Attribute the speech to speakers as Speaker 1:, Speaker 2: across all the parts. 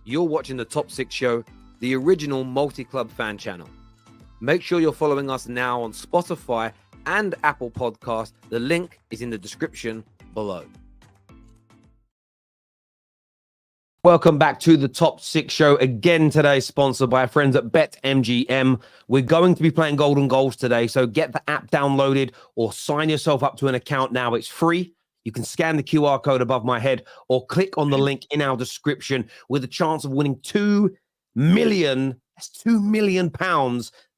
Speaker 1: You're watching the Top 6 Show, the original multi-club fan channel. Make sure you're following us now on Spotify and Apple Podcast. The link is in the description below. Welcome back to the Top 6 Show. Again today, sponsored by our friends at BetMGM. We're going to be playing Golden Goals today, so get the app downloaded or sign yourself up to an account now. It's free. You can scan the QR code above my head or click on the link in our description with a chance of winning £2 million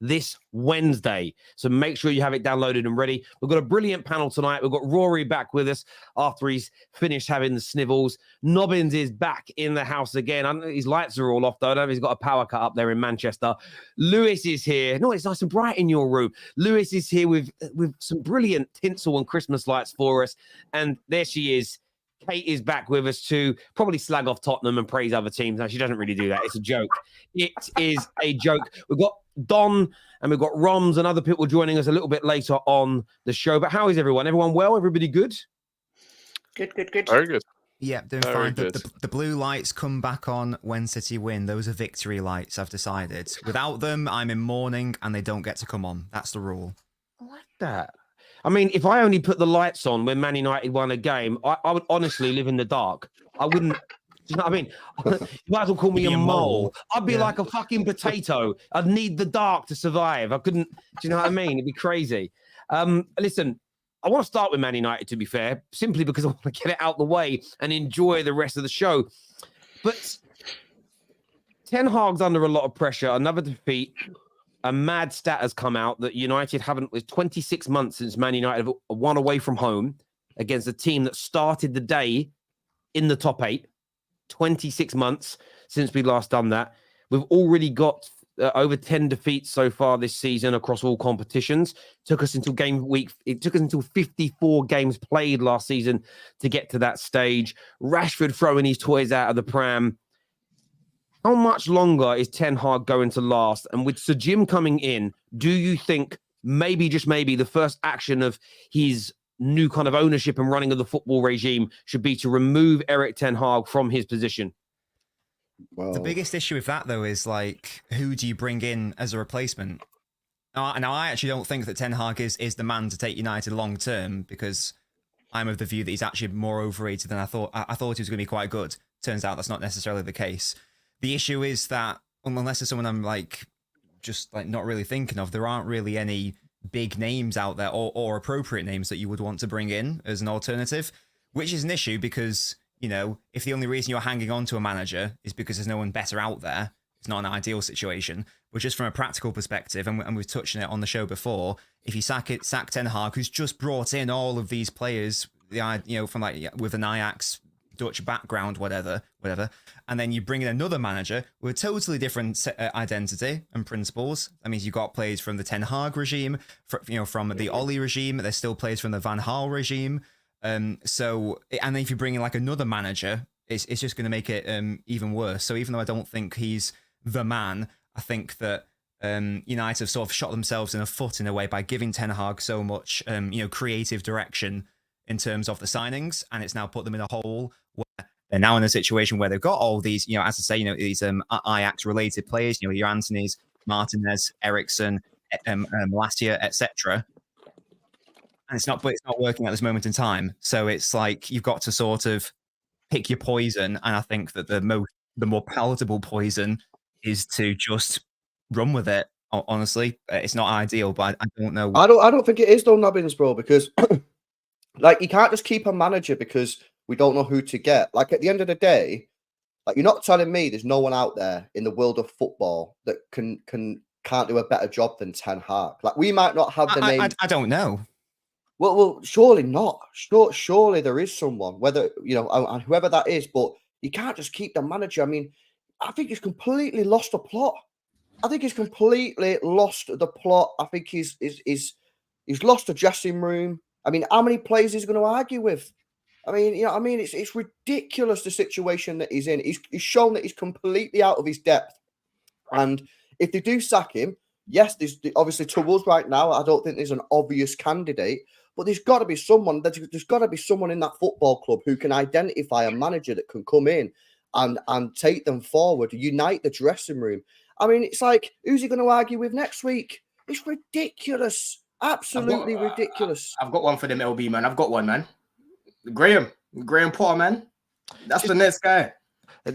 Speaker 1: this Wednesday. So make sure you have it downloaded and ready. We've got a brilliant panel tonight. We've got Rory back with us after he's finished having the snivels. Nobbins is back in the house again. His lights are all off, though. I don't know if he's got a power cut up there in Manchester. Lewis is here. No, it's nice and bright in your room. Lewis is here with some brilliant tinsel and Christmas lights for us. And there she is. Kate is back with us to probably slag off Tottenham and praise other teams. No, she doesn't really do that. It's a joke. It is a joke. We've got Don and we've got Roms and other people joining us a little bit later on the show. But how is everyone? Everyone well? Everybody good?
Speaker 2: Good.
Speaker 3: Very good.
Speaker 4: Yeah, doing fine. The blue lights come back on when City win. Those are victory lights, I've decided. Without them, I'm in mourning and they don't get to come on. That's the rule.
Speaker 1: I like that. I mean, if I only put the lights on when Man United won a game, I would honestly live in the dark. I wouldn't, do you know what I mean? You might as well call me a mole. I'd be like a fucking potato. I'd need the dark to survive. I couldn't, do you know what I mean? It'd be crazy. Listen, I want to start with Man United, to be fair, simply because I want to get it out the way and enjoy the rest of the show. But Ten Hag's under a lot of pressure. Another defeat. A mad stat has come out that United haven't, with 26 months since Man United have won away from home against a team that started the day in the top 8. 26 months since we last done that. We've already got over 10 defeats so far this season across all competitions. It took us until 54 games played last season to get to that stage. Rashford throwing his toys out of the pram. How much longer is Ten Hag going to last? And with Sir Jim coming in, do you think maybe, just maybe, the first action of his new kind of ownership and running of the football regime should be to remove Erik Ten Hag from his position?
Speaker 4: Well, the biggest issue with that, though, is like, who do you bring in as a replacement? Now, I actually don't think that Ten Hag is the man to take United long term, because I'm of the view that he's actually more overrated than I thought. I thought he was going to be quite good. Turns out that's not necessarily the case. The issue is that unless there's someone I'm just not really thinking of, there aren't really any big names out there or appropriate names that you would want to bring in as an alternative, which is an issue because, if the only reason you're hanging on to a manager is because there's no one better out there, it's not an ideal situation. But just from a practical perspective, and we've touched on it on the show before, if you sack Ten Hag, who's just brought in all of these players, from with an Ajax Dutch background, whatever, and then you bring in another manager with a totally different identity and principles. That means you've got players from the Ten Hag regime, from the Ollie regime. There's still players from the Van Gaal regime. And then if you bring in another manager, it's just going to make it even worse. So even though I don't think he's the man, I think that United have sort of shot themselves in the foot in a way by giving Ten Hag so much creative direction in terms of the signings, and it's now put them in a hole where they're now in a situation where they've got all these, as I say, these Ajax-related players, your Antonys, Martinez, Eriksson, Malacia, etc. And it's not working at this moment in time. So it's like you've got to sort of pick your poison, and I think that the more palatable poison is to just run with it. Honestly, it's not ideal, but I don't know.
Speaker 2: I don't think it is though, Nobbins, bro, because. You can't just keep a manager because we don't know who to get. At the end of the day, you're not telling me there's no one out there in the world of football that can't do a better job than Ten Hag. We might not have the name.
Speaker 4: I don't know.
Speaker 2: Well, surely not. Surely there is someone, whether and whoever that is. But you can't just keep the manager. I mean, I think he's completely lost the plot. I think he's lost the dressing room. I mean, how many players is he going to argue with? I mean, it's ridiculous the situation that he's in. He's shown that he's completely out of his depth. And if they do sack him, yes, there's obviously to us right now, I don't think there's an obvious candidate, but there's got to be someone. There's got to be someone in that football club who can identify a manager that can come in and take them forward, unite the dressing room. I mean, it's like, who's he going to argue with next week? It's ridiculous. Absolutely ridiculous.
Speaker 3: I've got one for them, LB, man. I've got one, man. Graham Potter, man. That's the next guy.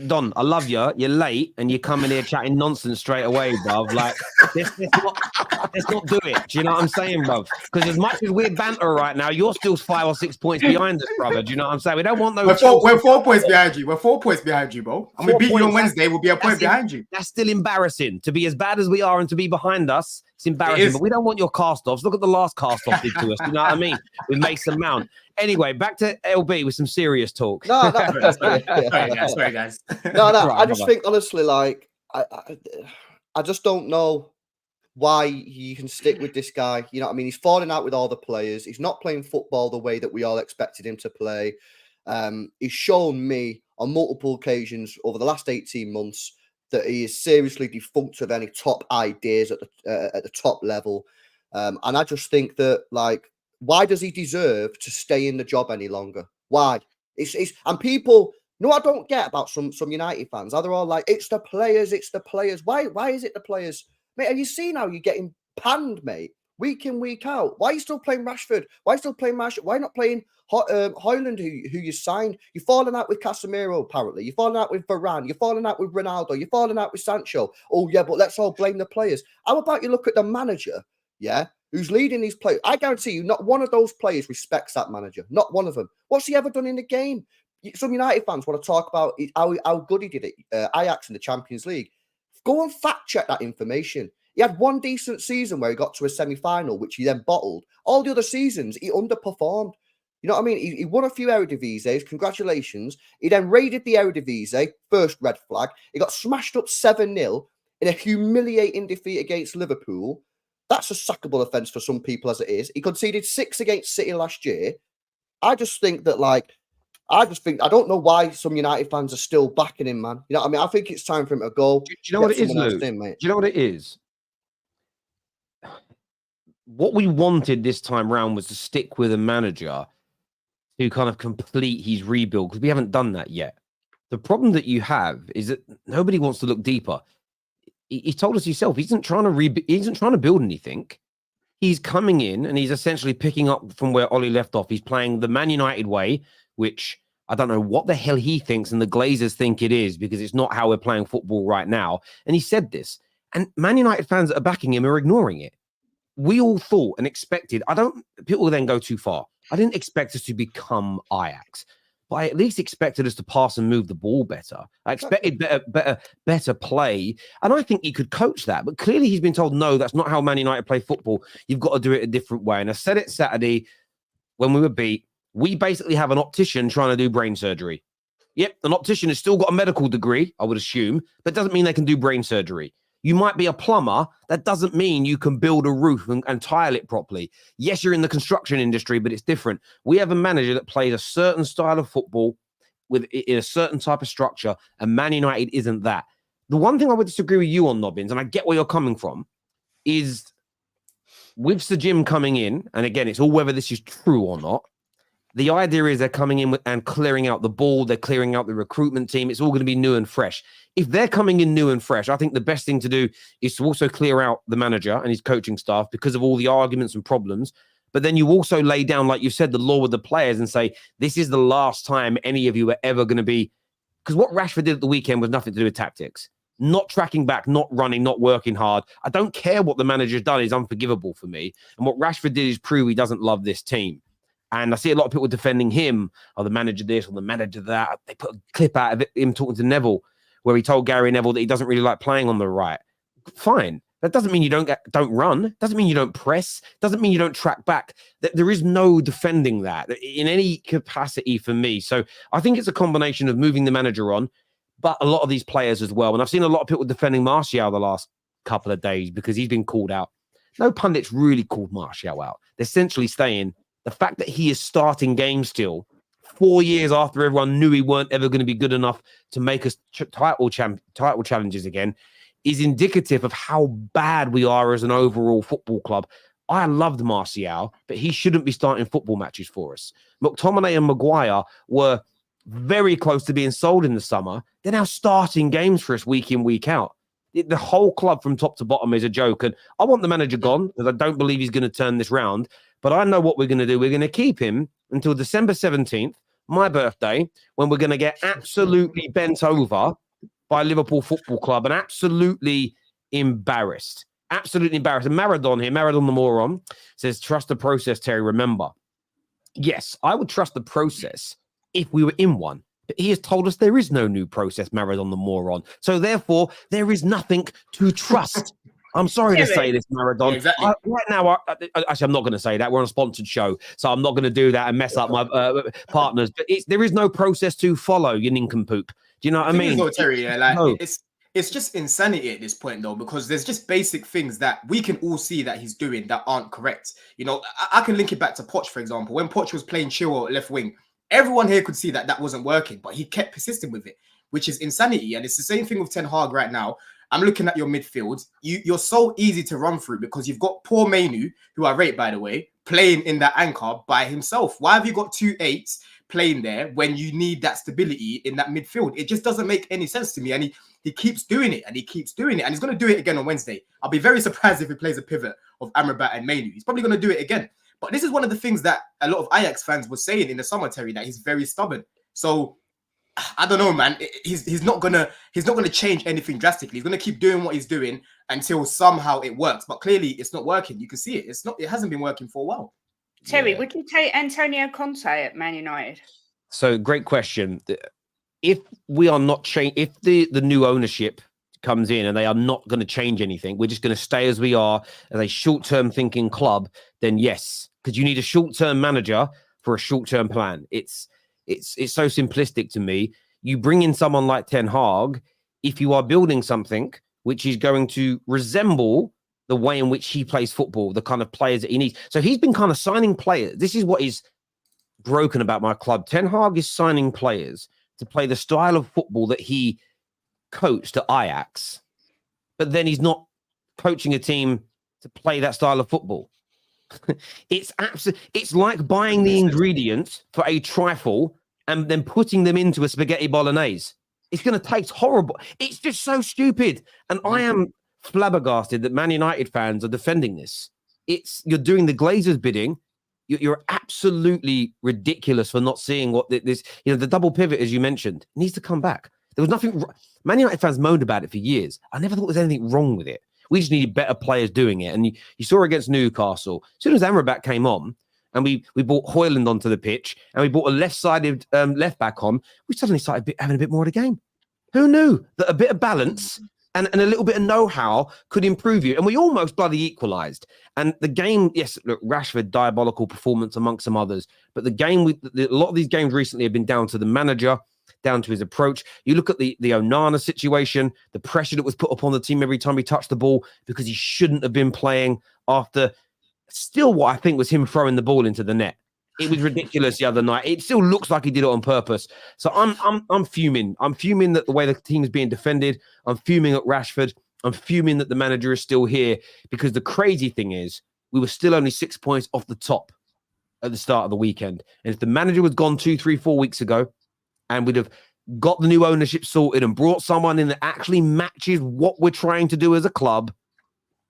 Speaker 1: Don, I love you. You're late and you're coming here chatting nonsense straight away, bruv. Like, let's not do it. Do you know what I'm saying, bruv? Because as much as we're banter right now, you're still 5 or 6 points behind us, brother. Do you know what I'm saying? We don't want those.
Speaker 3: We're 4 points behind you. We're 4 points behind you, bro. And we beat you on Wednesday. We'll be a point behind you.
Speaker 1: That's still embarrassing. To be as bad as we are and to be behind us, it's embarrassing. But we don't want your cast-offs. Look at the last cast-off did to us. You know what I mean? With Mason Mount. Anyway, back to LB with some serious talk.
Speaker 2: No,
Speaker 3: sorry, guys.
Speaker 2: No. I just think, honestly, like, I just don't know why you can stick with this guy. You know what I mean? He's falling out with all the players. He's not playing football the way that we all expected him to play. He's shown me on multiple occasions over the last 18 months that he is seriously defunct of any top ideas at the top level. And I just think that, like, why does he deserve to stay in the job any longer? Why? It's and people, I don't get about some United fans. They're all like, it's the players. Why is it the players? Mate, have you seen how you're getting panned, mate? Week in, week out. Why are you still playing Rashford? Why are you still playing Rashford? Why not playing Højlund, who you signed? You're falling out with Casemiro, apparently. You're falling out with Varane. You're falling out with Ronaldo. You're falling out with Sancho. Oh, yeah, but let's all blame the players. How about you look at the manager, yeah, who's leading these players? I guarantee you, not one of those players respects that manager. Not one of them. What's he ever done in the game? Some United fans want to talk about how good he did at Ajax in the Champions League. Go and fact check that information. He had one decent season where he got to a semi-final, which he then bottled. All the other seasons, he underperformed. You know what I mean? He won a few Eredivises. Congratulations. He then raided the Eredivisie. First red flag. He got smashed up 7-0 in a humiliating defeat against Liverpool. That's a sackable offence for some people as it is. He conceded 6 against City last year. I just think that, like, I don't know why some United fans are still backing him, man. You know what I mean? I think it's time for him to go.
Speaker 1: Do you know what it is, Lou? Do you know what it is? What we wanted this time round was to stick with a manager to kind of complete his rebuild, because we haven't done that yet. The problem that you have is that nobody wants to look deeper. He told us himself, he isn't trying to build anything. He's coming in and he's essentially picking up from where Ollie left off. He's playing the Man United way, which I don't know what the hell he thinks and the Glazers think it is, because it's not how we're playing football right now. And he said this, and Man United fans that are backing him are ignoring it. We all thought and expected, people then go too far. I didn't expect us to become Ajax, but I at least expected us to pass and move the ball better. I expected better play. And I think he could coach that. But clearly he's been told, no, that's not how Man United play football. You've got to do it a different way. And I said it Saturday when we were beat. We basically have an optician trying to do brain surgery. Yep, an optician has still got a medical degree, I would assume, but doesn't mean they can do brain surgery. You might be a plumber. That doesn't mean you can build a roof and tile it properly. Yes, you're in the construction industry, but it's different. We have a manager that plays a certain style of football in a certain type of structure, and Man United isn't that. The one thing I would disagree with you on, Nobbins, and I get where you're coming from, is with Sir Jim coming in, and again, it's all whether this is true or not, the idea is they're coming in and clearing out the ball. They're clearing out the recruitment team. It's all going to be new and fresh. If they're coming in new and fresh, I think the best thing to do is to also clear out the manager and his coaching staff because of all the arguments and problems. But then you also lay down, like you said, the law with the players and say, this is the last time any of you are ever going to be... Because what Rashford did at the weekend was nothing to do with tactics. Not tracking back, not running, not working hard. I don't care what the manager's done is unforgivable for me. And what Rashford did is prove he doesn't love this team. And I see a lot of people defending him, or the manager this, or the manager that. They put a clip out of him talking to Neville, where he told Gary Neville that he doesn't really like playing on the right. Fine. That doesn't mean you don't run. Doesn't mean you don't press. Doesn't mean you don't track back. There is no defending that in any capacity for me. So I think it's a combination of moving the manager on, but a lot of these players as well. And I've seen a lot of people defending Martial the last couple of days because he's been called out. No pundits really called Martial out. They're essentially saying the fact that he is starting games still 4 years after everyone knew he weren't ever going to be good enough to make us title challenges again is indicative of how bad we are as an overall football club. I loved Martial, but he shouldn't be starting football matches for us. McTominay and Maguire were very close to being sold in the summer. They're now starting games for us week in, week out. The whole club from top to bottom is a joke. And I want the manager gone because I don't believe he's going to turn this round. But I know what we're going to do. We're going to keep him until December 17th, my birthday, when we're going to get absolutely bent over by Liverpool Football Club and absolutely embarrassed. Absolutely embarrassed. And Maradon here, Maradon the moron, says, trust the process, Terry. Remember, yes, I would trust the process if we were in one. But he has told us there is no new process, Maradon the moron. So therefore, there is nothing to trust. I'm sorry to say this, Maradon.
Speaker 3: Yeah, exactly.
Speaker 1: Right now, actually, I'm not going to say that. We're on a sponsored show, so I'm not going to do that and mess up my partners. But there is no process to follow, you nincompoop. Do you know what I mean?
Speaker 3: Though, Terry, like,
Speaker 1: no.
Speaker 3: It's just insanity at this point, though, because there's just basic things that we can all see that he's doing that aren't correct. You know, I can link it back to Poch, for example. When Poch was playing Chilwell left wing, everyone here could see that that wasn't working, but he kept persisting with it, which is insanity. And it's the same thing with Ten Hag right now. I'm looking at your midfield. You're so easy to run through because you've got poor Mainu, who I rate, by the way, playing in that anchor by himself. Why have you got 2 8s playing there when you need that stability in that midfield? It just doesn't make any sense to me. And he keeps doing it, and he keeps doing it. And he's going to do it again on Wednesday. I'll be very surprised if he plays a pivot of Amrabat and Mainu. He's probably going to do it again. But this is one of the things that a lot of Ajax fans were saying in the summer, Terry, that he's very stubborn. So I don't know, man. He's not gonna change anything drastically. He's gonna keep doing what he's doing until somehow it works. But clearly, it's not working. You can see it. It hasn't been working for a while.
Speaker 5: Terry, would you take Antonio Conte at Man United? So,
Speaker 1: great question. If we are not if the new ownership comes in and they are not going to change anything, we're just going to stay as we are as a short-term thinking club, then yes, because you need a short-term manager for a short-term plan. It's so simplistic to me. You bring in someone like Ten Hag if you are building something which is going to resemble the way in which he plays football, the kind of players that he needs. So he's been kind of signing players. This is what is broken about my club. Ten Hag is signing players to play the style of football that he coached at Ajax, but then he's not coaching a team to play that style of football. It's like buying the ingredients for a trifle and then putting them into a spaghetti bolognese. It's going to taste horrible. It's just so stupid. And I am flabbergasted that Man United fans are defending this. You're doing the Glazers bidding. You're absolutely ridiculous for not seeing what this, the double pivot, as you mentioned, needs to come back. There was nothing. Man United fans moaned about it for years. I never thought there was anything wrong with it. We just needed better players doing it. And you saw against Newcastle, as soon as Amrabat came on and we brought Højlund onto the pitch and we brought a left-sided left back on, we suddenly started having a bit more of a game. Who knew that a bit of balance and a little bit of know-how could improve you? And we almost bloody equalised. And the game, yes, look, Rashford, diabolical performance amongst some others. But the game, a lot of these games recently have been down to the manager, down to his approach. You look at the Onana situation, the pressure that was put upon the team every time he touched the ball because he shouldn't have been playing after still what I think was him throwing the ball into the net. It was ridiculous the other night. It still looks like he did it on purpose. So I'm fuming. I'm fuming that the way the team is being defended. I'm fuming at Rashford. I'm fuming that the manager is still here because the crazy thing is we were still only 6 points off the top at the start of the weekend. And if the manager was gone 2, 3, 4 weeks ago, and we'd have got the new ownership sorted and brought someone in that actually matches what we're trying to do as a club,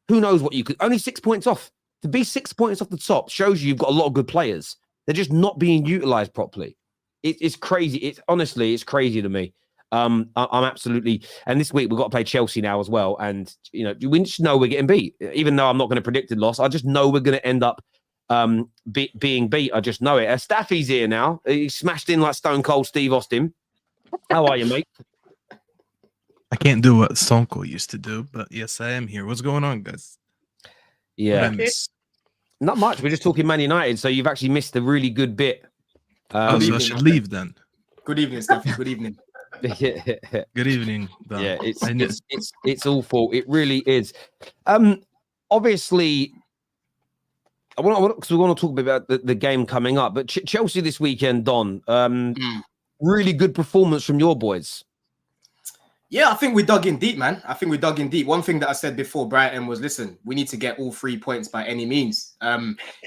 Speaker 1: who knows what you could... Only 6 points off. To be 6 points off the top shows you've got a lot of good players. They're just not being utilised properly. It's crazy. It's crazy to me. I'm absolutely... And this week, we've got to play Chelsea now as well. And, we just know we're getting beat. Even though I'm not going to predict a loss, I just know we're going to end up being beat. I just know it. Staffy's here now. He smashed in like Stone Cold Steve Austin. How are you, mate?
Speaker 6: I can't do what Stone Cold used to do, but yes, I am here. What's going on, guys?
Speaker 1: Yeah, not much. We're just talking Man United, so you've actually missed a really good bit.
Speaker 6: So I should leave then.
Speaker 3: Good evening, Staffy. Good evening.
Speaker 6: Good evening. Don.
Speaker 1: Yeah, it's awful. It really is. Obviously. Because we want to talk about the game coming up, but Chelsea this weekend, Don, really good performance from your boys.
Speaker 3: Yeah, I think we dug in deep, man. I think we dug in deep. One thing that I said before Brighton was, listen, we need to get all 3 points by any means.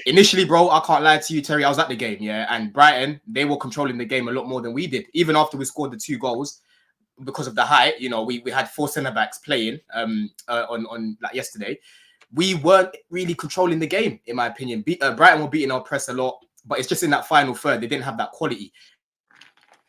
Speaker 3: Initially, bro, I can't lie to you, Terry, I was at the game, yeah, and Brighton, they were controlling the game a lot more than we did. Even after we scored the 2 goals, because of the height, you know, we had 4 centre-backs playing on like yesterday. We weren't really controlling the game, in my opinion. Brighton were beating our press a lot, but it's just in that final third, they didn't have that quality.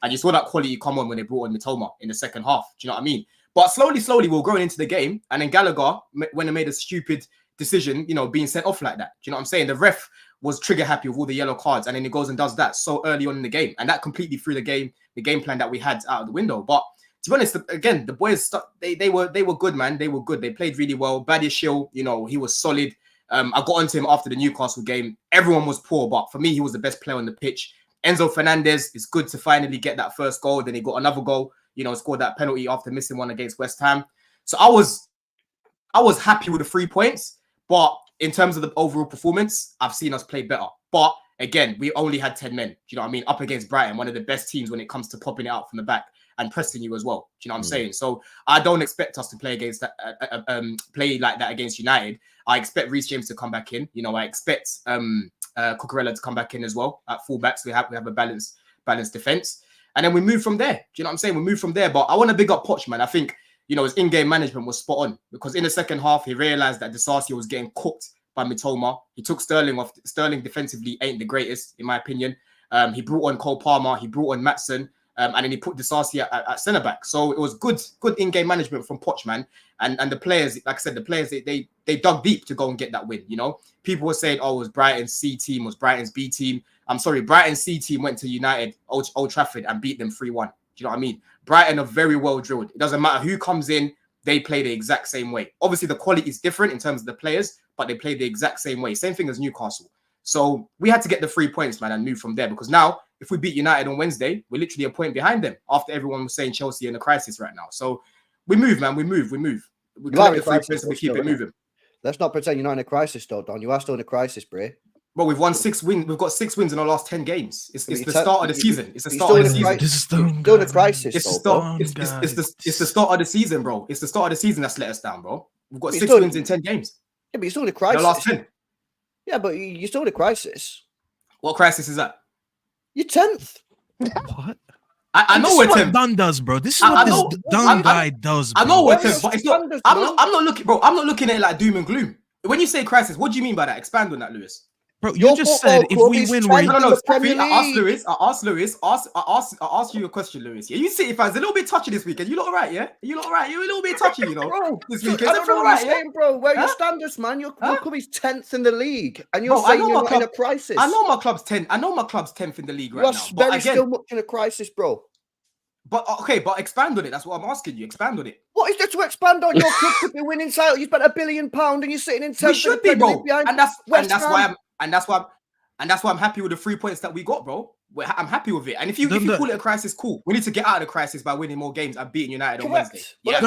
Speaker 3: And you saw that quality come on when they brought on Mitoma in the second half. Do you know what I mean? But slowly, we were growing into the game. And then Gallagher, when they made a stupid decision, you know, being sent off like that. Do you know what I'm saying? The ref was trigger happy with all the yellow cards. And then he goes and does that so early on in the game. And that completely threw the game plan that we had out of the window. But to be honest, again, the boys, they were good, man. They were good. They played really well. Badiashile, you know, he was solid. I got onto him after the Newcastle game. Everyone was poor, but for me, he was the best player on the pitch. Enzo Fernandez is good to finally get that first goal. Then he got another goal, you know, scored that penalty after missing one against West Ham. So I was happy with the 3 points, but in terms of the overall performance, I've seen us play better. But again, we only had 10 men. Do you know what I mean? Up against Brighton, one of the best teams when it comes to popping it out from the back and pressing you as well. Do you know what I'm saying? So I don't expect us to play against that, play like that against United. I expect Reece James to come back in. You know, I expect Cucurella to come back in as well at fullbacks. We have a balanced defense, and then we move from there. Do you know what I'm saying? We move from there. But I want to big up Poch, man. I think, you know, his in-game management was spot on, because in the second half he realized that Disasi was getting cooked by Mitoma. He took Sterling off. Sterling defensively ain't the greatest, in my opinion. He brought on Cole Palmer. He brought on Maatsen. And then he put Disasi at centre back. So it was good in-game management from Poch, man. And the players, like I said, the players, they dug deep to go and get that win, you know. People were saying, oh, it was Brighton's C team, was Brighton's B team. I'm sorry, Brighton's C team went to United, Old Trafford, and beat them 3-1. Do you know what I mean? Brighton are very well drilled. It doesn't matter who comes in, they play the exact same way. Obviously, the quality is different in terms of the players, but they play the exact same way. Same thing as Newcastle. So we had to get the 3 points, man, and move from there, because now, if we beat United on Wednesday, we're literally a point behind them after everyone was saying Chelsea in a crisis right now. So we move, man. We move. We collect the 3 points and we keep it moving.
Speaker 2: Let's not pretend you're not in a crisis, though, Don. You are still in a crisis, Bray.
Speaker 3: Well, we've won 6 wins. We've got 6 wins in our last 10 games. It's the start of the season. It's the start of the season.
Speaker 2: This is still in a crisis.
Speaker 3: It's the start of the season, bro. It's the start of the season that's let us down, bro. We've got 6 wins in 10 games.
Speaker 2: Yeah, but you're still in a crisis.
Speaker 3: The last 10.
Speaker 2: Yeah, but you're still in a crisis.
Speaker 3: What crisis is that?
Speaker 2: You're 10th.
Speaker 6: What?
Speaker 3: I know what Tim
Speaker 6: Don does, bro. This is what this Don guy does, bro.
Speaker 3: I know what Tim, but it's not. I'm not looking, bro. I'm not looking at it like doom and gloom. When you say crisis, what do you mean by that? Expand on that, Lewis.
Speaker 6: Bro, you just said if we win, we're
Speaker 3: no. I asked you a question, Lewis. Yeah, you City fans a little bit touchy this weekend. You lot alright, yeah? You lot alright? You're a little bit touchy, you know.
Speaker 2: Bro,
Speaker 3: this weekend.
Speaker 2: I don't know what you're saying, bro. Where your standards, man? Your club is 10th in the league, and you're saying you're not in a crisis.
Speaker 3: I know my club's 10th. I know my club's 10th in the league right now.
Speaker 2: You're very still much in a crisis, bro.
Speaker 3: But okay, but expand on it. That's what I'm asking you. Expand on it.
Speaker 2: What is there to expand on? Your club could be winning title. You spent £1 billion and you're sitting in 10th.
Speaker 3: We should be, bro. And that's why I'm happy with the 3 points that we got, bro. I'm happy with it. And if you call it a crisis, cool. We need to get out of the crisis by winning more games and beating United on Wednesday. Yeah,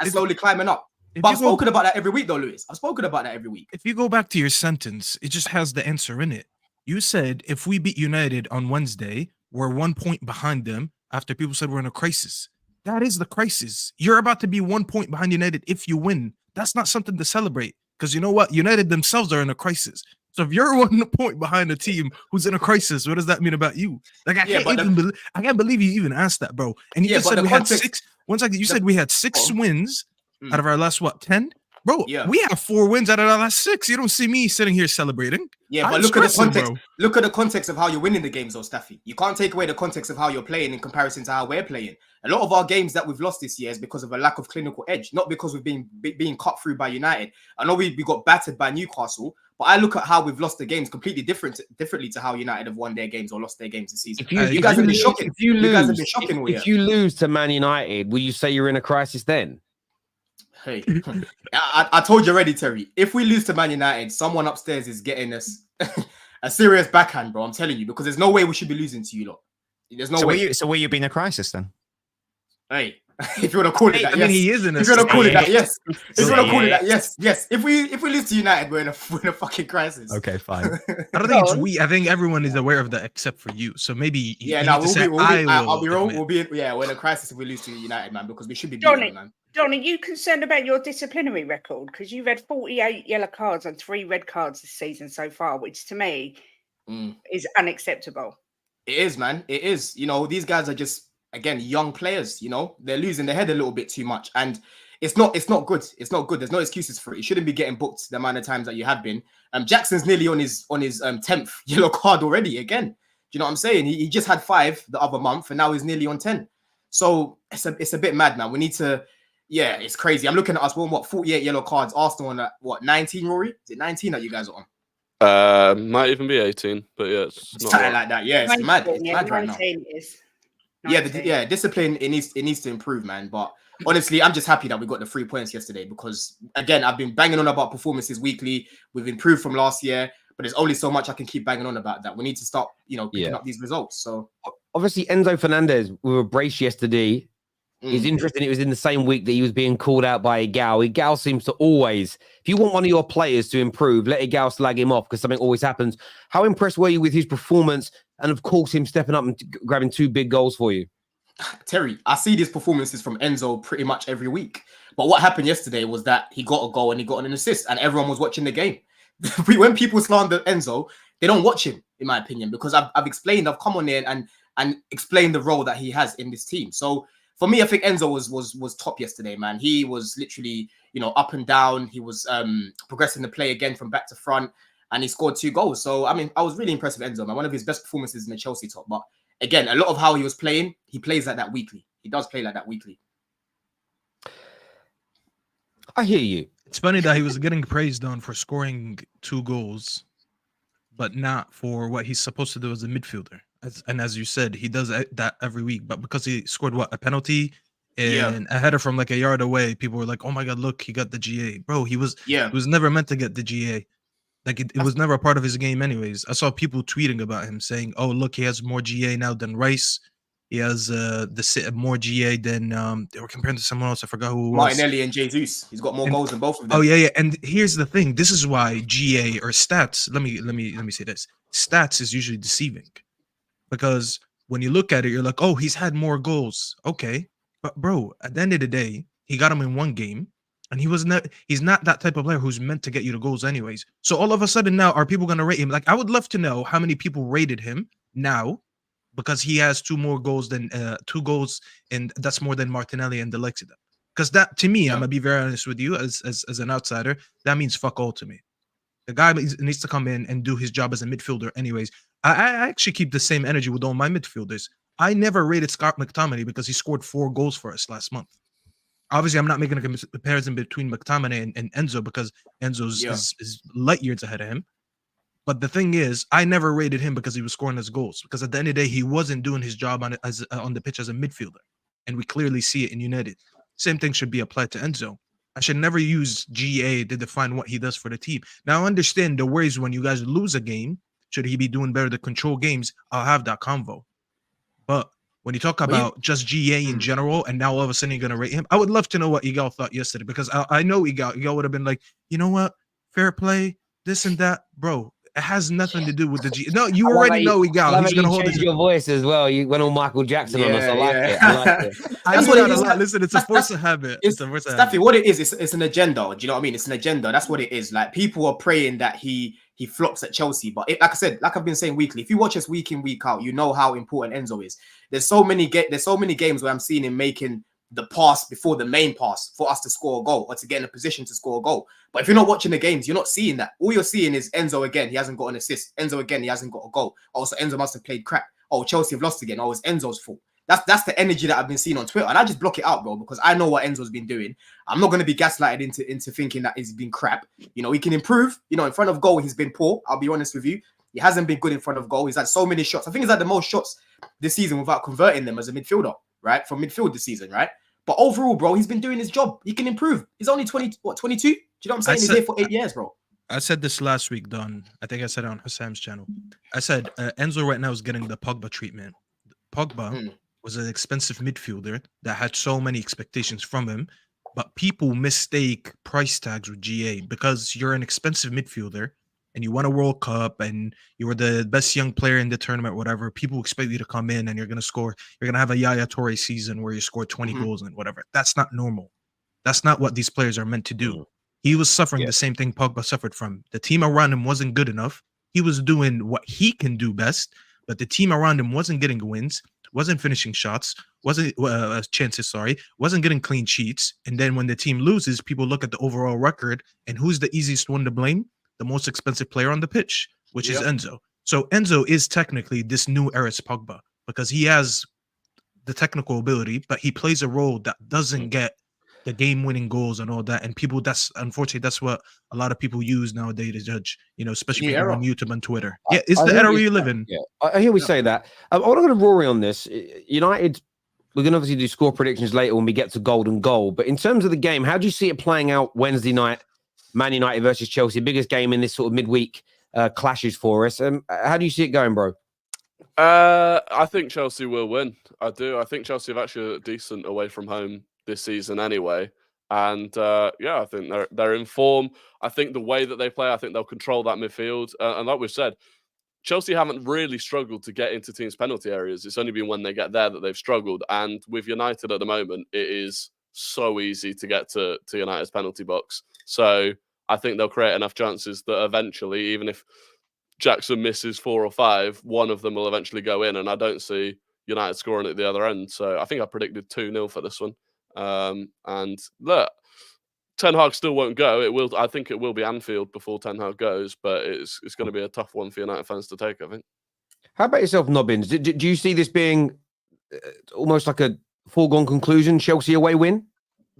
Speaker 3: slowly climbing up. But I've spoken about that every week, though, Lewis. I've spoken about that every week.
Speaker 6: If you go back to your sentence, it just has the answer in it. You said if we beat United on Wednesday, we're 1 point behind them after people said we're in a crisis. That is the crisis. You're about to be 1 point behind United if you win. That's not something to celebrate, because you know what? United themselves are in a crisis. So if you're 1 point behind a team who's in a crisis, what does that mean about you? Like I can't believe you even asked that, bro. And you just said we had 6. One second, you said we had 6 wins out of our last 10, bro. Yeah. We have 4 wins out of our last 6. You don't see me sitting here celebrating.
Speaker 3: Yeah, but look at the context. Bro. Look at the context of how you're winning the games, though, Staffy. You can't take away the context of how you're playing in comparison to how we're playing. A lot of our games that we've lost this year is because of a lack of clinical edge, not because we've been being cut through by United. I know we got battered by Newcastle, but I look at how we've lost the games completely differently to how United have won their games or lost their games this season. You guys have been shocking.
Speaker 1: If you lose to Man United, will you say you're in a crisis then?
Speaker 3: Hey, I told you already, Terry. If we lose to Man United, someone upstairs is getting us a serious backhand, bro. I'm telling you, because there's no way we should be losing to you lot. There's no way.
Speaker 4: So will you be in a crisis then?
Speaker 3: Hey, If you want to call it that,
Speaker 6: I mean, he is in a
Speaker 3: If you want to call it that,
Speaker 4: state.
Speaker 3: yes. If you want to call it
Speaker 4: Yeah.
Speaker 3: that, yes. If we lose to United, we're in a fucking crisis.
Speaker 4: Okay, fine.
Speaker 6: I don't think it's we. I think everyone is aware of that except for you. So maybe
Speaker 3: Yeah,
Speaker 6: you
Speaker 3: no,
Speaker 6: need to say,
Speaker 3: I'll be wrong.
Speaker 6: admit."
Speaker 3: We'll be we're in a crisis if we lose to United, man, because we should be
Speaker 5: Johnny.
Speaker 3: beating them, man.
Speaker 5: Don, are you concerned about your disciplinary record? Because you've had 48 yellow cards and 3 red cards this season so far, which to me is unacceptable.
Speaker 3: It is, man. It is. You know, these guys are just, again, young players. You know, they're losing their head a little bit too much, and it's not good. It's not good. There's no excuses for it. You shouldn't be getting booked the amount of times that you have been. Jackson's nearly on his 10th yellow card already. Again, do you know what I'm saying? He just had 5 the other month, and now he's nearly on 10. So it's a bit mad, man. We need to. Yeah, it's crazy. I'm looking at us. We're on 48 yellow cards. Arsenal on 19, Rory? Is it 19 that you guys are on?
Speaker 7: Might even be 18, but yeah, it's not
Speaker 3: Something like that. Yeah, it's mad. It's mad right now.
Speaker 5: Is
Speaker 3: 19. Yeah, discipline. It needs to improve, man. But honestly, I'm just happy that we got the 3 points yesterday because again, I've been banging on about performances weekly. We've improved from last year, but there's only so much I can keep banging on about that. We need to stop, picking up these results. So
Speaker 1: obviously, Enzo Fernandez we were braced yesterday. It's interesting. It was in the same week that he was being called out by Igal. Igal seems to always, if you want one of your players to improve, let Igal slag him off because something always happens. How impressed were you with his performance and, of course, him stepping up and grabbing 2 big goals for you?
Speaker 3: Terry, I see these performances from Enzo pretty much every week. But what happened yesterday was that he got a goal and he got an assist and everyone was watching the game. When people slander Enzo, they don't watch him, in my opinion, because I've come on there and explained the role that he has in this team. So, for me, I think Enzo was top yesterday, man. He was literally, up and down. He was progressing the play again from back to front, and he scored 2 goals. So, I mean, I was really impressed with Enzo, man. One of his best performances in the Chelsea top. But again, a lot of how he was playing, he plays like that weekly. He does play like that weekly.
Speaker 1: I hear you.
Speaker 6: It's funny that he was getting praised on for scoring 2 goals, but not for what he's supposed to do as a midfielder. As you said, he does that every week. But because he scored a penalty and a header from like a yard away, people were like, "Oh my god, look, he got the GA, bro." He was never meant to get the GA. Like it was never a part of his game, anyways. I saw people tweeting about him saying, "Oh, look, he has more GA now than Rice. He has more GA than they were comparing to someone else. I forgot who it was.
Speaker 3: Martinelli and Jesus. He's got more goals than both of them.
Speaker 6: Oh yeah. And here's the thing: this is why GA or stats. Let me say this: stats is usually deceiving. Because when you look at it, you're like, oh, he's had more goals. Okay. But bro, at the end of the day, he got him in 1 game. And he's not that type of player who's meant to get you the goals anyways. So all of a sudden now, are people going to rate him? Like, I would love to know how many people rated him now because he has 2 more goals than 2 goals. And that's more than Martinelli and the likes of them. Because that, to me, I'm going to be very honest with you as an outsider, that means fuck all to me. The guy needs to come in and do his job as a midfielder anyways. I actually keep the same energy with all my midfielders. I never rated Scott McTominay because he scored 4 goals for us last month. Obviously, I'm not making a comparison between McTominay and Enzo because Enzo's is light years ahead of him. But the thing is, I never rated him because he was scoring his goals. Because at the end of the day, he wasn't doing his job on the pitch as a midfielder. And we clearly see it in United. Same thing should be applied to Enzo. I should never use GA to define what he does for the team. Now, I understand the worries when you guys lose a game. Should he be doing better to control games? I'll have that convo. But when you talk about just GA in general, and now all of a sudden you're going to rate him, I would love to know what Igal thought yesterday because I know Igal would have been like, you know what? Fair play, this and that. Bro, it has nothing to do with the G. No, you already know Igal. He's going to hold his
Speaker 1: your voice as well. You went all Michael Jackson on us. I like it.
Speaker 3: That's what it is.
Speaker 6: Listen, it's a force of habit. It's a force of habit.
Speaker 3: Staffy, what it is, it's an agenda. Do you know what I mean? It's an agenda. That's what it is. Like people are praying that he flops at Chelsea. But like I said, like I've been saying weekly, if you watch us week in, week out, you know how important Enzo is. There's so many games where I'm seeing him making the pass before the main pass for us to score a goal or to get in a position to score a goal. But if you're not watching the games, you're not seeing that. All you're seeing is Enzo again, he hasn't got an assist. Enzo again, he hasn't got a goal. Also, Enzo must have played crap. Oh, Chelsea have lost again. Oh, it's Enzo's fault. That's the energy that I've been seeing on Twitter. And I just block it out, bro, because I know what Enzo's been doing. I'm not going to be gaslighted into thinking that he's been crap. You know, he can improve. You know, in front of goal, he's been poor. I'll be honest with you. He hasn't been good in front of goal. He's had so many shots. I think he's had the most shots this season without converting them as a midfielder, right? From midfield this season, right? But overall, bro, he's been doing his job. He can improve. He's only 22? Do you know what I'm saying? He's here for 8 years, bro.
Speaker 6: I said this last week, Don. I think I said it on Hassam's channel. I said Enzo right now is getting the Pogba treatment. Pogba was an expensive midfielder that had so many expectations from him, but people mistake price tags with GA because you're an expensive midfielder and you won a World Cup and you were the best young player in the tournament, whatever. People expect you to come in and you're going to score. You're going to have a Yaya Toure season where you score 20 goals and whatever. That's not normal. That's not what these players are meant to do. He was suffering the same thing Pogba suffered from. The team around him wasn't good enough. He was doing what he can do best, but the team around him wasn't getting wins, wasn't finishing shots, wasn't wasn't getting clean sheets. And then when the team loses, people look at the overall record, and who's the easiest one to blame? The most expensive player on the pitch, which is Enzo. So Enzo is technically this new era's Pogba because he has the technical ability, but he plays a role that doesn't get the game-winning goals and all that. And people, unfortunately, that's what a lot of people use nowadays to judge, especially people on YouTube and Twitter. It's the era we live in.
Speaker 1: Yeah, I hear we say that. I want to go to Rory on this. United, we're going to obviously do score predictions later when we get to golden goal. But in terms of the game, how do you see it playing out Wednesday night? Man United versus Chelsea, biggest game in this sort of midweek clashes for us. How do you see it going, bro?
Speaker 7: I think Chelsea will win. I do. I think Chelsea have actually decent away from home this season anyway. And I think they're in form. I think the way that they play, I think they'll control that midfield. And like we've said, Chelsea haven't really struggled to get into teams' penalty areas. It's only been when they get there that they've struggled. And with United at the moment, it is so easy to get to United's penalty box. So I think they'll create enough chances that eventually, even if Jackson misses 4 or 5, one of them will eventually go in. And I don't see United scoring at the other end. So I think I predicted 2-0 for this one. And look, Ten Hag still won't go. I think it will be Anfield before Ten Hag goes, but it's going to be a tough one for United fans to take, I think.
Speaker 1: How about yourself, Nobbins? Do you see this being almost like a foregone conclusion, Chelsea away win?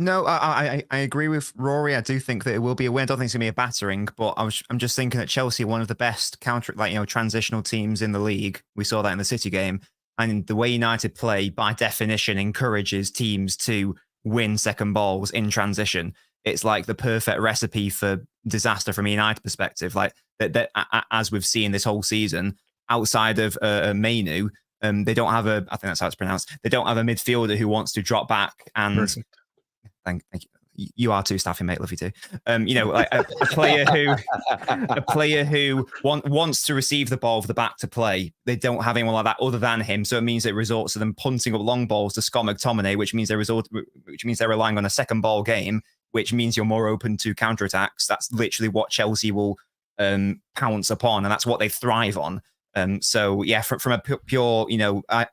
Speaker 4: No, I agree with Rory. I do think that it will be a win. I don't think it's going to be a battering, but I'm just thinking that Chelsea are one of the best transitional teams in the league. We saw that in the City game. And the way United play, by definition, encourages teams to win second balls in transition. It's like the perfect recipe for disaster from a United perspective. Like that, as we've seen this whole season, outside of Mainu, they don't have I think that's how it's pronounced. They don't have a midfielder who wants to drop back and. Perfect. Thank you. You are too, Staffy, mate. Love you too. Like a player who wants to receive the ball for the back to play. They don't have anyone like that other than him. So it means it resorts to them punting up long balls to Scott McTominay, which means they're relying on a second ball game, which means you're more open to counterattacks. That's literally what Chelsea will pounce upon, and that's what they thrive on. So yeah, from a pure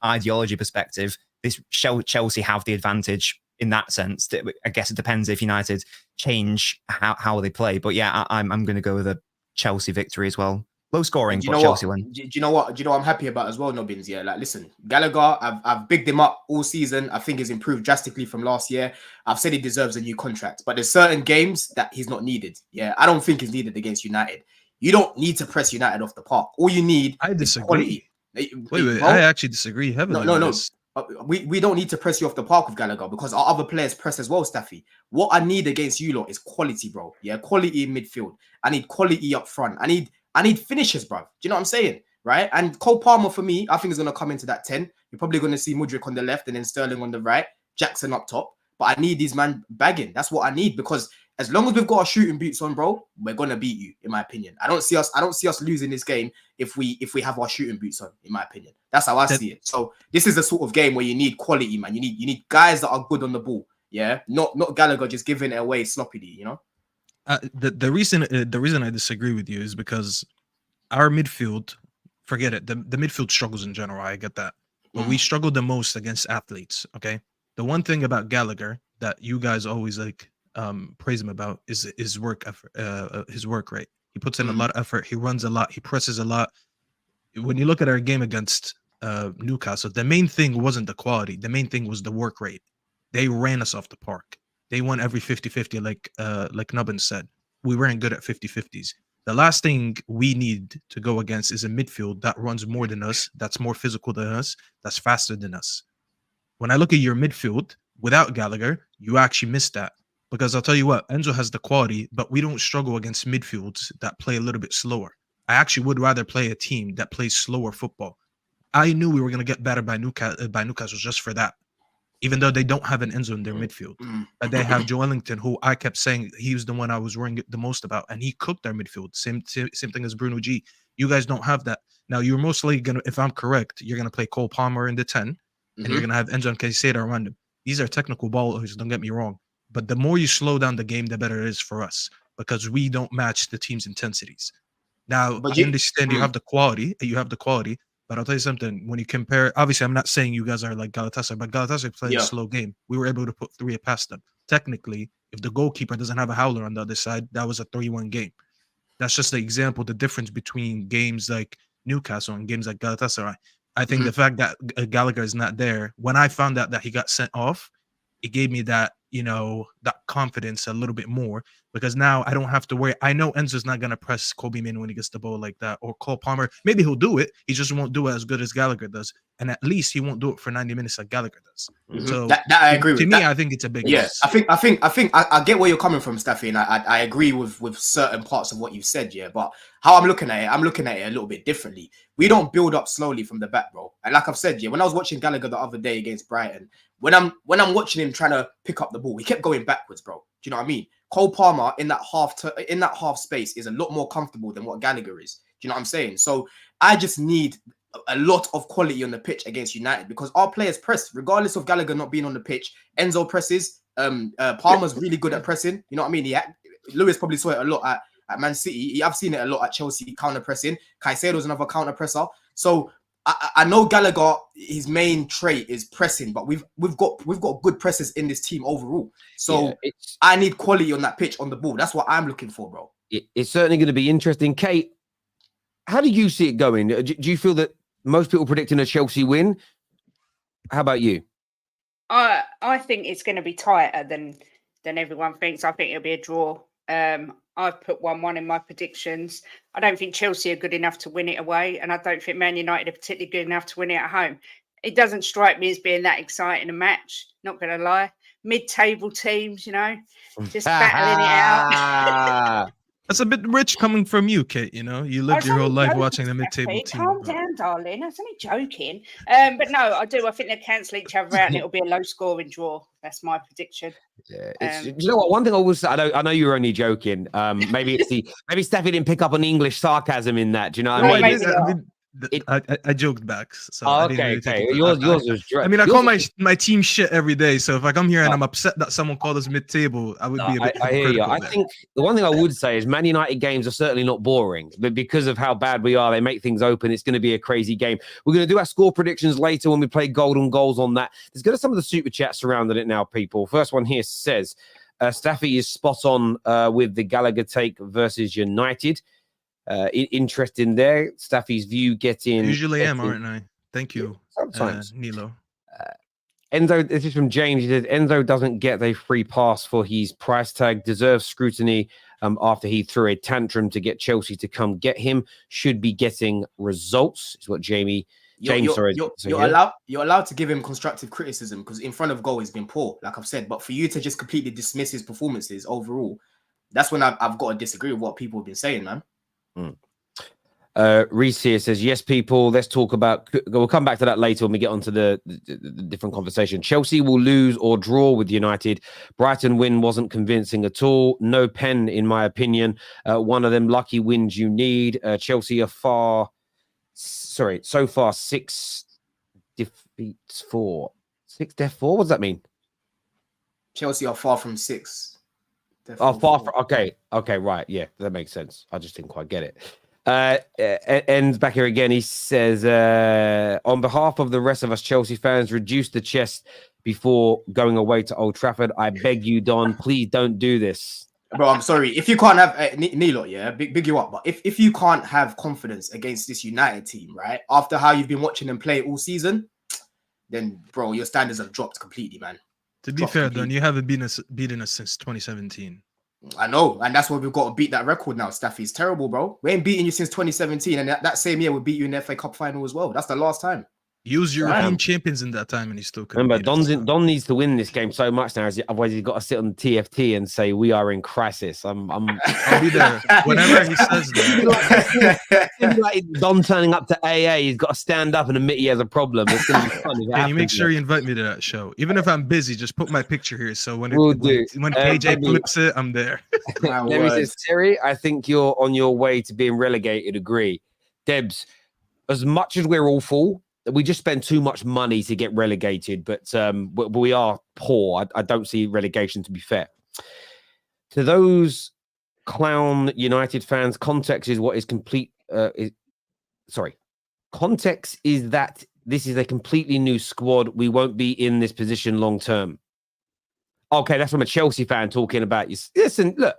Speaker 4: ideology perspective, this Chelsea have the advantage. In that sense, I guess it depends if United change how they play. But yeah, I'm going to go with a Chelsea victory as well. Low scoring, but Chelsea win.
Speaker 3: Do you know what? I'm happy about as well, Nobbins? Yeah, like listen, Gallagher, I've bigged him up all season. I think he's improved drastically from last year. I've said he deserves a new contract, but there's certain games that he's not needed. Yeah, I don't think he's needed against United. You don't need to press United off the park. All you need is quality.
Speaker 6: Wait, I actually disagree heavily.
Speaker 3: No. We don't need to press you off the park with Gallagher because our other players press as well, Staffy. What I need against you lot is quality, bro. Yeah, quality in midfield. I need quality up front. I need finishers, bro. Do you know what I'm saying? Right? And Cole Palmer, for me, I think is going to come into that 10. You're probably going to see Mudryk on the left and then Sterling on the right, Jackson up top. But I need these man bagging. That's what I need because as long as we've got our shooting boots on, bro, we're gonna beat you, in my opinion. I don't see us losing this game if we have our shooting boots on, in my opinion. That's how I see it. So this is the sort of game where you need quality, man. You need guys that are good on the ball. Yeah, not Gallagher just giving it away sloppily.
Speaker 6: The reason I disagree with you is because our midfield, forget it. The midfield struggles in general. I get that, but we struggle the most against athletes. Okay, the one thing about Gallagher that you guys always praise him about is his work effort, his work rate. He puts in a lot of effort. He runs a lot. He presses a lot. When you look at our game against Newcastle, the main thing wasn't the quality. The main thing was the work rate. They ran us off the park. They won every 50-50, like Nubbin said. We weren't good at 50-50s. The last thing we need to go against is a midfield that runs more than us, that's more physical than us, that's faster than us. When I look at your midfield, without Gallagher, you actually miss that. Because I'll tell you what, Enzo has the quality, but we don't struggle against midfields that play a little bit slower. I actually would rather play a team that plays slower football. I knew we were going to get better by Newcastle just for that. Even though they don't have an Enzo in their midfield, but they have Joe Ellington, who I kept saying he was the one I was worrying the most about, and he cooked their midfield. Same thing as Bruno G. You guys don't have that. Now you're mostly gonna, if I'm correct, you're gonna play Cole Palmer in the 10, and you're gonna have Enzo and Caicedo around him. These are technical ballers, don't get me wrong, but the more you slow down the game, the better it is for us because we don't match the team's intensities. Now I understand you have the quality, but I'll tell you something. When you compare, obviously, I'm not saying you guys are like Galatasaray, but Galatasaray played a slow game. We were able to put 3 past them. Technically, if the goalkeeper doesn't have a howler on the other side, that was a 3-1 game. That's just the example, the difference between games like Newcastle and games like Galatasaray. I think the fact that Gallagher is not there, when I found out that he got sent off, it gave me that, that confidence a little bit more because now I don't have to worry. I know Enzo's not going to press Kobe Mino when he gets the ball like that, or Cole Palmer. Maybe he'll do it. He just won't do it as good as Gallagher does. And at least he won't do it for 90 minutes like Gallagher does. So
Speaker 3: that I agree with.
Speaker 6: To me, I think it's a big loss.
Speaker 3: I think I get where you're coming from, Staffy, and I agree with certain parts of what you've said, but how I'm looking at it a little bit differently. We don't build up slowly from the back, bro. And like I've said, when I was watching Gallagher the other day against Brighton, when I'm watching him trying to pick up the ball, he kept going backwards, bro. Do you know what I mean? Cole Palmer in that half space is a lot more comfortable than what Gallagher is. Do you know what I'm saying? So I just need a lot of quality on the pitch against United because our players press, regardless of Gallagher not being on the pitch. Enzo presses. Palmer's really good at pressing. You know what I mean? Lewis probably saw it a lot at Man City. I've seen it a lot at Chelsea, counter pressing. Caicedo's another counter presser. So I know Gallagher, his main trait is pressing, but we've got good pressers in this team overall. So I need quality on that pitch, on the ball. That's what I'm looking for, bro.
Speaker 1: It's certainly going to be interesting. Kate, how do you see it going? Do you feel that most people predicting a Chelsea win? How about you?
Speaker 5: I think it's going to be tighter than everyone thinks. I think it'll be a draw. I've put 1-1 in my predictions. I don't think Chelsea are good enough to win it away, and I don't think Man United are particularly good enough to win it at home. It doesn't strike me as being that exciting a match, not going to lie. Mid-table teams, just battling it out.
Speaker 6: That's a bit rich coming from you, Kate. You lived your whole life watching the mid-table team.
Speaker 5: Calm down, darling. I was only joking. But no, I do. I think they'll cancel each other out and it'll be a low-scoring draw. That's my prediction.
Speaker 1: Yeah, you know what? One thing I will say, I know you were only joking. Maybe Steffi didn't pick up on English sarcasm in that. Do you know what I mean?
Speaker 6: I joked back. So
Speaker 1: okay. Yours was.
Speaker 6: I mean, I call my team shit every day. So if I come here and I'm upset that someone called us mid-table, I would be a bit.
Speaker 1: I hear you. I think the one thing I would say is Man United games are certainly not boring, but because of how bad we are, they make things open. It's going to be a crazy game. We're going to do our score predictions later when we play golden goals on that. There's going to be some of the super chats surrounding it now, people. First one here says, Staffy is spot on with the Gallagher take versus United. Interesting there. Staffy's view
Speaker 6: usually am, aren't I? Thank you.
Speaker 1: Sometimes.
Speaker 6: Nilo.
Speaker 1: Enzo, this is from James. He says Enzo doesn't get a free pass for his price tag, deserves scrutiny after he threw a tantrum to get Chelsea to come get him. Should be getting results, is what James.
Speaker 3: You're allowed to give him constructive criticism because in front of goal he's been poor, like I've said. But for you to just completely dismiss his performances overall, that's when I've got to disagree with what people have been saying, man.
Speaker 1: Reese here says, yes, people, let's talk about, we'll come back to that later when we get onto the different conversation. Chelsea will lose or draw with United. Brighton win wasn't convincing at all. No pen, in my opinion. One of them lucky wins you need. Chelsea are so far 6 defeats, 4. 6 death 4? What does that mean?
Speaker 3: Chelsea are far from 6.
Speaker 1: Okay, right, yeah, that makes sense. I just didn't quite get it. Ends back here again. He says, on behalf of the rest of us Chelsea fans, reduce the chest before going away to Old Trafford. I beg you, Don, please don't do this.
Speaker 3: Bro, I'm sorry. If you can't have Nilo, big you up. But if you can't have confidence against this United team, right, after how you've been watching them play all season, then, bro, your standards have dropped completely, man.
Speaker 6: To be fair, Don, you haven't beaten us since 2017.
Speaker 3: I know, and that's why we've got to beat that record now. Staffy's terrible, bro. We ain't beating you since 2017, and that same year we beat you in the FA Cup final as well. That's the last time.
Speaker 6: Use European champions in that time, and he still couldn't.
Speaker 1: Remember,
Speaker 6: beat us.
Speaker 1: Don needs to win this game so much now. Otherwise, he's got to sit on the TFT and say we are in crisis.
Speaker 6: I'll be there whenever he says that.
Speaker 1: Like Don turning up to AA, he's got to stand up and admit he has a problem. It's gonna be fun.
Speaker 6: Can you make sure you invite me to that show? Even if I'm busy, just put my picture here. So when
Speaker 1: We'll
Speaker 6: when KJ flips it, I'm there.
Speaker 1: Debbie says, Terry, I think you're on your way to being relegated. Agree. Debs, as much as we're awful, we just spend too much money to get relegated, but we are poor. I don't see relegation to be fair. To those clown United fans, context is what is complete. Context is that this is a completely new squad. We won't be in this position long term. Okay, that's from a Chelsea fan talking about you. Listen, look,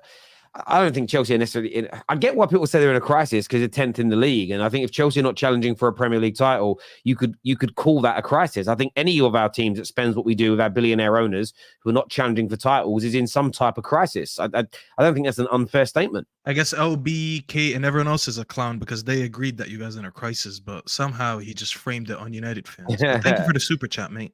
Speaker 1: I don't think Chelsea are necessarily I get why people say they're in a crisis because they're 10th in the league. And I think if Chelsea are not challenging for a Premier League title, you could call that a crisis. I think any of our teams that spends what we do with our billionaire owners who are not challenging for titles is in some type of crisis. I don't think that's an unfair statement.
Speaker 6: I guess LB, K, and everyone else is a clown because they agreed that you guys are in a crisis, but somehow he just framed it on United fans. But thank you for the super chat, mate.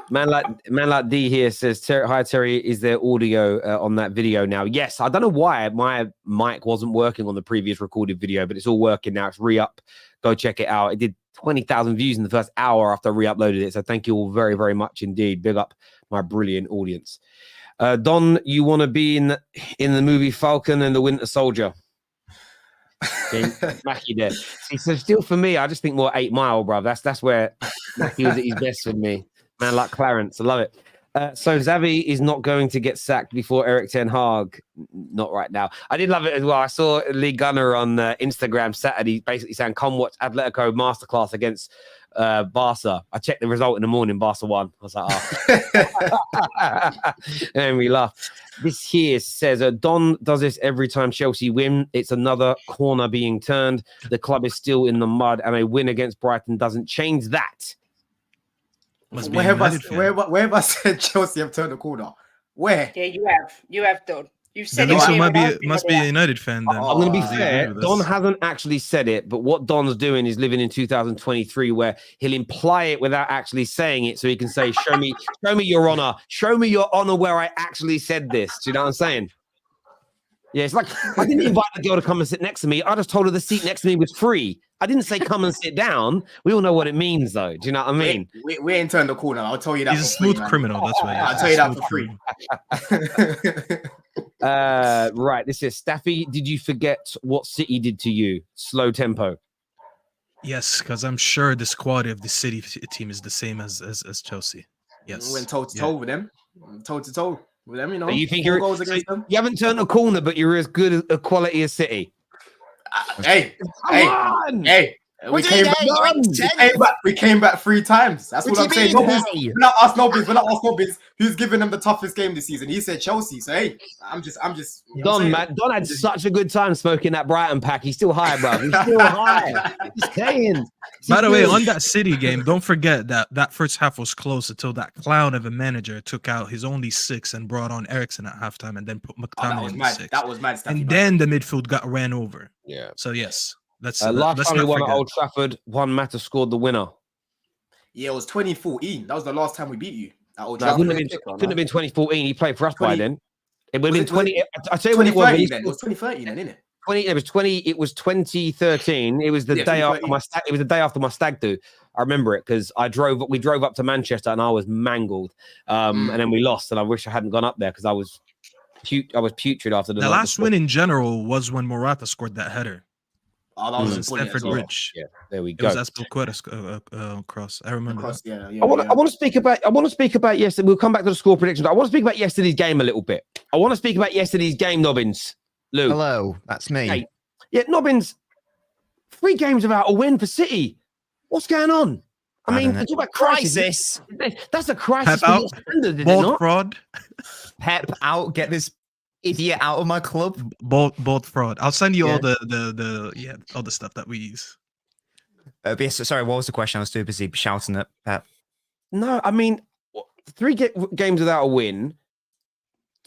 Speaker 1: Man like D here says, hi Terry, is there audio on that video now? Yes, I don't know why my mic wasn't working on the previous recorded video, but it's all working now. It's re-up. Go check it out. It did 20,000 views in the first hour after I re-uploaded it. So thank you all very, very much indeed. Big up my brilliant audience. Don, you want to be in the movie Falcon and the Winter Soldier? Mackie there. He says, still for me, I just think more 8 Mile, bro. That's where Mackie was at his best for me. Man like Clarence, I love it. So Xavi is not going to get sacked before Eric Ten Hag. Not right now. I did love it as well. I saw Lee Gunner on Instagram Saturday basically saying, come watch Atletico masterclass against Barca. I checked the result in the morning, Barca won. I was like, oh. And we laughed. This here says, Don does this every time Chelsea win. It's another corner being turned. The club is still in the mud, and a win against Brighton doesn't change that.
Speaker 3: Where have I said Chelsea have turned the corner? Where?
Speaker 5: Yeah, you have done. You said
Speaker 6: then
Speaker 5: it.
Speaker 6: Also must be a United fan then.
Speaker 1: I'm going to be fair. Don hasn't actually said it, but what Don's doing is living in 2023, where he'll imply it without actually saying it, so he can say, "Show me your honor. Show me your honor where I actually said this." Do you know what I'm saying? Yeah, it's like I didn't invite the girl to come and sit next to me. I just told her the seat next to me was free. I didn't say come and sit down. We all know what it means, though. Do you know what I mean?
Speaker 3: We ain't turned the corner. I'll tell you that.
Speaker 6: He's a smooth criminal. That's why.
Speaker 3: I'll tell you that for free.
Speaker 1: Right. This is Staffy. Did you forget what City did to you? Slow tempo.
Speaker 6: Yes, because I'm sure the squad of the City team is the same as Chelsea. Yes.
Speaker 3: We went toe to toe with them. Toe to toe with them. You know.
Speaker 1: You think
Speaker 3: goals against them?
Speaker 1: You haven't turned a corner, but you're as good a quality as City.
Speaker 3: Hey, we came back 3 times. That's what I'm saying. We're not Arsenal. Who's giving them the toughest game this season? He said Chelsea. So hey, I'm just.
Speaker 1: Don had such a good time smoking that Brighton pack. He's still high, bro. He's still high. He's saying.
Speaker 6: By the way, on that City game, don't forget that first half was close until that clown of a manager took out his only 6 and brought on Eriksen at halftime and then put McTominay in the 6.
Speaker 3: That was mad.
Speaker 6: And then the midfield got ran over.
Speaker 1: Yeah.
Speaker 6: So yes, let's
Speaker 1: last time we won at
Speaker 6: forget.
Speaker 1: Old Trafford, Juan Mata scored the winner.
Speaker 3: Yeah, it was 2014. That was the last time we beat you at Old
Speaker 1: No,
Speaker 3: Trafford.
Speaker 1: couldn't have been 2014. He played for us by then. It would have been 20. I tell you when it was.
Speaker 3: It was 2013 then, innit?
Speaker 1: It was 2013. It was the day after my stag. It was the day after my stag do. I remember it because we drove up to Manchester and I was mangled. And then we lost, and I wish I hadn't gone up there because I was putrid after
Speaker 6: the last win in general was when Morata scored that header.
Speaker 3: Oh, that was
Speaker 6: in Stamford Bridge.
Speaker 1: Yeah, there we go.
Speaker 6: It was Azpilicueta cross. I remember.
Speaker 1: I want to speak about yesterday. We'll come back to the score predictions. I want to speak about yesterday's game a little bit. I want to speak about yesterday's game, Nobbins. Lou.
Speaker 4: Hello, that's me.
Speaker 1: Hey. Yeah, Nobbins. 3 games without a win for City. What's going on? I mean, talk about crisis. That's a crisis for your standard, is it not?
Speaker 6: Fraud.
Speaker 4: Pep out. Get this idiot out of my club.
Speaker 6: Both fraud. I'll send you all all the stuff that we use.
Speaker 4: Sorry, what was the question? I was too busy shouting at Pep.
Speaker 1: No, I mean, 3 games without a win.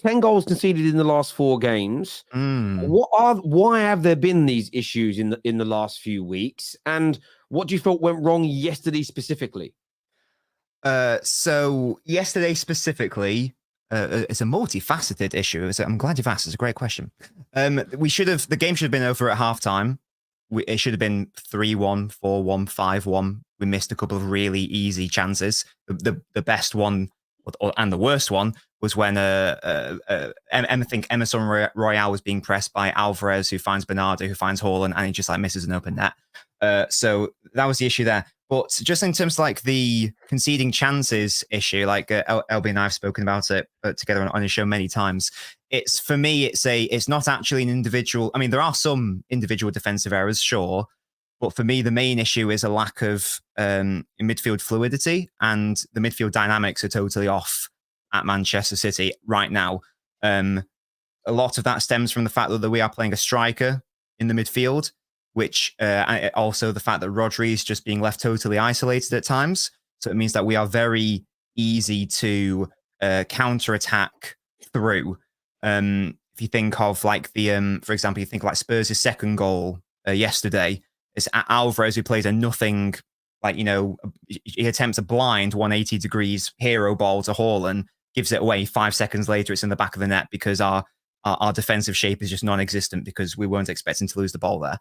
Speaker 1: 10 goals conceded in the last 4 games.
Speaker 4: Mm.
Speaker 1: Why have there been these issues in the last few weeks? And what do you feel went wrong yesterday specifically?
Speaker 4: So yesterday specifically, it's a multifaceted issue. I'm glad you've asked. It's a great question. The game should have been over at halftime. It should have been 3-1, 4-1, 5-1. We missed a couple of really easy chances. The best one and the worst one was when I think Emerson Royale was being pressed by Alvarez, who finds Bernardo, who finds Haaland, and he just like misses an open net. So that was the issue there. But just in terms of like the conceding chances issue, like LB and I have spoken about it together on his show many times. For me, it's not actually an individual. I mean, there are some individual defensive errors, sure. But for me, the main issue is a lack of midfield fluidity, and the midfield dynamics are totally off at Manchester City right now. A lot of that stems from the fact that we are playing a striker in the midfield, which also the fact that Rodri is just being left totally isolated at times. So it means that we are very easy to counter-attack through. If you think of like for example, you think like Spurs' second goal yesterday, it's Alvarez who plays a nothing, like, he attempts a blind 180 degrees hero ball to Haaland, gives it away. 5 seconds later, it's in the back of the net because our defensive shape is just non-existent because we weren't expecting to lose the ball there.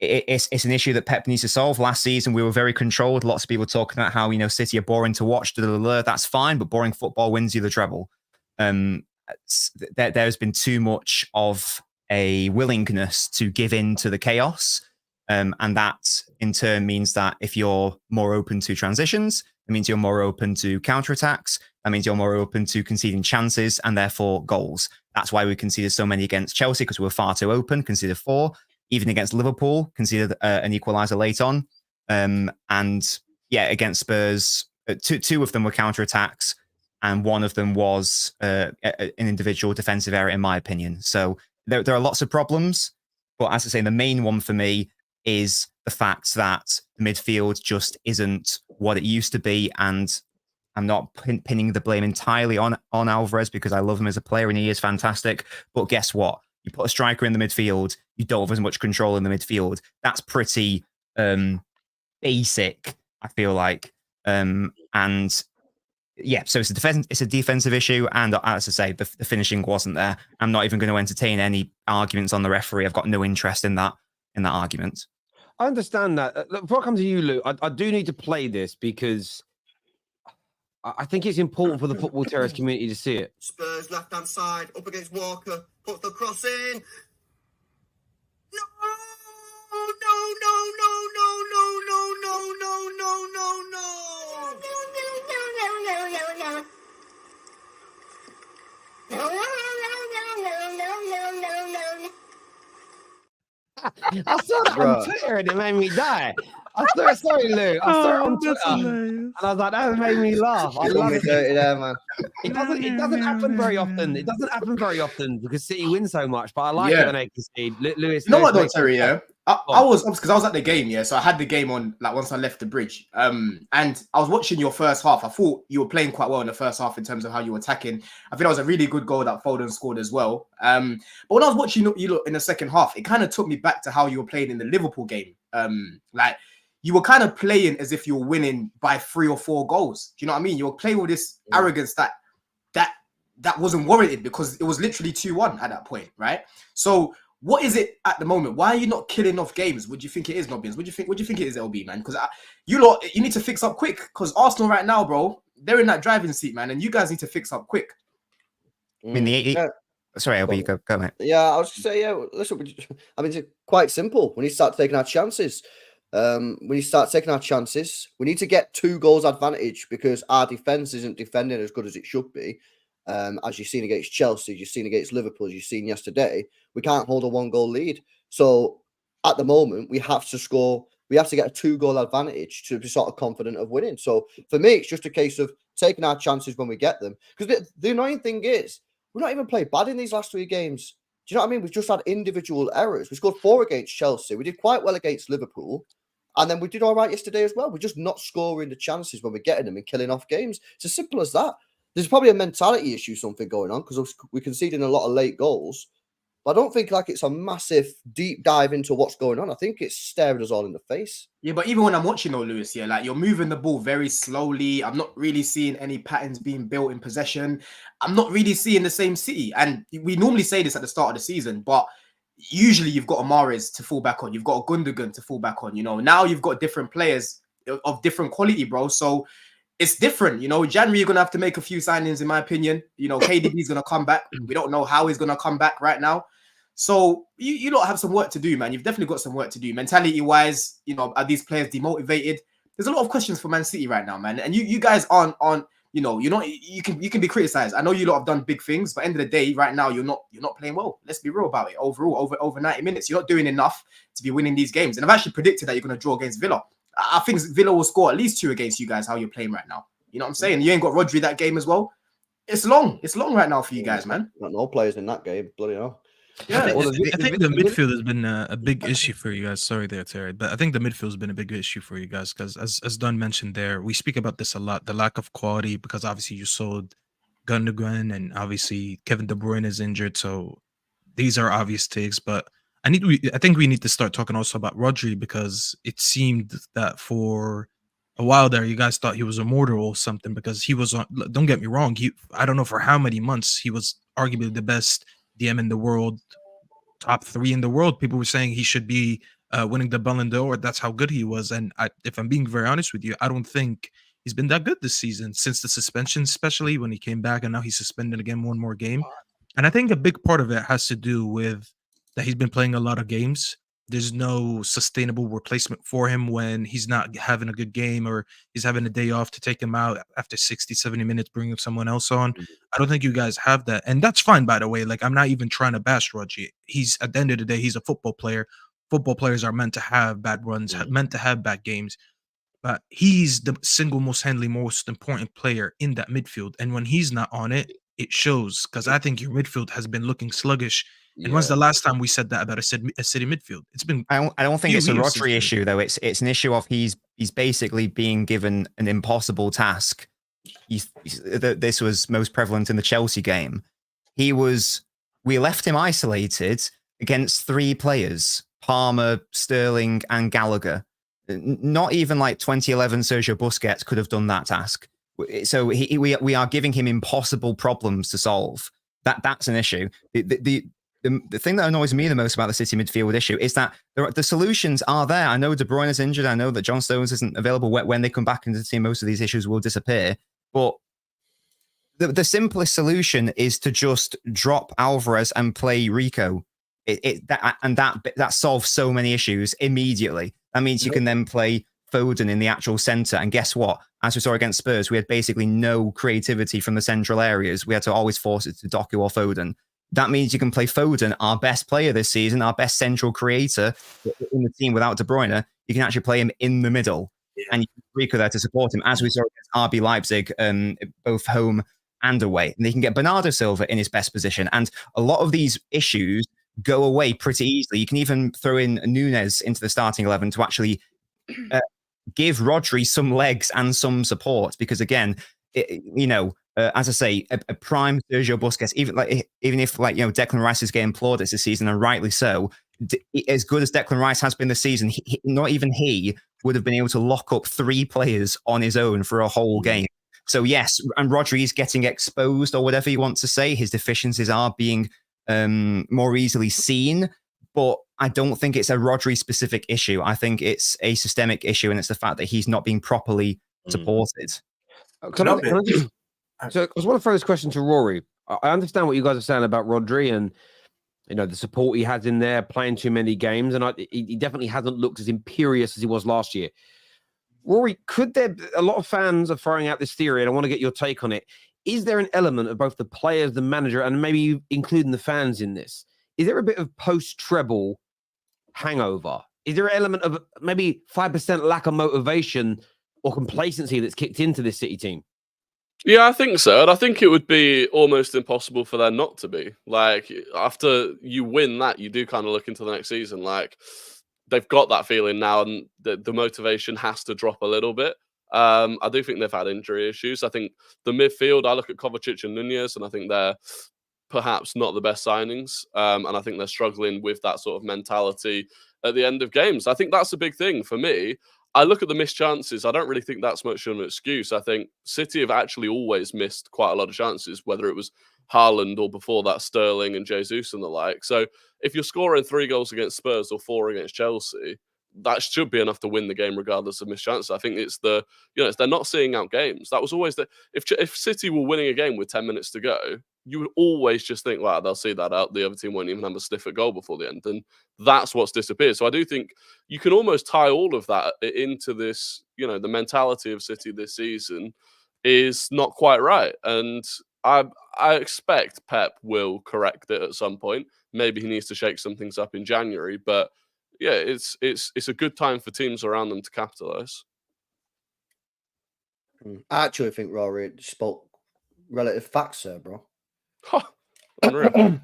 Speaker 4: It's an issue that Pep needs to solve. Last season, we were very controlled. Lots of people talking about how, City are boring to watch. That's fine, but boring football wins you the treble. There's been too much of a willingness to give in to the chaos. And that in turn means that if you're more open to transitions, it means you're more open to counterattacks. That means you're more open to conceding chances and therefore goals. That's why we conceded so many against Chelsea, because we were far too open, conceded 4. Even against Liverpool, conceded an equaliser late on. And yeah, against Spurs, two of them were counterattacks, and one of them was an individual defensive error, in my opinion. So there are lots of problems, but as I say, the main one for me is the fact that the midfield just isn't what it used to be, and I'm not pinning the blame entirely on Alvarez, because I love him as a player and he is fantastic. But guess what? You put a striker in the midfield, you don't have as much control in the midfield. That's pretty basic, I feel like. And yeah, so it's a defensive issue, and as I say, the finishing wasn't there. I'm not even going to entertain any arguments on the referee. I've got no interest in that argument.
Speaker 1: I understand that. Before I come to you, Lou, I do need to play this because I think it's important for the Football Terrace community to see it.
Speaker 2: Spurs left-hand side, up against Walker, puts the cross in. No!
Speaker 1: I saw that on Twitter and it made me die. Sorry, Lou. I saw it on Twitter and I was like, that made me laugh. I love it.
Speaker 2: There, man.
Speaker 1: It doesn't happen very often. It doesn't happen very often because City win so much. But I like it when they concede. Lewis,
Speaker 3: you know what, though, Terry? Yeah, I was, because I was at the game. Yeah, so I had the game on like once I left the bridge. And I was watching your first half. I thought you were playing quite well in the first half in terms of how you were attacking. I think that was a really good goal that Foden scored as well. But when I was watching you look in the second half, it kind of took me back to how you were playing in the Liverpool game. Like, you were kind of playing as if you were winning by 3 or 4 goals. Do you know what I mean? You were playing with this arrogance that wasn't warranted, because it was literally 2-1 at that point, right? So what is it at the moment? Why are you not killing off games? What do you think it is, Nobbins? What do you think it is, LB, man? Because you need to fix up quick, because Arsenal right now, bro, they're in that driving seat, man, and you guys need to fix up quick.
Speaker 4: I mean, sorry, LB, go mate.
Speaker 2: Yeah, I was just saying, listen, I mean, it's quite simple. We need to start taking our chances. We need to start taking our chances. We need to get 2 goals advantage, because our defense isn't defending as good as it should be. As you've seen against Chelsea, you've seen against Liverpool, you've seen yesterday, we can't hold a 1-goal lead. So at the moment, we have to score. We have to get a 2-goal advantage to be sort of confident of winning. So for me, it's just a case of taking our chances when we get them. Because the annoying thing is, we're not even played bad in these last 3 games. Do you know what I mean? We've just had individual errors. We scored 4 against Chelsea. We did quite well against Liverpool. And then we did all right yesterday as well. We're just not scoring the chances when we're getting them and killing off games. It's as simple as that. there's probably a mentality issue, something going on, because we're conceding a lot of late goals. But I don't think like it's a massive deep dive into what's going on. I think it's staring us all in the face.
Speaker 3: Yeah, but even when I'm watching though, Lewis, yeah, like you're moving the ball very slowly. I'm not really seeing any patterns being built in possession. I'm not really seeing the same City. And we normally say this at the start of the season, but usually you've got a Mahrez to fall back on. You've got a Gundogan to fall back on. You know, now you've got different players of different quality, bro. So it's different. You know, January, you're going to have to make a few signings, in my opinion. You know, KDB's going to come back. We don't know how he's going to come back right now. So you lot have some work to do, man. You've definitely got some work to do. Mentality-wise, you know, are these players demotivated? There's a lot of questions for Man City right now, man. And you guys aren't, you know, you're not. You can be criticized. I know you lot have done big things, but end of the day, right now, you're not playing well. Let's be real about it. Overall, over 90 minutes, you're not doing enough to be winning these games. And I've actually predicted that you're going to draw against Villa. I think Villa will score at least 2 against you guys. How you're playing right now, you know what I'm saying? You ain't got Rodri that game as well. It's long right now for you guys, man.
Speaker 2: Got no players in that game, bloody hell.
Speaker 6: Yeah, I think the midfield has been a big issue for you guys. Sorry there, Terry, but I think the midfield has been a big issue for you guys because, as Dunn mentioned there, we speak about this a lot, the lack of quality, because obviously you sold Gundogan and obviously Kevin De Bruyne is injured, so these are obvious takes. But I think we need to start talking also about Rodri, because it seemed that for a while there, you guys thought he was immortal or something, because he was on. Don't get me wrong, I don't know for how many months he was arguably the best DM in the world, top 3 in the world. People were saying he should be winning the Ballon d'Or. That's how good he was. And if I'm being very honest with you, I don't think he's been that good this season since the suspension, especially when he came back, and now he's suspended again one more game. And I think a big part of it has to do with that he's been playing a lot of games. There's no sustainable replacement for him when he's not having a good game or he's having a day off to take him out after 60, 70 minutes, bringing someone else on. I don't think you guys have that. And that's fine, by the way. Like, I'm not even trying to bash Rodri. He's, at the end of the day, he's a football player. Football players are meant to have bad runs, meant to have bad games. But he's the single most important player in that midfield. And when he's not on it, it shows, because I think your midfield has been looking sluggish. And when's the last time we said that about a City midfield? It's been.
Speaker 4: I don't think it's a Rodri issue, though. It's an issue of he's basically being given an impossible task. This was most prevalent in the Chelsea game. We left him isolated against 3 players: Palmer, Sterling, and Gallagher. Not even like 2011 Sergio Busquets could have done that task. So we are giving him impossible problems to solve. That's an issue. The thing that annoys me the most about the City midfield issue is that the solutions are there. I know De Bruyne is injured. I know that John Stones isn't available. When they come back into the team, most of these issues will disappear. But the simplest solution is to just drop Alvarez and play Rico. That solves so many issues immediately. That means you can then play Foden in the actual centre. And guess what? As we saw against Spurs, we had basically no creativity from the central areas. We had to always force it to Doku or Foden. That means you can play Foden, our best player this season, our best central creator in the team without De Bruyne. You can actually play him in the middle. And you can Rico there to support him, as we saw against RB Leipzig, both home and away. And they can get Bernardo Silva in his best position. And a lot of these issues go away pretty easily. You can even throw in Núñez into the starting 11 to actually give Rodri some legs and some support. Because again, as I say, a prime Sergio Busquets, even if Declan Rice is getting plaudits this season, and rightly so, as good as Declan Rice has been this season, not even he would have been able to lock up 3 players on his own for a whole game. So yes, and Rodri is getting exposed, or whatever you want to say. His deficiencies are being more easily seen, but I don't think it's a Rodri specific issue. I think it's a systemic issue, and it's the fact that he's not being properly supported.
Speaker 1: So I just want to throw this question to Rory. I understand what you guys are saying about Rodri and the support he has in there, playing too many games, and he definitely hasn't looked as imperious as he was last year. Rory, a lot of fans are throwing out this theory, and I want to get your take on it. Is there an element of both the players, the manager, and maybe including the fans in this? Is there a bit of post-treble hangover? Is there an element of maybe 5% lack of motivation or complacency that's kicked into this City team?
Speaker 7: Yeah, I think so. And I think it would be almost impossible for there not to be. Like, after you win that, you do kind of look into the next season. Like, they've got that feeling now, and the motivation has to drop a little bit. I do think they've had injury issues. I think the midfield, I look at Kovacic and Nunez, and I think they're perhaps not the best signings. And I think they're struggling with that sort of mentality at the end of games. I think that's a big thing for me. I look at the missed chances. I don't really think that's much of an excuse. I think City have actually always missed quite a lot of chances, whether it was Haaland or before that Sterling and Jesus and the like. So if you're scoring 3 goals against Spurs or 4 against Chelsea, that should be enough to win the game regardless of missed chances. I think it's the, it's they're not seeing out games. That was always if City were winning a game with 10 minutes to go, you would always just think, wow, they'll see that out. The other team won't even have a sniff at goal before the end. And that's what's disappeared. So I do think you can almost tie all of that into this, the mentality of City this season is not quite right. And I expect Pep will correct it at some point. Maybe he needs to shake some things up in January, but yeah, it's a good time for teams around them to capitalize.
Speaker 2: I actually think Rory spoke relative facts there, bro.
Speaker 7: Unreal.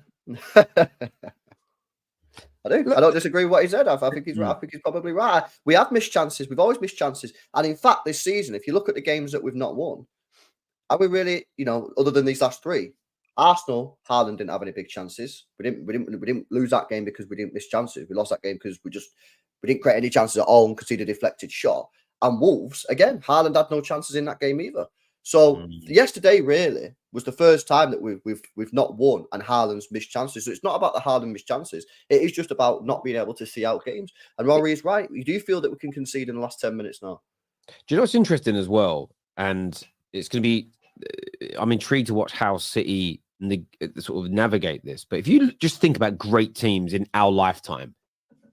Speaker 2: I do. I don't disagree with what he said. I think he's right. I think he's probably right. We have missed chances. We've always missed chances. And in fact, this season, if you look at the games that we've not won, are we really, other than these last 3? Arsenal, Haaland didn't have any big chances. We didn't lose that game because we didn't miss chances. We lost that game because we didn't create any chances at all and conceded a deflected shot. And Wolves, again, Haaland had no chances in that game either. So yesterday really was the first time that we've not won and Haaland's missed chances. So it's not about the Haaland missed chances. It is just about not being able to see out games. And Rory is right. We do feel that we can concede in the last 10 minutes now.
Speaker 1: Do you know what's interesting as well? And it's going to be, I'm intrigued to watch how City sort of navigate this. But if you just think about great teams in our lifetime,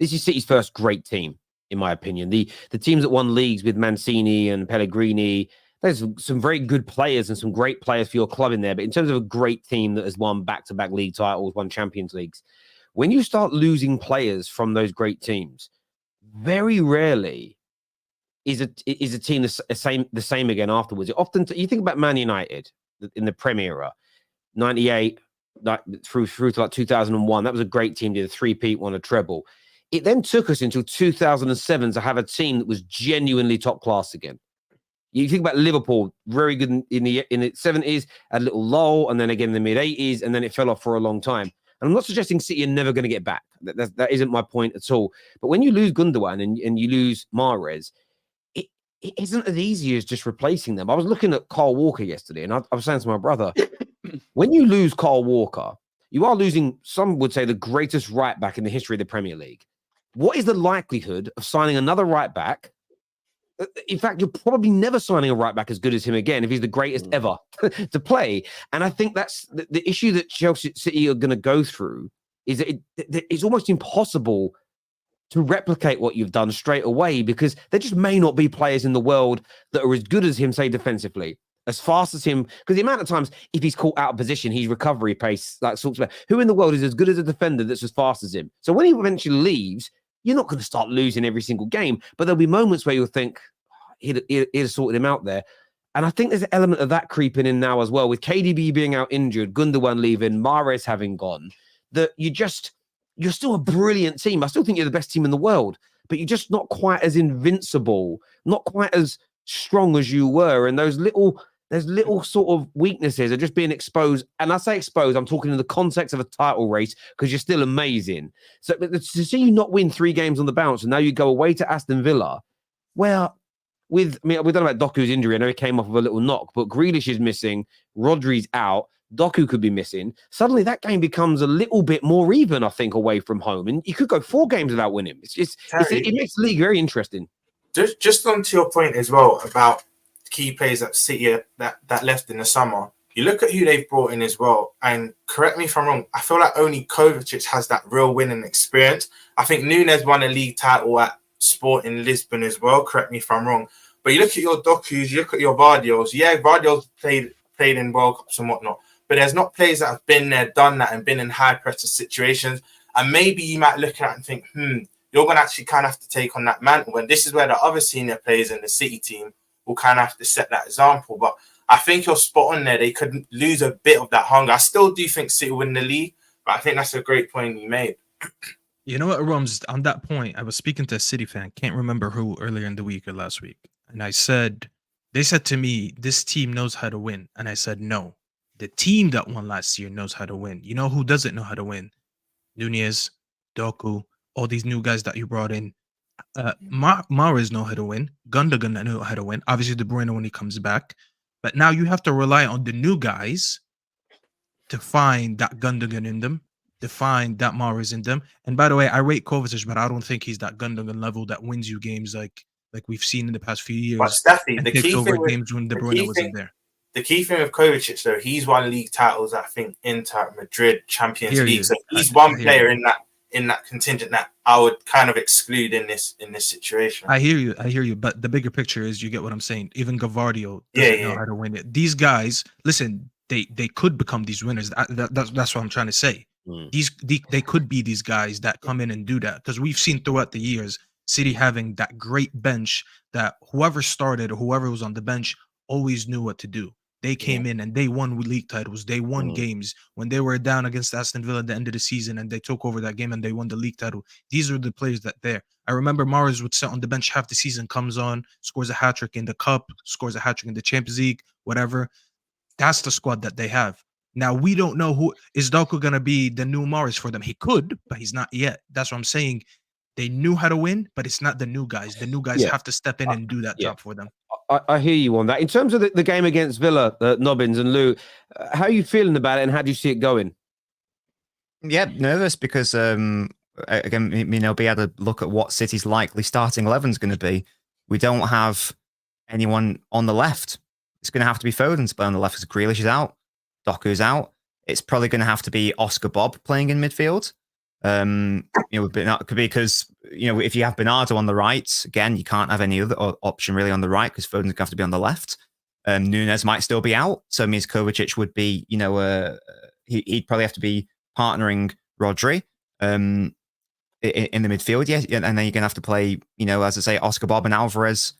Speaker 1: this is City's first great team, in my opinion. The teams that won leagues with Mancini and Pellegrini, there's some very good players and some great players for your club in there. But in terms of a great team that has won back-to-back league titles, won Champions Leagues, when you start losing players from those great teams, very rarely is a team the same again afterwards. Often you think about Man United in the Premier era, 98 through to like 2001. That was a great team. Did a 3-peat, won a treble. It then took us until 2007 to have a team that was genuinely top class again. You think about Liverpool, very good in the 70s, a little lull, and then again in the mid 80s, and then it fell off for a long time. And I'm not suggesting City are never going to get back. That isn't my point at all. But when you lose Gundogan and you lose Mahrez, it isn't as easy as just replacing them. I was looking at Kyle Walker yesterday, and I was saying to my brother, when you lose Kyle Walker, you are losing, some would say, the greatest right back in the history of the Premier League. What is the likelihood of signing another right back? In fact, you're probably never signing a right back as good as him again if he's the greatest ever to play. And I think that's the issue that Chelsea City are going to go through is that it's almost impossible to replicate what you've done straight away because there just may not be players in the world that are as good as him, say, defensively, as fast as him. Because the amount of times if he's caught out of position, his recovery pace, like sorts of, who in the world is as good as a defender that's as fast as him? So when he eventually leaves, you're not going to start losing every single game, but there'll be moments where you'll think, he'd sorted him out there. And I think there's an element of that creeping in now as well, with KDB being out injured, Gundogan leaving, Mahrez having gone, that you're still a brilliant team. I still think you're the best team in the world, but you're just not quite as invincible, not quite as strong as you were. And those little sort of weaknesses are just being exposed. And I say exposed, I'm talking in the context of a title race because you're still amazing. So to see you not win 3 games on the bounce and now you go away to Aston Villa, where we don't know about Doku's injury. I know he came off of a little knock, but Grealish is missing. Rodri's out. Doku could be missing. Suddenly that game becomes a little bit more even, I think, away from home. And you could go 4 games without winning. It makes the league very interesting.
Speaker 8: Just on to your point as well about key players that City that left in the summer. You look at who they've brought in as well, and correct me if I'm wrong, I feel like only Kovacic has that real winning experience. I think Nunez won a league title at Sport in Lisbon as well, correct me if I'm wrong. But you look at your Dokus, you look at your Vardios. Yeah, Vardios played in World Cups and whatnot, but there's not players that have been there, done that, and been in high-pressure situations. And maybe you might look at it and think, you're going to actually kind of have to take on that mantle. And this is where the other senior players in the City team will kind of have to set that example. But I think you're spot on there. They could lose a bit of that hunger. I still do think City will win the league, but I think that's a great point you made.
Speaker 6: You know what, Rums, on that point, I was speaking to a City fan, can't remember who, earlier in the week or last week. And I said, They said to me, this team knows how to win. And I said, no. The team that won last year knows how to win. You know who doesn't know how to win? Nunez, Doku, all these new guys that you brought in. Mahrez know how to win. Gundogan know how to win. Obviously, De Bruyne when he comes back. But now you have to rely on the new guys to find that Gundogan in them, to find that Mahrez in them. And by the way, I rate Kovacic, but I don't think he's that Gundogan level that wins you games like we've seen in the past few years.
Speaker 8: But Staffy, the
Speaker 6: takes
Speaker 8: key
Speaker 6: over
Speaker 8: thing with,
Speaker 6: games when De Bruyne wasn't there.
Speaker 8: The key thing with Kovacic, though, he's won league titles. I think Inter, Madrid, Champions League. So he's one player in that contingent that I would kind of exclude in this situation.
Speaker 6: I hear you. But the bigger picture is, you get what I'm saying. Even Gavardio doesn't know how to win it. These guys, listen, they could become these winners. That's what I'm trying to say. They could be these guys that come in and do that, because we've seen throughout the years City having that great bench that whoever started or whoever was on the bench always knew what to do. They came in and they won league titles. They won games when they were down against Aston Villa at the end of the season, and they took over that game and they won the league title. These are the players that there. I remember Mahrez would sit on the bench half the season, comes on, scores a hat-trick in the cup, scores a hat-trick in the Champions League, whatever. That's the squad that they have. Now, we don't know who is Doku going to be the new Mahrez for them. He could, but he's not yet. That's what I'm saying. They knew how to win, but it's not the new guys. The new guys have to step in and do that job for them.
Speaker 1: I hear you on that. In terms of the game against Villa, Nobbins and Lou, how are you feeling about it, and how do you see it going?
Speaker 4: Yeah, nervous because again, be able to look at what City's likely starting 11 is going to be. We don't have anyone on the left. It's going to have to be Foden to play on the left because Grealish is out, Doku's out. It's probably going to have to be Oscar Bob playing in midfield. Because if you have Bernardo on the right, again, you can't have any other option really on the right because Foden's going to have to be on the left. Nunez might still be out, so it means Kovacic would be, he'd probably have to be partnering Rodri in the midfield, and then you're going to have to play, as I say, Oscar Bob and Alvarez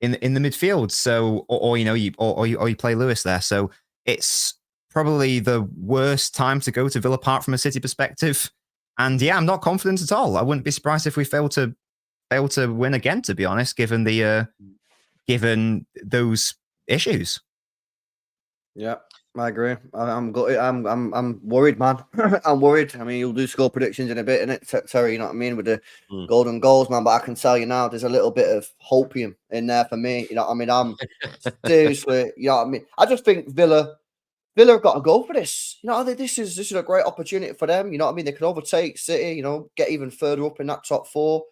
Speaker 4: in the midfield. So, or you play Lewis there. So it's probably the worst time to go to Villa Park from a City perspective. And yeah, I'm not confident at all. I wouldn't be surprised if we fail to win again, to be honest, given those issues.
Speaker 2: Yeah, I agree. I'm worried, man. I'm worried. I mean, you'll do score predictions in a bit, innit, Terry? You know what I mean, with the golden goals, man. But I can tell you now, there's a little bit of hopium in there for me. You know what I mean? I'm seriously, you know what I mean? I just think Villa have got to go for this. You know, this is a great opportunity for them. You know what I mean? They can overtake City, get even further up in that top four.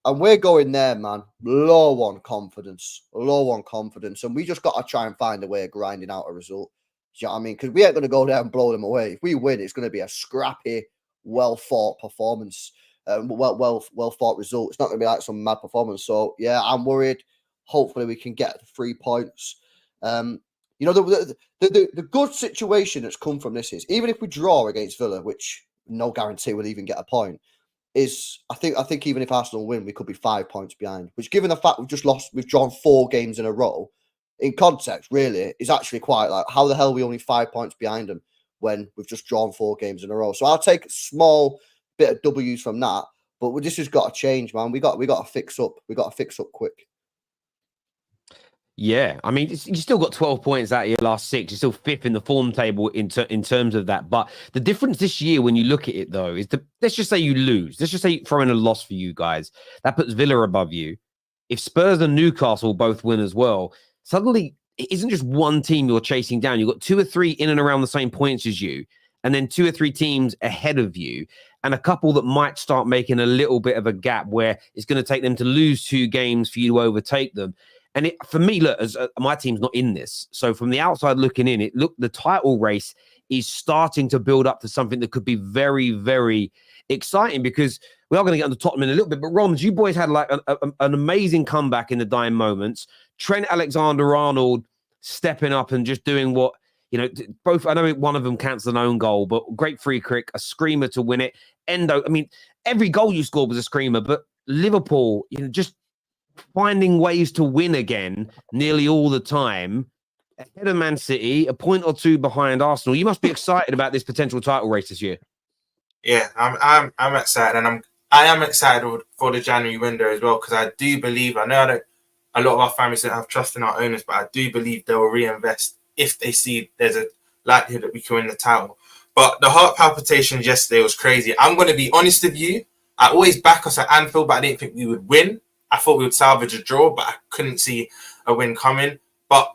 Speaker 2: And we're going there, man. Low on confidence. And we just got to try and find a way of grinding out a result. You know what I mean? Because we ain't going to go there and blow them away. If we win, it's going to be a scrappy, well-fought performance. Well-fought result. It's not going to be like some mad performance. So, yeah, I'm worried. Hopefully we can get 3 points. The good situation that's come from this is, even if we draw against Villa, which no guarantee we'll even get a point, is I think even if Arsenal win, we could be 5 points behind. Which, given the fact we've drawn 4 games in a row, in context, really, is actually quite like, how the hell are we only 5 points behind them when we've just drawn 4 games in a row? So I'll take a small bit of W's from that, but this has got to change, man. We got to fix up. We got to fix up quick.
Speaker 1: Yeah, I mean, you still got 12 points out of your last 6. You're still 5th in the form table in terms of that. But the difference this year, when you look at it, though, is let's just say you lose. Let's just say throw in a loss for you guys. That puts Villa above you. If Spurs and Newcastle both win as well, suddenly it isn't just one team you're chasing down. You've got 2 or 3 in and around the same points as you, and then 2 or 3 teams ahead of you, and a couple that might start making a little bit of a gap where it's going to take them to lose 2 games for you to overtake them. And for me, look, my team's not in this. So from the outside looking in, the title race is starting to build up to something that could be very, very exciting, because we are going to get on the Tottenham in a little bit. But Roms, you boys had like an amazing comeback in the dying moments. Trent Alexander-Arnold stepping up and just doing what, both. I know one of them cancelled an own goal, but great free kick, a screamer to win it. Endo, I mean, every goal you scored was a screamer, but Liverpool, just finding ways to win again nearly all the time, ahead of Man City, a point or 2 behind Arsenal. You must be excited about this potential title race this year.
Speaker 8: Yeah, I'm excited, and I am excited for the January window as well, because I do believe, I a lot of our families don't have trust in our owners, but I do believe they will reinvest if they see there's a likelihood that we can win the title. But the heart palpitations yesterday was crazy. I'm going to be honest with you. I always back us at Anfield, but I didn't think we would win. I thought we would salvage a draw, but I couldn't see a win coming. But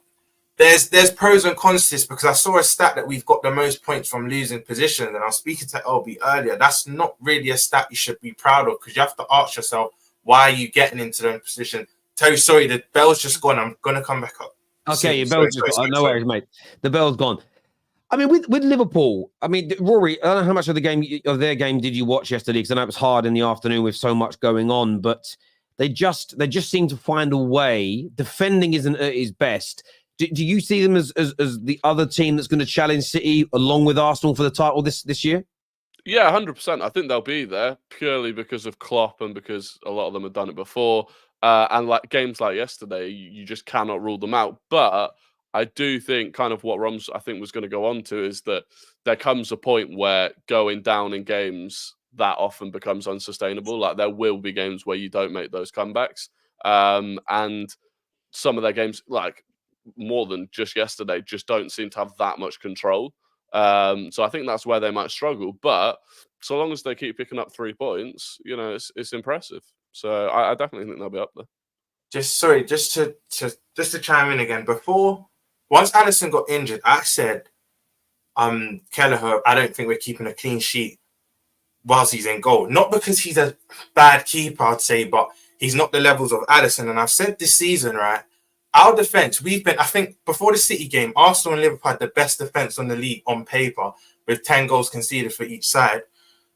Speaker 8: there's pros and cons to this, because I saw a stat that we've got the most points from losing positions, and I was speaking to LB earlier. That's not really a stat you should be proud of, because you have to ask yourself, why are you getting into the position? Terry, sorry, the bell's just gone. I'm going to come back up.
Speaker 1: Okay, your bell's just gone. No worries, mate. The bell's gone. I mean, with Liverpool, I mean, Rory, I don't know how much of their game did you watch yesterday, because I know it was hard in the afternoon with so much going on, but they just seem to find a way. Defending isn't at its best. Do you see them as the other team that's going to challenge City along with Arsenal for the title this year?
Speaker 7: Yeah, 100%. I think they'll be there purely because of Klopp and because a lot of them have done it before. And like games like yesterday, you just cannot rule them out. But I do think kind of what Roms, I think, was going to go on to is that there comes a point where going down in games that often becomes unsustainable. Like there will be games where you don't make those comebacks. And some of their games, like more than just yesterday, just don't seem to have that much control. So I think that's where they might struggle. But so long as they keep picking up 3 points, you know, it's impressive. So I definitely think they'll be up there. Just
Speaker 8: to chime in again, once Alisson got injured, I said, Kelleher, I don't think we're keeping a clean sheet whilst he's in goal. Not because he's a bad keeper, I'd say, but he's not the levels of Alisson. And I've said this season, right, our defence, I think before the City game, Arsenal and Liverpool had the best defence on the league on paper with 10 goals conceded for each side.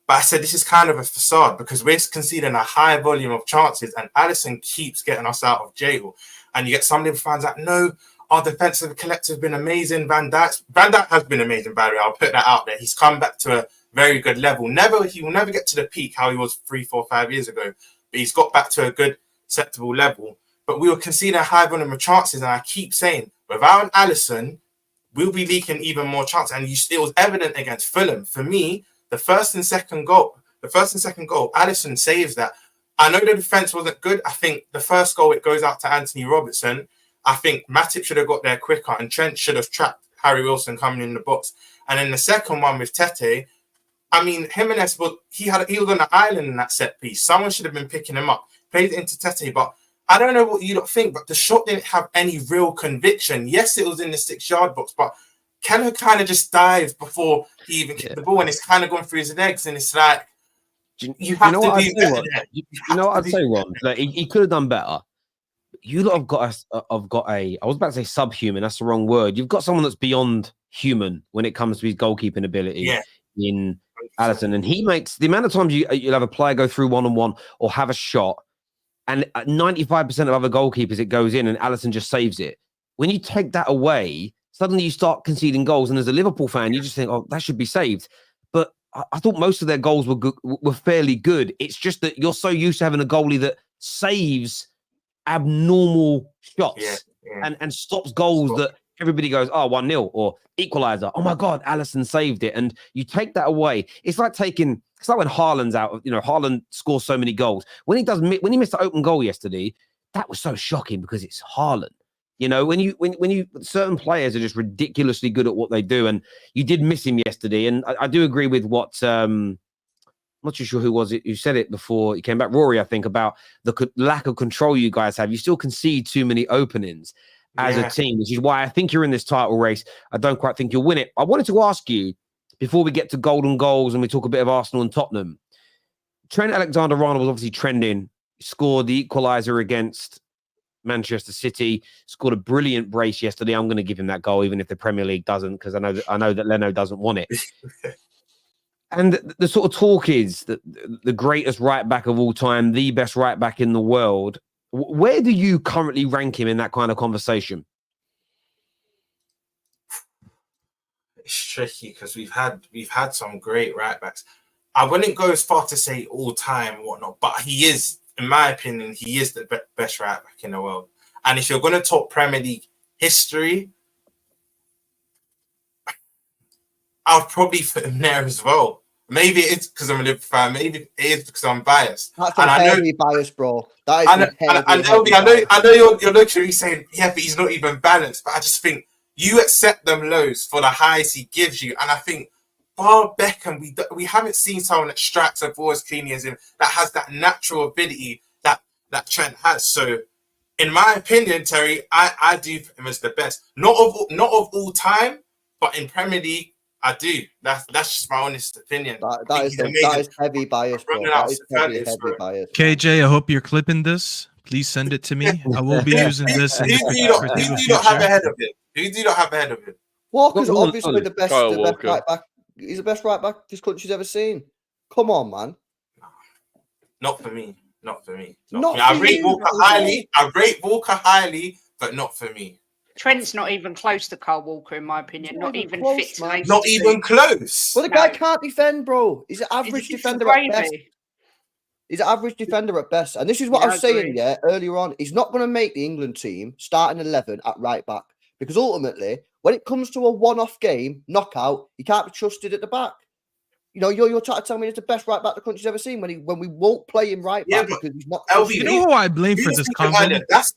Speaker 8: But I said this is kind of a facade because we're conceding a high volume of chances and Alisson keeps getting us out of jail. And you get some Liverpool fans that, no, our defensive collective has been amazing. Van Dijk has been amazing, by the way. I'll put that out there. He's come back to a very good level. He will never get to the peak how he was 3, 4, 5 years ago. But he's got back to a good, acceptable level. But we were conceding a high volume of chances. And I keep saying, without an Alisson, we'll be leaking even more chances. And it was evident against Fulham. For me, the first and second goal, Alisson saves that. I know the defense wasn't good. I think the first goal, it goes out to Anthony Robertson. I think Matip should have got there quicker and Trent should have trapped Harry Wilson coming in the box. And then the second one with Tete, I mean, Jimenez, he was on the island in that set piece. Someone should have been picking him up, played it into Tete. But I don't know what you lot think, but the shot didn't have any real conviction. Yes, it was in the 6-yard box, but Keller kind of just dived before he even kicked the ball, and it's kind of going through his legs, and it's like, you have to be better there. You know what I'd say, Ron?
Speaker 1: Like, he could have done better. You lot have got I was about to say subhuman, that's the wrong word. You've got someone that's beyond human when it comes to his goalkeeping ability in Alisson. And he makes the amount of times you'll have a player go through one-on-one or have a shot, and 95% of other goalkeepers, it goes in and Alisson just saves it. When you take that away, suddenly you start conceding goals. And as a Liverpool fan, you just think, oh, that should be saved. But I thought most of their goals were fairly good. It's just that you're so used to having a goalie that saves abnormal shots and stops goals that everybody goes, oh, 1-0 or equalizer. Oh my God, Alisson saved it. And you take that away. It's like when Haaland's out, Haaland scores so many goals. When he missed the open goal yesterday, that was so shocking because it's Haaland. When certain players are just ridiculously good at what they do, and you did miss him yesterday. And I do agree with what I'm not too sure who was it who said it before he came back. Rory, I think, about the lack of control you guys have. You still concede too many openings as a team, which is why I think you're in this title race. I don't quite think you'll win it. I wanted to ask you before we get to golden goals and we talk a bit of Arsenal and Tottenham. Trent Alexander-Arnold was obviously trending. Scored the equaliser against Manchester City, scored a brilliant brace yesterday. I'm going to give him that goal, even if the Premier League doesn't, because I know that Leno doesn't want it. And the sort of talk is that the greatest right back of all time, the best right back in the world. Where do you currently rank him in that kind of conversation?
Speaker 8: It's tricky because we've had some great right backs. I wouldn't go as far to say all time and whatnot, but he is, in my opinion, he is the best right back in the world. And if you're going to talk Premier League history, I'll probably put him there as well. Maybe it's because I'm a Liverpool fan. Maybe it is because I'm biased.
Speaker 2: That's
Speaker 8: And
Speaker 2: a
Speaker 8: I know,
Speaker 2: heavy bias, bro. That is
Speaker 8: and,
Speaker 2: a heavy,
Speaker 8: and
Speaker 2: heavy
Speaker 8: LB, I know
Speaker 2: bias.
Speaker 8: you're literally saying, yeah, but he's not even balanced. But I just think you accept them lows for the highs he gives you, and I think bar Beckham, we haven't seen someone that strikes a ball as cleanly as him, that has that natural ability that Trent has. So, in my opinion, Terry, I do put him as the best. Not of all time, but in Premier League, I do. That's just my honest opinion.
Speaker 2: That is heavy bias, bro. That is heavy bias.
Speaker 6: KJ, I hope you're clipping this. Please send it to me. I will be using this in the
Speaker 8: Who do you not have ahead of him? Who do you not have ahead of him?
Speaker 2: Walker's obviously the best
Speaker 7: Walker.
Speaker 2: right back. He's the best right back this country's ever seen. Come on, man.
Speaker 8: Not for me. Not for me.
Speaker 2: Not
Speaker 8: I
Speaker 2: for
Speaker 8: rate
Speaker 2: you,
Speaker 8: Walker
Speaker 2: bro.
Speaker 8: highly. I rate Walker highly, but not for me.
Speaker 5: Trent's not even close to Kyle Walker, in my opinion. Not even
Speaker 2: close,
Speaker 5: fit to
Speaker 2: man.
Speaker 5: make
Speaker 8: Not
Speaker 5: the
Speaker 8: even
Speaker 5: team.
Speaker 8: close.
Speaker 2: Well, the guy can't defend, bro. He's an average
Speaker 5: He's a
Speaker 2: defender at best.
Speaker 5: gravy.
Speaker 2: He's an average defender at best. And this is what I was saying, earlier on. He's not going to make the England team starting 11 at right back. Because ultimately, when it comes to a one-off game, knockout, he can't be trusted at the back. You know, you're trying to tell me he's the best right back the country's ever seen when we won't play him right back because he's not.
Speaker 8: LB,
Speaker 6: You know who I blame for this comment?
Speaker 8: That's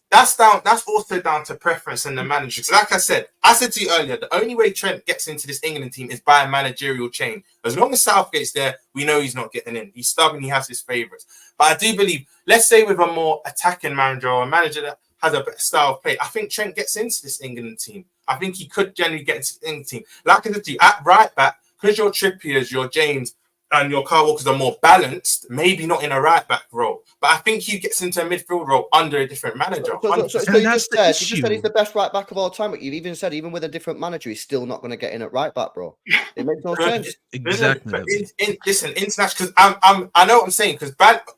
Speaker 8: also down to preference and the manager. So like I said to you earlier, the only way Trent gets into this England team is by a managerial change. As long as Southgate's there, we know he's not getting in. He's stubborn. He has his favourites. But I do believe, let's say with a more attacking manager or a manager that has a better style of play, I think Trent gets into this England team. I think he could generally get into the England team. Like I said to you, at right back, because your Trippiers, your James, and your Kyle Walkers are more balanced, maybe not in a right back role, but I think he gets into a midfield role under a different manager.
Speaker 2: So you just said he's the best right back of all time, but you've even said even with a different manager, he's still not going to get in at right back, bro. It makes no sense.
Speaker 6: Exactly.
Speaker 8: Listen, international, because I know what I'm saying, because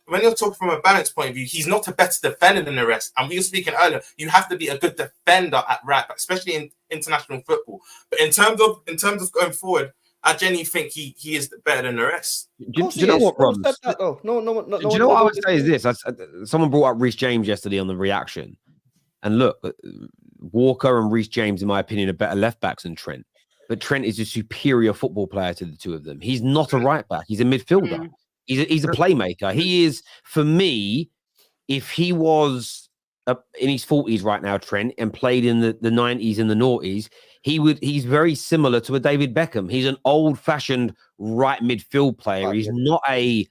Speaker 8: when you're talking from a balance point of view, he's not a better defender than the rest. And we were speaking earlier, you have to be a good defender at right back, especially in international football. But in terms of going forward, I genuinely think he is better than the rest.
Speaker 1: Do you know what, Ron? Do you know what I would say is this? Someone brought up Reece James yesterday on the reaction. And look, Walker and Reece James, in my opinion, are better left backs than Trent. But Trent is a superior football player to the two of them. He's not a right back. He's a midfielder. He's a playmaker. He is, for me, if he was in his 40s right now, Trent, and played in the 90s and the noughties, he's very similar to a David Beckham. He's an old-fashioned right midfield player. He's not a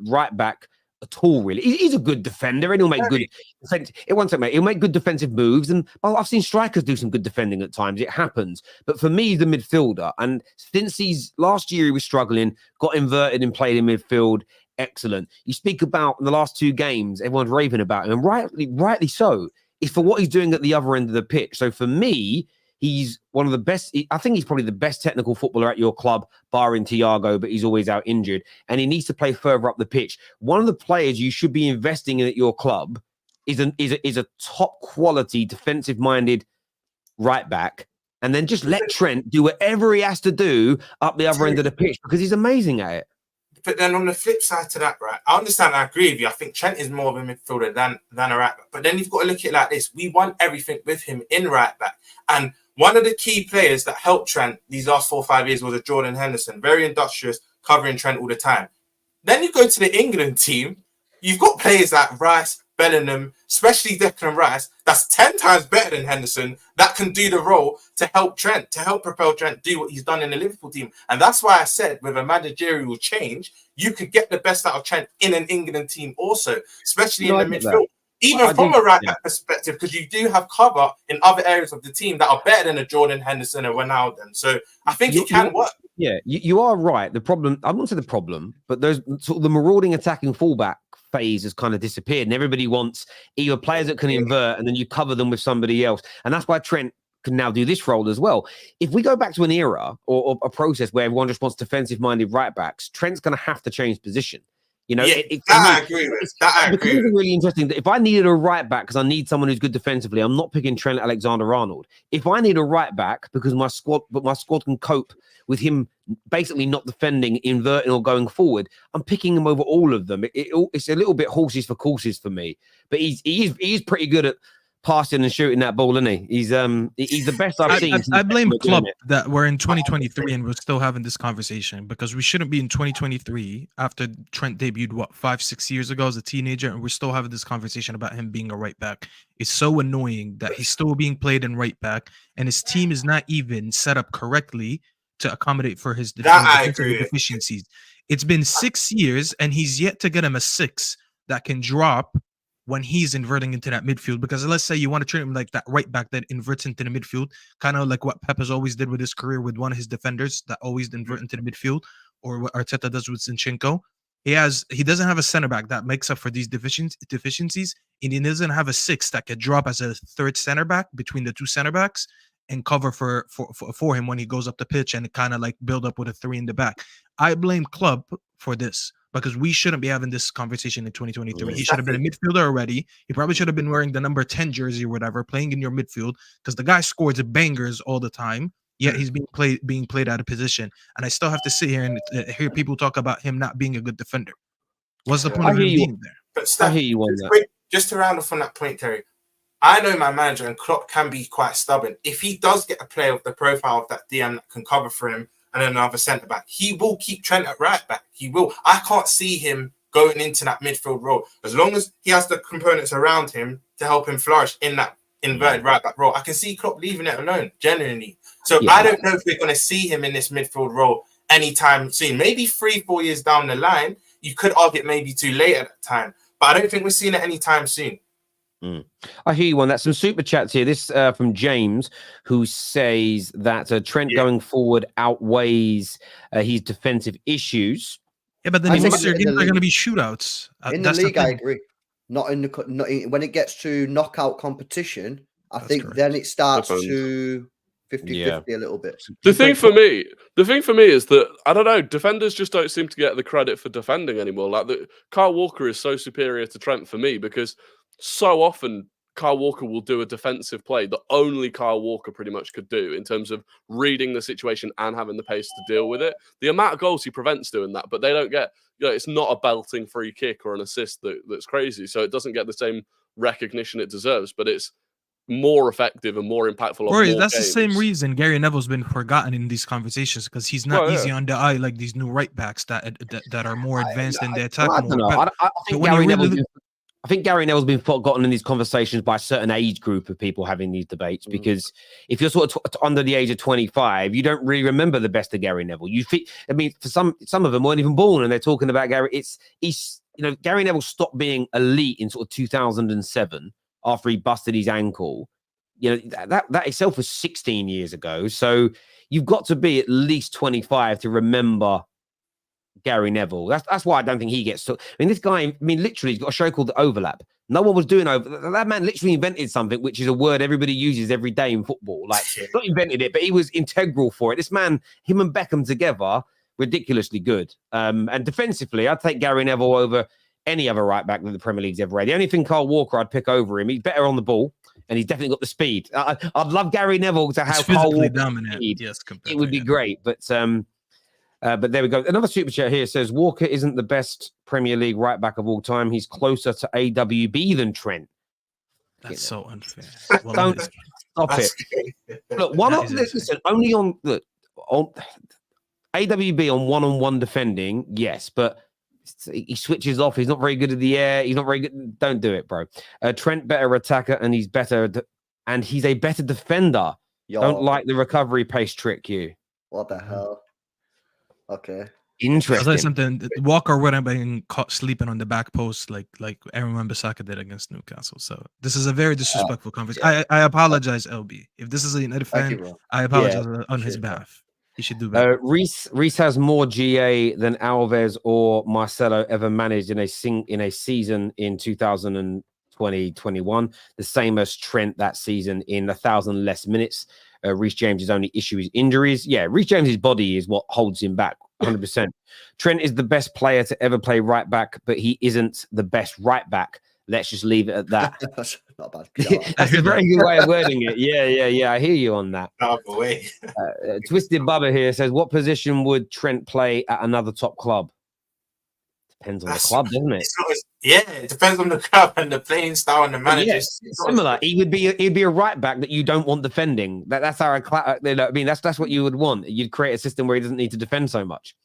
Speaker 1: right back at all, really. He's a good defender, and he'll make good defense. It won't take, mate. He'll make good defensive moves, and I've seen strikers do some good defending at times. It happens, but for me, he's the midfielder. And since last year he was struggling, got inverted and played in midfield. Excellent. You speak about the last two games, everyone's raving about him, and rightly so. It's for what he's doing at the other end of the pitch. So for me, he's one of the best. I think he's probably the best technical footballer at your club, barring Thiago, but he's always out injured. And he needs to play further up the pitch. One of the players you should be investing in at your club is a top quality defensive-minded right back. And then just let Trent do whatever he has to do up the other end of the pitch because he's amazing at it.
Speaker 8: But then on the flip side to that, right, I understand, I agree with you. I think Trent is more of a midfielder than a right back. But then you've got to look at it like this. We won everything with him in right back. And one of the key players that helped Trent these last 4 or 5 years was a Jordan Henderson, very industrious, covering Trent all the time. Then you go to the England team, you've got players like Rice, Bellingham, especially Declan Rice, that's 10 times better than Henderson, that can do the role to help Trent, to help propel Trent do what he's done in the Liverpool team. And that's why I said with a managerial change, you could get the best out of Trent in an England team also, especially in the midfield. Even from a right-back perspective, because you do have cover in other areas of the team that are better than a Jordan Henderson or Ronaldo. So I think it can work.
Speaker 1: Yeah, you are right. The problem, I won't say the problem, but there's sort of the marauding attacking fullback phase has kind of disappeared, and everybody wants either players that can invert and then you cover them with somebody else. And that's why Trent can now do this role as well. If we go back to an era or a process where everyone just wants defensive-minded right backs, Trent's going to have to change position. You know,
Speaker 8: I agree with.
Speaker 1: It's really interesting that if I needed a right back because I need someone who's good defensively, I'm not picking Trent Alexander-Arnold. If I need a right back because my squad can cope with him basically not defending, inverting, or going forward, I'm picking him over all of them. It's a little bit horses for courses for me, but he is pretty good at passing and shooting that ball, isn't he? He's the best I've seen.
Speaker 6: I blame Klopp that we're in 2023 and we're still having this conversation, because we shouldn't be in 2023 after Trent debuted 5-6 years ago as a teenager, and we're still having this conversation about him being a right back. It's so annoying that he's still being played in right back, and his team is not even set up correctly to accommodate for his defensive deficiencies. It's been 6 years, and he's yet to get him a 6 that can drop when he's inverting into that midfield. Because let's say you want to treat him like that right back that inverts into the midfield, kind of like what Pep has always did with his career with one of his defenders that always invert into the midfield, or what Arteta does with Zinchenko. He doesn't have a center back that makes up for these deficiencies, and he doesn't have a 6 that could drop as a third center back between the two center backs and cover for him when he goes up the pitch and kind of like build up with a 3 in the back. I blame Klopp for this, because we shouldn't be having this conversation in 2023. He should have been a midfielder already. He probably should have been wearing the number 10 jersey or whatever, playing in your midfield, because the guy scores bangers all the time, yet he's being played out of position. And I still have to sit here and hear people talk about him not being a good defender. What's the point of him being there?
Speaker 8: But Steph, just to round off on that point, Terry, I know my manager and Klopp can be quite stubborn. If he does get a player with the profile of that DM that can cover for him and another centre back, he will keep Trent at right back. He will. I can't see him going into that midfield role as long as he has the components around him to help him flourish in that inverted right back role. I can see Klopp leaving it alone, genuinely. So I don't know if we're going to see him in this midfield role anytime soon. Maybe 3-4 years down the line. You could argue it maybe too late at that time, but I don't think we're seeing it anytime soon.
Speaker 1: I hear you on that. Some super chats here. This from James, who says that Trent going forward outweighs his defensive issues.
Speaker 6: Yeah, but then most of your games are going to be shootouts.
Speaker 2: In the league, I agree. Not when it gets to knockout competition. That's think correct. Then it starts to 50-50 a little bit.
Speaker 7: The thing for me is that I don't know. Defenders just don't seem to get the credit for defending anymore. Like Kyle Walker is so superior to Trent for me, because so often Kyle Walker will do a defensive play that only Kyle Walker pretty much could do in terms of reading the situation and having the pace to deal with it. The amount of goals he prevents doing that, but they don't get, it's not a belting free kick or an assist that's crazy. So it doesn't get the same recognition it deserves, but it's more effective and more impactful.
Speaker 6: Rory, that's the same reason Gary Neville's been forgotten in these conversations, because he's not easy on the eye like these new right backs that are more advanced in the attack.
Speaker 1: I think Gary Neville's been forgotten in these conversations by a certain age group of people having these debates, because if you're sort of under the age of 25, you don't really remember the best of Gary Neville. For some of them weren't even born, and they're talking about Gary. Gary Neville stopped being elite in sort of 2007 after he busted his ankle. That itself was 16 years ago. So you've got to be at least 25 to remember Gary Neville. That's why I don't think he gets. This guy, literally, he's got a show called The Overlap. No one was doing that man literally invented something, which is a word everybody uses every day in football. Like, not invented it, but he was integral for it. This man, him and Beckham together, ridiculously good. And defensively, I'd take Gary Neville over any other right back that the Premier League's ever had. The only thing Kyle Walker I'd pick over him. He's better on the ball, and he's definitely got the speed. I'd love Gary Neville to have Kyle Walker dominant. Yes, it would be great, but there we go. Another super chat here says Walker isn't the best Premier League right back of all time. He's closer to AWB than Trent.
Speaker 6: That's so unfair.
Speaker 1: Don't stop it. Look, only on AWB on one-on-one defending, yes, but he switches off. He's not very good at the air. He's not very good. Don't do it, bro. Trent better attacker, and he's a better defender. Don't like the recovery pace trick, you.
Speaker 2: What the hell? Okay.
Speaker 1: Interesting.
Speaker 6: I'll tell you something. Walker would have been caught sleeping on the back post like Aaron Wan-Bissaka did against Newcastle. So this is a very disrespectful conversation. I apologize, LB. If this is a United fan, I apologize on his behalf. He should do better.
Speaker 1: Reece has more GA than Alves or Marcelo ever managed in a season in 2020-21. The same as Trent that season in 1,000 less minutes. Reece James' only issue is injuries. Yeah, Reece James' body is what holds him back 100%. Trent is the best player to ever play right back, but he isn't the best right back. Let's just leave it at that.
Speaker 2: That's not bad.
Speaker 1: That's a very good way of wording it. Yeah. I hear you on that.
Speaker 8: Boy.
Speaker 1: Twisted Bubba here says, what position would Trent play at another top club? Depends on the club, doesn't it?
Speaker 8: It depends on the club and the playing style and the manager.
Speaker 1: Yes, similar. He'd be a right back that you don't want defending. That's how I mean, that's what you would want. You'd create a system where he doesn't need to defend so much.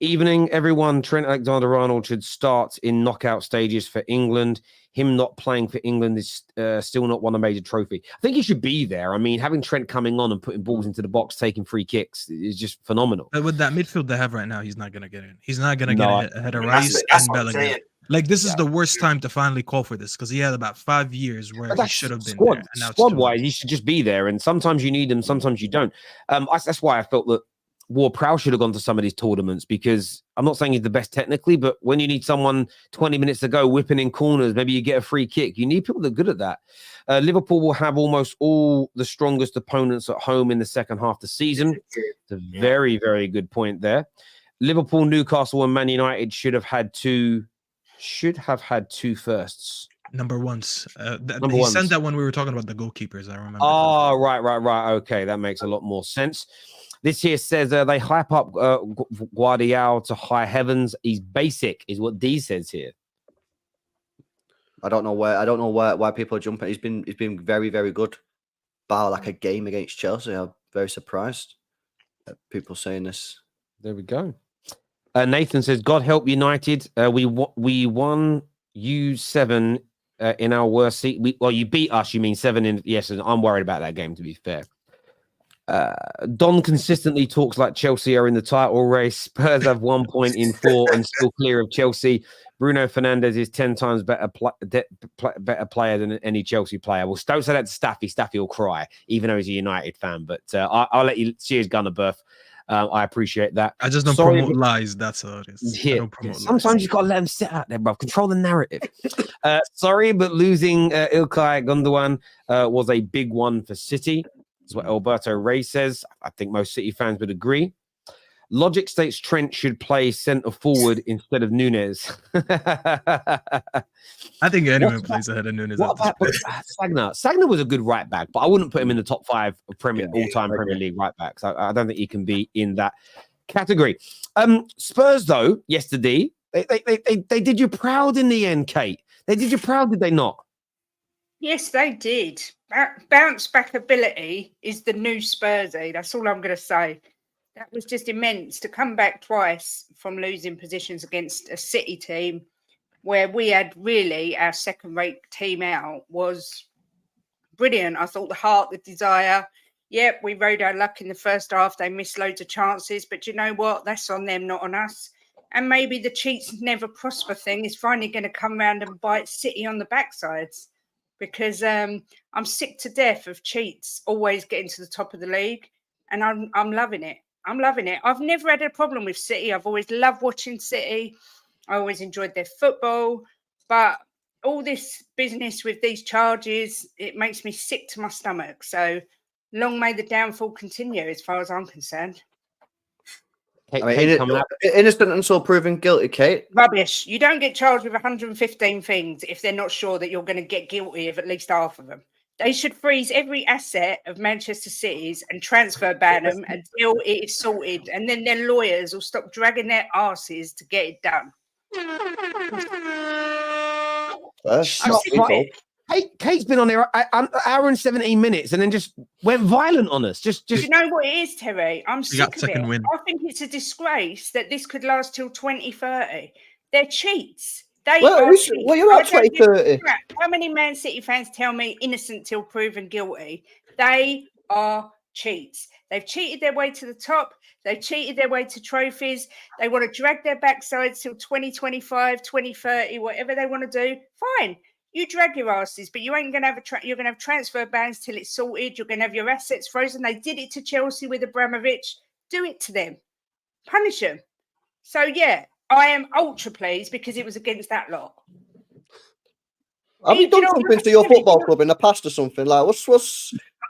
Speaker 1: Evening, everyone. Trent Alexander-Arnold should start in knockout stages for England. Him not playing for England is still not won a major trophy. I think he should be there. I mean, having Trent coming on and putting balls into the box, taking free kicks is just phenomenal.
Speaker 6: But with that midfield they have right now, he's not going to get in. He's not going to get ahead of Rice and Bellingham. Like, this is the worst time to finally call for this because he had about 5 years where he should have been there.
Speaker 1: Squad-wise, he should just be there. And sometimes you need him, sometimes you don't. That's why I felt that Ward-Prowse should have gone to some of these tournaments, because I'm not saying he's the best technically, but when you need someone 20 minutes to go whipping in corners, maybe you get a free kick. You need people that are good at that. Liverpool will have almost all the strongest opponents at home in the second half of the season. It's a very, very good point there. Liverpool, Newcastle, and Man United should have had two firsts.
Speaker 6: Number ones.
Speaker 1: Number
Speaker 6: he
Speaker 1: ones.
Speaker 6: sent that when we were talking about the goalkeepers, I remember.
Speaker 1: Oh, right. Okay, that makes a lot more sense. This here says they hype up Guardiola to high heavens. He's basic, is what D says here.
Speaker 2: I don't know why people are jumping. He's been very, very good. Bar like a game against Chelsea. I'm very surprised at people saying this.
Speaker 1: There we go. Nathan says, God help United. We won U7 in our worst seat. You beat us. You mean 7 in? Yes, and I'm worried about that game, to be fair. Don consistently talks like Chelsea are in the title race. Spurs have 1 point in 4 and still clear of Chelsea. Bruno Fernandes is 10 times better player than any Chelsea player. Well, don't say that to Staffy. Staffy will cry, even though he's a United fan. But I'll let you see his gunner birth. I appreciate that.
Speaker 6: I just don't promote lies. That's all it is.
Speaker 1: Yeah. Sometimes you got to let him sit out there, bro. Control the narrative. Sorry, but losing Ilkay Gundogan was a big one for City. That's what Alberto Ray says. I think most City fans would agree. Logic states Trent should play centre forward instead of Nunes.
Speaker 6: I think anyone plays ahead of Nunes.
Speaker 1: Sagna? Sagna was a good right back, but I wouldn't put him in the top 5 of all-time Premier League right backs. I don't think he can be in that category. Spurs, though, yesterday, they did you proud in the end, Kate. They did you proud, did they not?
Speaker 5: Yes, they did. Bounce back ability is the new Spursy. That's all I'm going to say. That was just immense to come back twice from losing positions against a City team where we had really our second-rate team out was brilliant. I thought the heart, the desire. Yep, we rode our luck in the first half. They missed loads of chances, but you know what? That's on them, not on us. And maybe the cheats never prosper thing is finally going to come around and bite City on the backsides. Because I'm sick to death of cheats always getting to the top of the league, and I'm loving it. I'm loving it. I've never had a problem with City. I've always loved watching City. I always enjoyed their football, but all this business with these charges, it makes me sick to my stomach. So long may the downfall continue, as far as I'm concerned.
Speaker 2: Innocent until proven guilty, Kate.
Speaker 5: Rubbish. You don't get charged with 115 things if they're not sure that you're going to get guilty of at least half of them. They should freeze every asset of Manchester City's and transfer ban them until it is sorted, and then their lawyers will stop dragging their arses to get it done.
Speaker 1: Kate's been on there an hour and 17 minutes and then just went violent on us. Just
Speaker 5: you know what it is, Terry? I'm sick of it. Win. I think it's a disgrace that this could last till 2030. They're cheats. You're
Speaker 2: at 2030.
Speaker 5: How many Man City fans tell me innocent till proven guilty? They are cheats. They've cheated their way to the top. They've cheated their way to trophies. They want to drag their backsides till 2025, 2030, whatever they want to do. Fine. You drag your asses, but you ain't going to have you're going to have transfer bans till it's sorted. You're going to have your assets frozen. They did it to Chelsea with Abramovich. Do it to them. Punish them. So, yeah, I am ultra pleased because it was against that lot.
Speaker 2: Have you done something to your football club in the past or something? Like, what's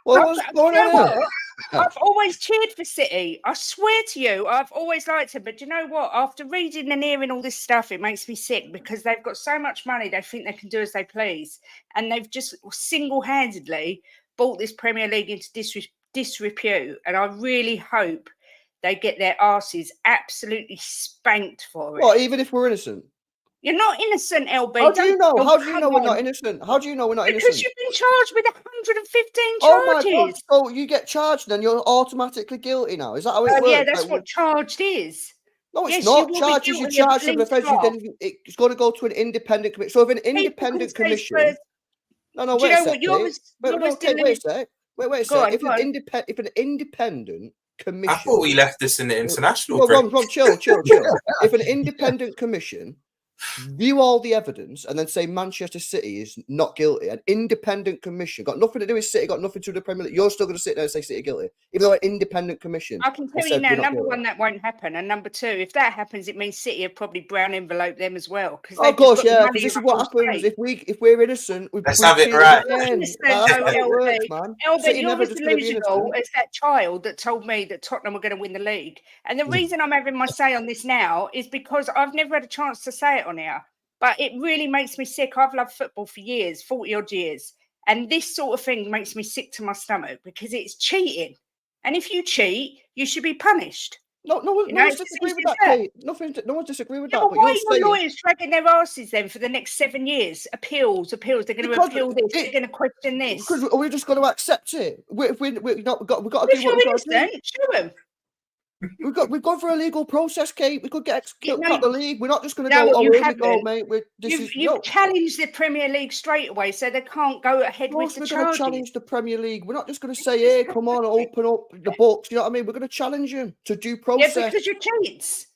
Speaker 2: going on here?
Speaker 5: I've always cheered for City. I swear to you, I've always liked them. But you know what? After reading and hearing all this stuff, it makes me sick because they've got so much money, they think they can do as they please. And they've just single-handedly brought this Premier League into disrepute. And I really hope they get their asses absolutely spanked for it.
Speaker 2: What, even if we're innocent?
Speaker 5: You're not innocent, LB.
Speaker 2: How do you know?
Speaker 5: Oh,
Speaker 2: How do you
Speaker 5: come
Speaker 2: know we're not
Speaker 5: on.
Speaker 2: innocent? How do you know we're not
Speaker 5: Because
Speaker 2: innocent?
Speaker 5: you've been charged with 115
Speaker 2: Oh my
Speaker 5: charges.
Speaker 2: God! So you get charged, then you're automatically guilty now. Is that how it
Speaker 5: Oh,
Speaker 2: works?
Speaker 5: yeah, that's
Speaker 2: Like,
Speaker 5: what charged is.
Speaker 2: no, it's
Speaker 5: Yes,
Speaker 2: not.
Speaker 5: you will be
Speaker 2: Charges, you
Speaker 5: guilty of
Speaker 2: charge of an
Speaker 5: police
Speaker 2: offence,
Speaker 5: staff.
Speaker 2: then it's got to go to an independent committee. So if an
Speaker 5: People
Speaker 2: independent
Speaker 5: can say
Speaker 2: commission...
Speaker 5: Spurs-
Speaker 2: No,
Speaker 5: Do you
Speaker 2: wait a
Speaker 5: know
Speaker 2: sec,
Speaker 5: what? You're
Speaker 2: Kate.
Speaker 5: as
Speaker 2: Wait a
Speaker 5: deluded.
Speaker 2: sec. Wait a
Speaker 5: Go
Speaker 2: sec.
Speaker 5: on,
Speaker 2: If
Speaker 5: go on.
Speaker 2: an independent commission...
Speaker 8: I thought we left this in the international.
Speaker 2: No,
Speaker 8: break.
Speaker 2: Ron, chill. If an independent commission view all the evidence and then say Manchester City is not guilty, an independent commission, got nothing to do with City, got nothing to do with the Premier League, you're still going to sit there and say City guilty, even though an independent commission...
Speaker 5: I can tell you
Speaker 2: said
Speaker 5: now,
Speaker 2: we're not
Speaker 5: number
Speaker 2: guilty.
Speaker 5: one, that won't happen. And number two, if that happens, it means City have probably brown envelope them as well.
Speaker 2: Of course, yeah, because this is what happens. If we're innocent,
Speaker 8: Let's have it right.
Speaker 2: That's how it works, man.
Speaker 5: Elbert,
Speaker 2: City
Speaker 5: you're
Speaker 2: never
Speaker 5: as
Speaker 2: just gonna be
Speaker 5: delusional
Speaker 2: innocent.
Speaker 5: as that child that told me that Tottenham were going to win the league. And the reason I'm having my say on this now is because I've never had a chance to say it on here. But it really makes me sick. I've loved football for years, 40 odd years. And this sort of thing makes me sick to my stomach because it's cheating. And if you cheat, you should be punished.
Speaker 2: No one's disagree with that, Kate. No one's disagree with that.
Speaker 5: But why
Speaker 2: you're
Speaker 5: are your lawyers dragging their asses then for the next 7 years? Appeals. They're going to appeal this. They're going to question this.
Speaker 2: Because we're just going to accept it. We've got to do what we've got to do.
Speaker 5: Show them.
Speaker 2: We've gone for a legal process, Kate. We could get
Speaker 5: No,
Speaker 2: out the league. We're not just going to
Speaker 5: no,
Speaker 2: go, oh,
Speaker 5: you
Speaker 2: here we go,
Speaker 5: haven't.
Speaker 2: mate.
Speaker 5: You've challenged the Premier League straight away, so they can't go ahead with the
Speaker 2: We're going to
Speaker 5: charges.
Speaker 2: challenge the Premier League. We're not just going to say, hey, come on, open up the books. You know what I mean? We're going to challenge them to due process.
Speaker 5: Yeah, because you're cheats.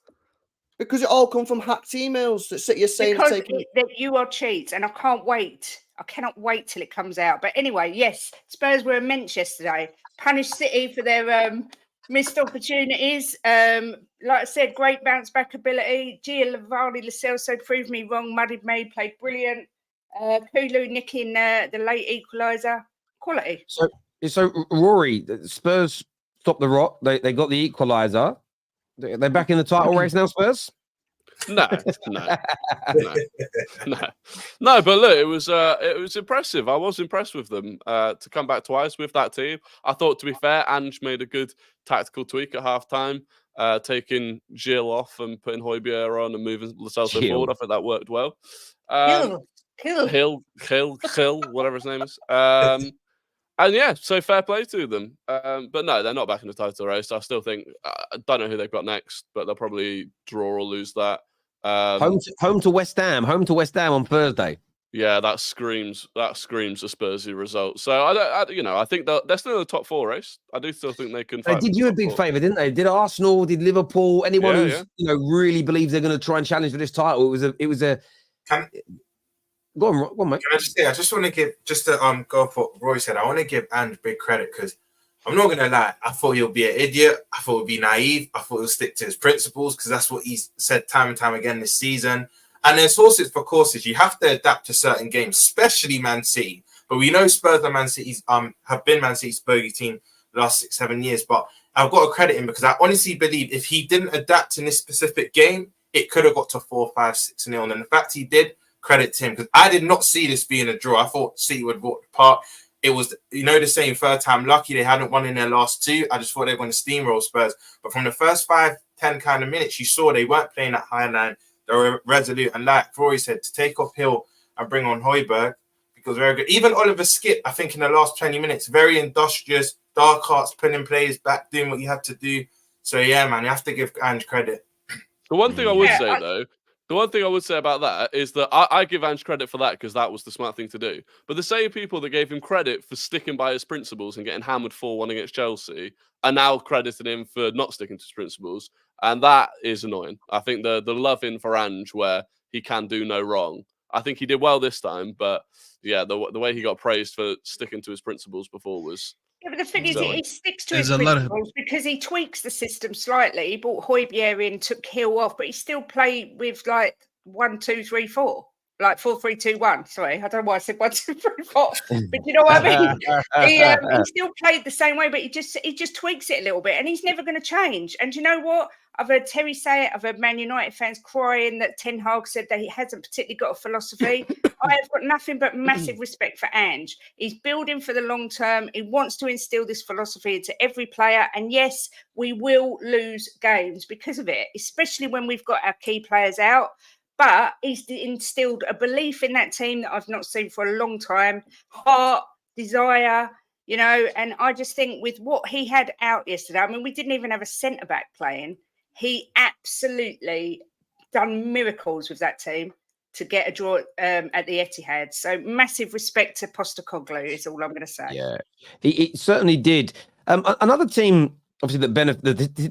Speaker 2: Because it all come from hacked emails that City are saying
Speaker 5: Because
Speaker 2: taking...
Speaker 5: that you are cheats, and I can't wait. I cannot wait till it comes out. But anyway, yes, Spurs were immense yesterday. Punished City for their missed opportunities. Like I said, great bounce back ability. Giovanni Lo Celso proved me wrong. Muddied May played brilliant. Kulu nicking the late equaliser. Quality.
Speaker 1: So Rory, Spurs stopped the rot. They got the equaliser. They're back in the title race now, Spurs?
Speaker 7: No. But look, it was impressive. I was impressed with them to come back twice with that team. I thought, to be fair, Ange made a good tactical tweak at halftime, taking Gil off and putting Højbjerg on and moving Lo Celso forward. I think that worked well. Hill, whatever his name is. And yeah, so fair play to them. But no, they're not back in the title race. I still think I don't know who they've got next, but they'll probably draw or lose that.
Speaker 1: Home to West Ham on Thursday.
Speaker 7: Yeah, that screams a Spursy result. So I think they're still in the top four race. I do still think they can.
Speaker 1: They did you a big favour, didn't they? Did Arsenal? Did Liverpool? Anyone who's really believes they're going to try and challenge for this title? It was a. Go on, mate.
Speaker 8: Can I just say, I just want to give, just to go for what Roy said, I want to give Ange big credit because I'm not going to lie, I thought he'll be an idiot. I thought he'll be naive. I thought he'll stick to his principles because that's what he's said time and time again this season. And there's horses for courses. You have to adapt to certain games, especially Man City. But we know Spurs and Man City's have been Man City's bogey team the last 6-7 years. But I've got to credit him because I honestly believe if he didn't adapt in this specific game, it could have got to 4-5, 6-0. And the fact he did, credit to him because I did not see this being a draw. I thought City would walk the park. It was, the same third time lucky. They hadn't won in their last two. I just thought they were going to steamroll Spurs. But from the first 5-10 kind of minutes, you saw they weren't playing that high line. They were resolute. And like Rory said, to take off Hill and bring on Højbjerg, because very good. Even Oliver Skip, I think in the last 20 minutes, very industrious, dark arts, pulling players back, doing what you had to do. So yeah, man, you have to give Ange credit.
Speaker 7: The one thing I would say, though, the one thing I would say about that is that I give Ange credit for that because that was the smart thing to do. But the same people that gave him credit for sticking by his principles and getting hammered 4-1 against Chelsea are now crediting him for not sticking to his principles. And that is annoying. I think the love in for Ange where he can do no wrong. I think he did well this time, but yeah, the way he got praised for sticking to his principles before was...
Speaker 5: Yeah, but the thing is, he sticks to
Speaker 6: There's
Speaker 5: his
Speaker 6: a lot of-
Speaker 5: principles because he tweaks the system slightly. He brought Højbjerg in, took Hill off, but he still played with like 1, 2, 3, 4. like 4-3-2-1. Sorry, I don't know why I said 1-2-3-4, but you know what I mean. He still played the same way, but he just tweaks it a little bit, and he's never going to change. And you know what? I've heard Terry say it. I've heard Man United fans crying that Ten Hag said that he hasn't particularly got a philosophy. I have got nothing but massive respect for Ange. He's building for the long term. He wants to instill this philosophy into every player. And yes, we will lose games because of it, especially when we've got our key players out. But he's instilled a belief in that team that I've not seen for a long time. Heart, desire, you know, and I just think with what he had out yesterday, I mean, we didn't even have a centre-back playing. He absolutely done miracles with that team to get a draw at the Etihad. So massive respect to Postecoglou is all I'm going to say.
Speaker 1: Yeah, he certainly did. Another team, obviously,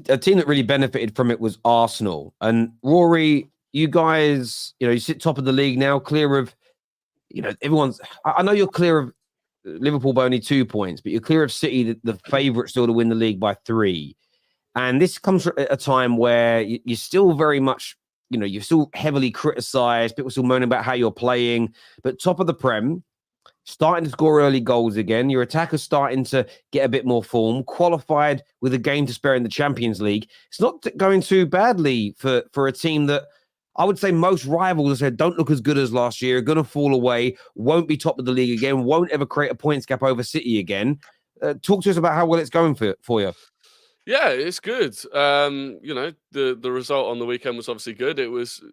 Speaker 1: a team that really benefited from it was Arsenal. And Rory, you guys, you know, you sit top of the league now, clear of, you know, I know you're clear of Liverpool by only 2 points, but you're clear of City, the favourite still to win the league by 3. And this comes at a time where you're still very much, you know, you're still heavily criticised. People still moaning about how you're playing. But top of the Prem, starting to score early goals again. Your attackers starting to get a bit more form. Qualified with a game to spare in the Champions League. It's not going too badly for a team that I would say most rivals said don't look as good as last year, are going to fall away, won't be top of the league again, won't ever create a points gap over City again. Talk to us about how well it's going for you.
Speaker 7: Yeah, it's good. You know, the result on the weekend was obviously good.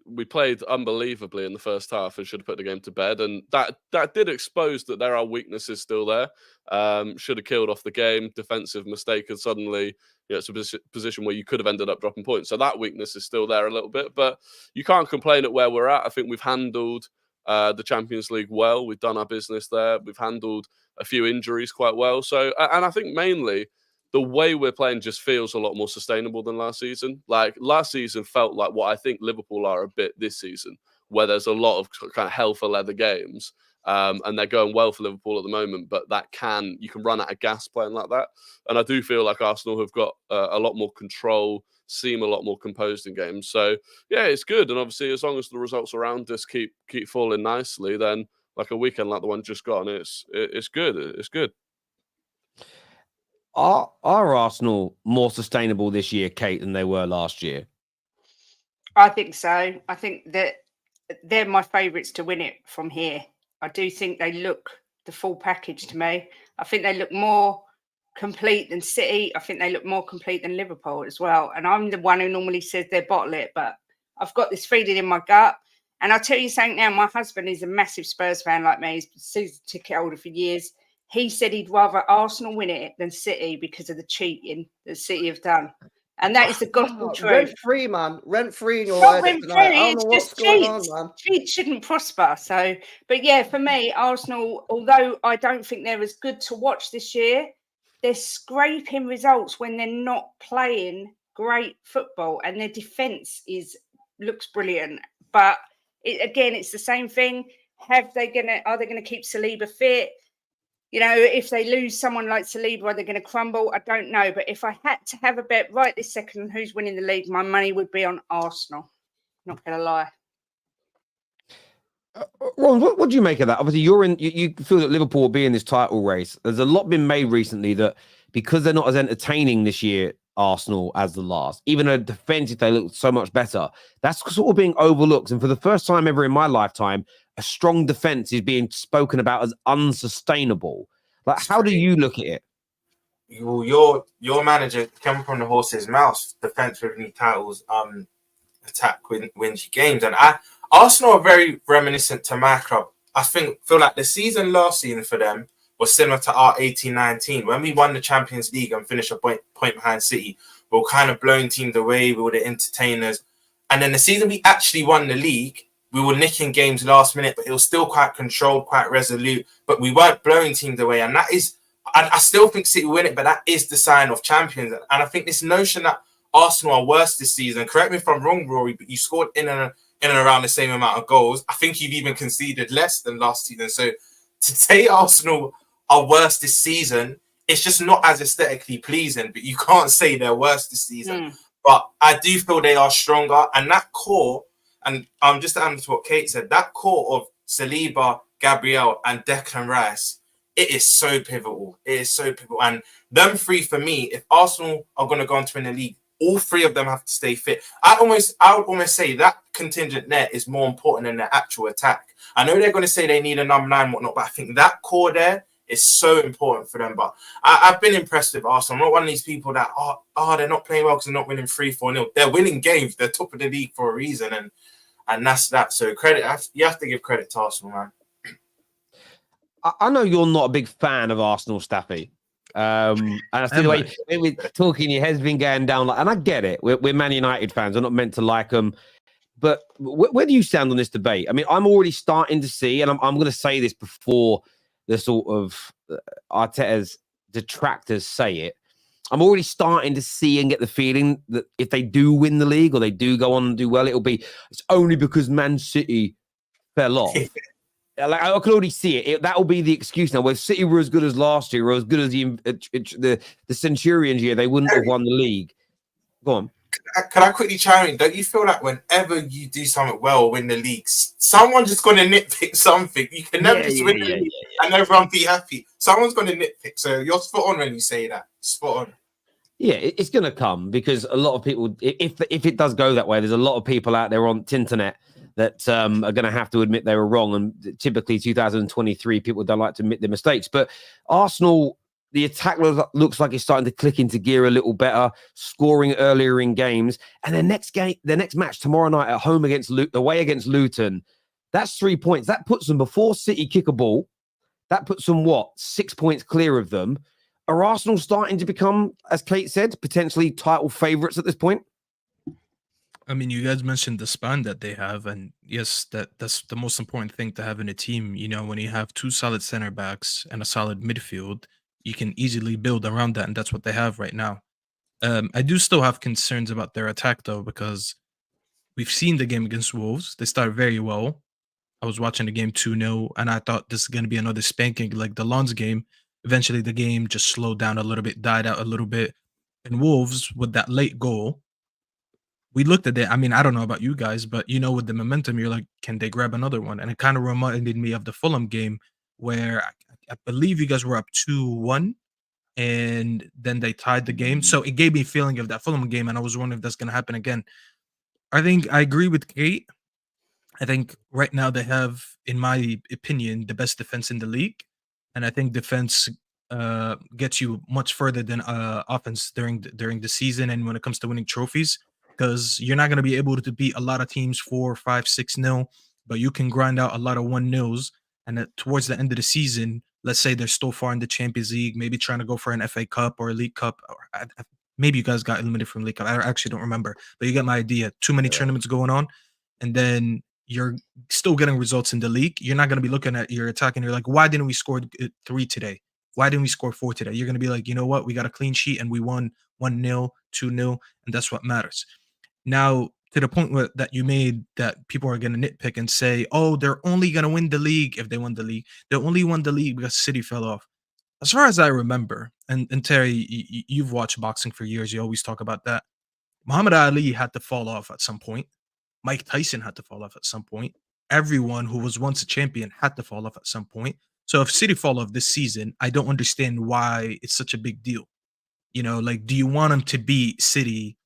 Speaker 7: We played unbelievably in the first half and should have put the game to bed, and that did expose that there are weaknesses still there. Should have killed off the game. Defensive mistake, and suddenly, you know, it's a position where you could have ended up dropping points. So that weakness is still there a little bit, but you can't complain at where we're at. I think we've handled the Champions League well. We've done our business there. We've handled a few injuries quite well. So, and I think mainly the way we're playing just feels a lot more sustainable than last season. Like last season felt like what I think Liverpool are a bit this season, where there's a lot of kind of hell for leather games. And they're going well for Liverpool at the moment, but you can run out of gas playing like that. And I do feel like Arsenal have got a lot more control, seem a lot more composed in games. So yeah, it's good. And obviously, as long as the results around us keep falling nicely, then like a weekend like the one just gone, it's good. It's good.
Speaker 1: Are Arsenal more sustainable this year, Kate, than they were last year?
Speaker 5: I think so. I think that they're my favourites to win it from here. I do think they look the full package to me. I think they look more complete than City. I think they look more complete than Liverpool as well. And I'm the one who normally says they bottle it, but I've got this feeling in my gut. And I'll tell you something now, my husband is a massive Spurs fan like me. He's been season ticket holder for years. He said he'd rather Arsenal win it than City because of the cheating that City have done. And that is the gospel truth.
Speaker 2: Rent-free, man. Rent-free in your
Speaker 5: Not
Speaker 2: head.
Speaker 5: rent-free,
Speaker 2: I don't
Speaker 5: it's
Speaker 2: know what's
Speaker 5: just
Speaker 2: going
Speaker 5: cheats.
Speaker 2: on, man.
Speaker 5: Cheats shouldn't prosper. So, but yeah, for me, Arsenal, although I don't think they're as good to watch this year, they're scraping results when they're not playing great football, and their defence looks brilliant. But again, it's the same thing. Are they gonna keep Saliba fit? You know, if they lose someone like Saliba, are they going to crumble? I don't know. But if I had to have a bet right this second who's winning the league, my money would be on Arsenal. Not going to lie.
Speaker 1: Ron, what do you make of that? Obviously, you feel that Liverpool will be in this title race. There's a lot been made recently that because they're not as entertaining this year, Arsenal, as the last, even though defensively they look so much better, that's sort of being overlooked. And for the first time ever in my lifetime, a strong defense is being spoken about as unsustainable. Like, how do you look at it?
Speaker 8: Your manager came from the horse's mouth. Defense with new titles, attack wins games, and Arsenal are very reminiscent to my club. I feel like the season last season for them was similar to our 18-19 when we won the Champions League and finished a point behind City. We were kind of blowing teams away. We were the entertainers, and then the season we actually won the league, we were nicking games last minute, but it was still quite controlled, quite resolute. But we weren't blowing teams away. And that is, I still think City win it, but that is the sign of champions. And I think this notion that Arsenal are worse this season, correct me if I'm wrong, Rory, but you scored in and around the same amount of goals. I think you've even conceded less than last season. So to say Arsenal are worse this season, it's just not as aesthetically pleasing, but you can't say they're worse this season. But I do feel they are stronger. And that core, And just to add to what Kate said, that core of Saliba, Gabriel, and Declan Rice, it is so pivotal. It is so pivotal. And them three, for me, if Arsenal are going to go on to win the league, all three of them have to stay fit. I would almost say that contingent there is more important than their actual attack. I know they're going to say they need a number 9 and whatnot, but I think that core there is so important for them. But I've been impressed with Arsenal. I'm not one of these people that, they're not playing well because they're not winning 3-4-0. They're winning games. They're top of the league for a reason. And that's that. So you have to give credit to Arsenal, man.
Speaker 1: I know you're not a big fan of Arsenal, Staffy. And I see the way we're talking, your head's been going down. And I get it. We're Man United fans. We're not meant to like them. But where do you stand on this debate? I mean, I'm already starting to see, and I'm going to say this before the sort of Arteta's detractors say it. I'm already starting to see and get the feeling that if they do win the league or they do go on and do well, it's only because Man City fell off. Like, I can already see it. That will be the excuse now. Where City were as good as last year or as good as the Centurions year, they wouldn't have won the league. Go on.
Speaker 8: Can I quickly chime in? Don't you feel like whenever you do something well or win the league, someone's just going to nitpick something? You can never just win the league and everyone be happy. Someone's going to nitpick. So you're spot on when you say that. Spot on.
Speaker 1: Yeah, it's going to come because a lot of people, if it does go that way, there's a lot of people out there on Tinternet that are going to have to admit they were wrong. And typically 2023, people don't like to admit their mistakes. But Arsenal, the attack looks like it's starting to click into gear a little better, scoring earlier in games. And their next match tomorrow night at home away against Luton, that's 3 points. That puts them before City kick a ball. That puts them, 6 points clear of them. Are Arsenal starting to become, as Kate said, potentially title favourites at this point?
Speaker 6: I mean, you guys mentioned the span that they have, and yes, that's the most important thing to have in a team. You know, when you have 2 solid center backs and a solid midfield, you can easily build around that, and that's what they have right now. I do still have concerns about their attack, though, because we've seen the game against Wolves. They started very well. I was watching the game 2-0, and I thought this is going to be another spanking like the Lens game. Eventually, the game just slowed down a little bit, died out a little bit. And Wolves, with that late goal, we looked at it. I mean, I don't know about you guys, but, with the momentum, you're like, can they grab another one? And it kind of reminded me of the Fulham game where I believe you guys were up 2-1, and then they tied the game. So it gave me a feeling of that Fulham game, and I was wondering if that's going to happen again. I think I agree with Kate. I think right now they have, in my opinion, the best defense in the league. And I think defense gets you much further than offense during the season and when it comes to winning trophies, because you're not going to be able to beat a lot of teams 4, 5, 6-0, but you can grind out a lot of 1-0s. And towards the end of the season, let's say they're still far in the Champions League, maybe trying to go for an FA Cup or a League Cup. Or maybe you guys got eliminated from League Cup. I actually don't remember, but you get my idea. Too many tournaments going on, and then you're still getting results in the league. You're not going to be looking at your attack and you're like, why didn't we score 3 today? Why didn't we score 4 today? You're going to be like, you know what? We got a clean sheet and we won 1-0, 2-0, and that's what matters. Now, to the point that you made, that people are going to nitpick and say, oh, they're only going to win the league if they won the league. They only won the league because City fell off. As far as I remember, and Terry, you've watched boxing for years. You always talk about that. Muhammad Ali had to fall off at some point. Mike Tyson had to fall off at some point. Everyone who was once a champion had to fall off at some point. So if City fall off this season, I don't understand why it's such a big deal. Do you want them to beat City?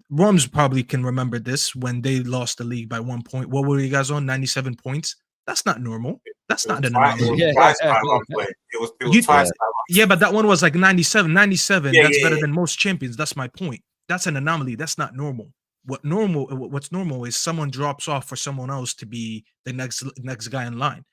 Speaker 6: Rums probably can remember this when they lost the league by 1 point. What were you guys on? 97 points? That's not normal. That's not an anomaly.
Speaker 8: It was twice by 1 point.
Speaker 6: Yeah, but that one was like 97. 97, that's better than most champions. That's my point. That's an anomaly. That's not normal. What's normal is someone drops off for someone else to be the next guy in line.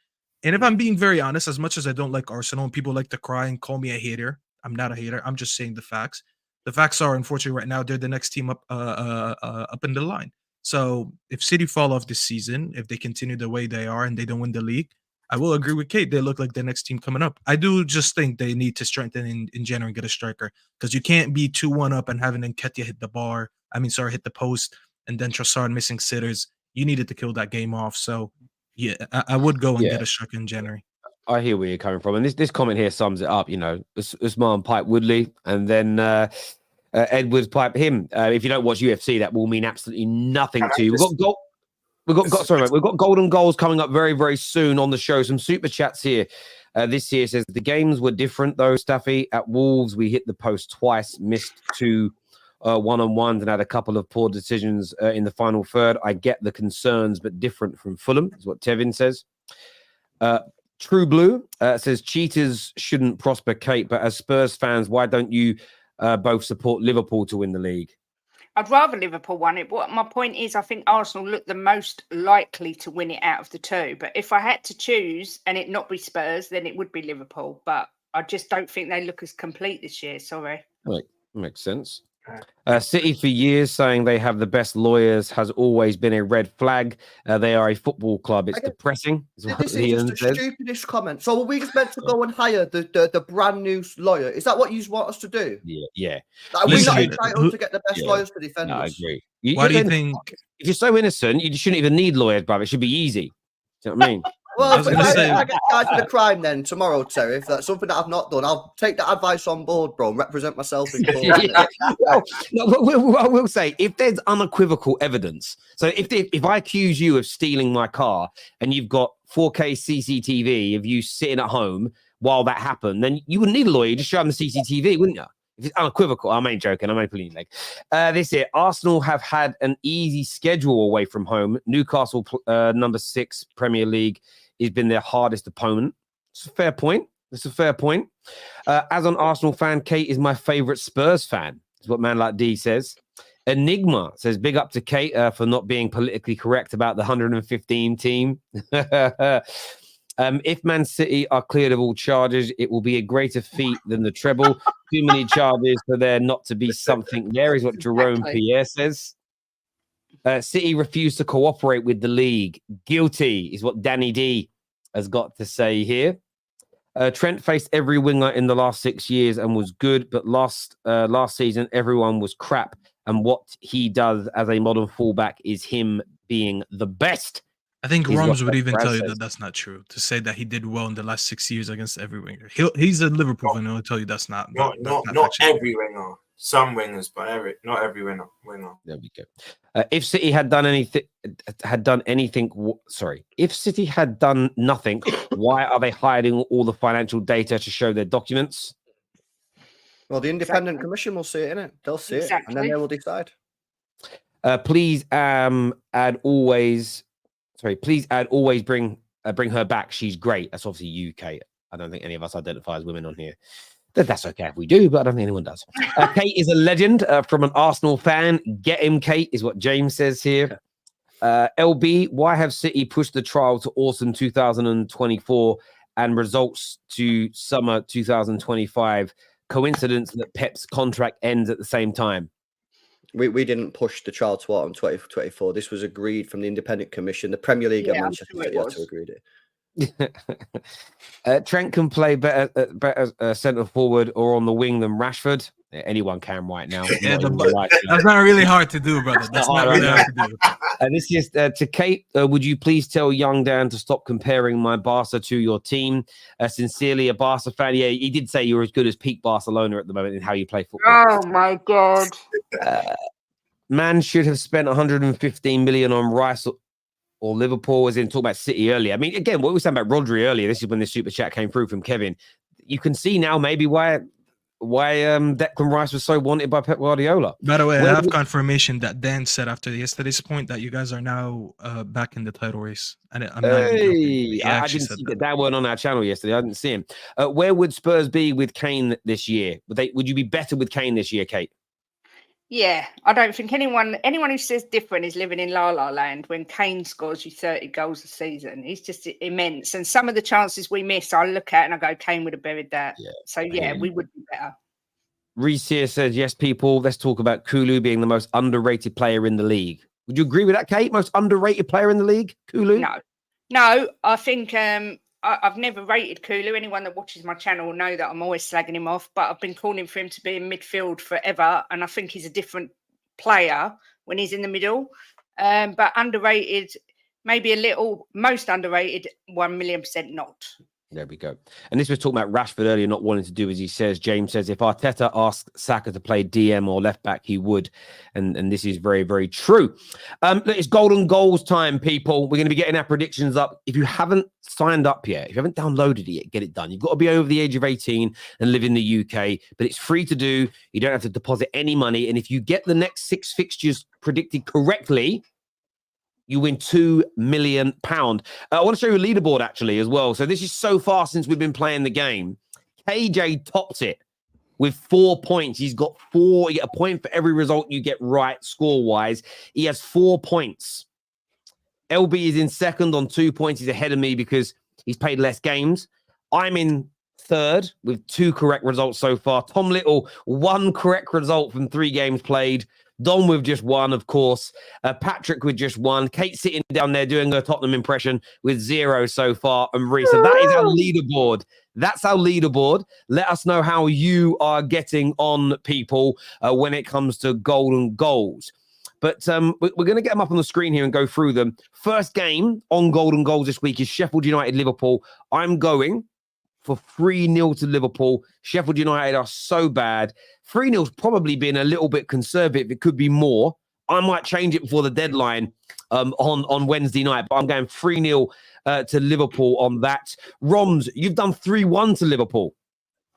Speaker 6: And if I'm being very honest, as much as I don't like Arsenal and people like to cry and call me a hater, I'm not a hater. I'm just saying the facts. The facts are, unfortunately, right now they're the next team up in the line. So if City fall off this season, if they continue the way they are and they don't win the league, I will agree with Kate. They look like the next team coming up. I do just think they need to strengthen in January and get a striker, because you can't be 2-1 up and having Nketiah hit the post, and then Trossard missing sitters. You needed to kill that game off. So, yeah, I would go and get a striker in January.
Speaker 1: I hear where you're coming from. And this comment here sums it up. Usman Pipe Woodley. And then Edwards pipe him. If you don't watch UFC, that will mean absolutely nothing to you. We've got golden goals coming up very, very soon on the show. Some super chats here. This year says the games were different though, Staffy. At Wolves, we hit the post twice, missed 2 one-on-ones, and had a couple of poor decisions in the final third. I get the concerns, but different from Fulham, is what Tevin says. True Blue says cheaters shouldn't prosper, Kate, but as Spurs fans, why don't you both support Liverpool to win the league?
Speaker 5: I'd rather Liverpool won it. But my point is, I think Arsenal look the most likely to win it out of the two. But if I had to choose and it not be Spurs, then it would be Liverpool. But I just don't think they look as complete this year. Sorry.
Speaker 1: Right. Makes sense. City for years saying they have the best lawyers has always been a red flag. They are a football club. It's depressing.
Speaker 2: This is just the stupidest comment. So are we just meant to go and hire the brand new lawyer? Is that what you want us to do?
Speaker 1: Yeah.
Speaker 2: Like, are we not entitled to get the best lawyers to defend us?
Speaker 1: I agree.
Speaker 6: Why do you think?
Speaker 1: If you're so innocent, you shouldn't even need lawyers, bruv. It should be easy. Do you know what I mean?
Speaker 2: Well, if I get charged with a crime then tomorrow, Terry, if that's something that I've not done, I'll take that advice on board, bro, and represent myself in court.
Speaker 1: I will say, if there's unequivocal evidence, so if I accuse you of stealing my car and you've got 4K CCTV of you sitting at home while that happened, then you wouldn't need a lawyer. You just show them the CCTV, wouldn't you? If it's unequivocal, I'm only joking. I'm only pulling your leg. This year, Arsenal have had an easy schedule away from home. Newcastle, number 6 Premier League, has been their hardest opponent. It's a fair point. As an Arsenal fan, Kate is my favourite Spurs fan, is what Man Like D says. Enigma says, big up to Kate for not being politically correct about the 115 team. If Man City are cleared of all charges, it will be a greater feat than the treble. Too many charges for there not to be something there, is what Jerome Pierre says. City refused to cooperate with the league. Guilty, is what Danny D has got to say here. Trent faced every winger in the last 6 years and was good, but last season everyone was crap. And what he does as a modern fullback is him being the best.
Speaker 6: I think Roms would even tell you that that's not true. To say that he did well in the last 6 years against every winger, he's a Liverpool fan. He'll tell you that's not
Speaker 8: every winger. Some wingers, but not every winger.
Speaker 1: There we go. If City had done anything, if City had done nothing, why are they hiding all the financial data to show their documents?
Speaker 2: Well, the independent commission will see it, innit? They'll see it, and then they will decide.
Speaker 1: Please add always bring her back. She's great. That's obviously UK. I don't think any of us identify as women on here. That's okay if we do, but I don't think anyone does. Kate is a legend from an Arsenal fan. Get him, Kate, is what James says here. LB, why have City pushed the trial to autumn 2024 and results to summer 2025? Coincidence that Pep's contract ends at the same time?
Speaker 2: We didn't push the trial to autumn 2024. This was agreed from the independent commission. The Premier League and Manchester City had to agree to it.
Speaker 1: Trent can play better centre forward or on the wing than Rashford. Anyone can right now.
Speaker 6: That's not really hard to do, brother. That's not really hard to do.
Speaker 1: This is to Kate. Would you please tell young Dan to stop comparing my Barca to your team? Sincerely, a Barca fan. Yeah, he did say you're as good as peak Barcelona at the moment in how you play football.
Speaker 5: Oh my God.
Speaker 1: Man should have spent 115 million on Rice or Liverpool, as in talk about City earlier. I mean, again, what we were saying about Rodri earlier, this is when the super chat came through from Kevin. You can see now maybe why Declan Rice was so wanted by Pep Guardiola.
Speaker 6: By the way, I have confirmation that Dan said after yesterday's point that you guys are now back in the title race. And I
Speaker 1: didn't see that. Dan weren't on our channel yesterday. I didn't see him. Where would Spurs be with Kane this year? Would you be better with Kane this year, Kate?
Speaker 5: Yeah, I don't think anyone who says different is living in La La Land when Kane scores you 30 goals a season. It's just immense. And some of the chances we miss, I look at and I go, Kane would have buried that. Yeah. So, yeah, we would be better.
Speaker 1: Reese here says, yes, people, let's talk about Kulu being the most underrated player in the league. Would you agree with that, Kate? Most underrated player in the league, Kulu?
Speaker 5: No, I think I've never rated Kulu. Anyone that watches my channel will know that I'm always slagging him off, but I've been calling for him to be in midfield forever, and I think he's a different player when he's in the middle. But underrated, maybe a little, most underrated, 1,000,000% not.
Speaker 1: There we go. And this was talking about Rashford earlier, not wanting to do as he says. James says, if Arteta asked Saka to play DM or left back, he would. And this is very, very true. Look, it's golden goals time, people. We're going to be getting our predictions up. If you haven't signed up yet, if you haven't downloaded it yet, get it done. You've got to be over the age of 18 and live in the UK, but it's free to do. You don't have to deposit any money. And if you get the next 6 fixtures predicted correctly, you win £2 million. I want to show you a leaderboard actually as well. So this is so far since we've been playing the game. KJ tops it with 4 points. He's got 4. You get a point for every result you get right score-wise. He has 4 points. LB is in second on 2 points. He's ahead of me because he's played less games. I'm in third with 2 correct results so far. Tom Little, 1 correct result from 3 games played. Don with just 1, of course. Patrick with just 1. Kate sitting down there doing her Tottenham impression with 0 so far. And Marie. So that is our leaderboard. That's our leaderboard. Let us know how you are getting on, people, when it comes to golden goals. But we're going to get them up on the screen here and go through them. First game on golden goals this week is Sheffield United Liverpool. I'm going for 3-0 to Liverpool. Sheffield United are so bad. 3-0's probably been a little bit conservative. It could be more. I might change it before the deadline on Wednesday night, but I'm going 3-0 to Liverpool on that. Roms, you've done 3-1 to Liverpool.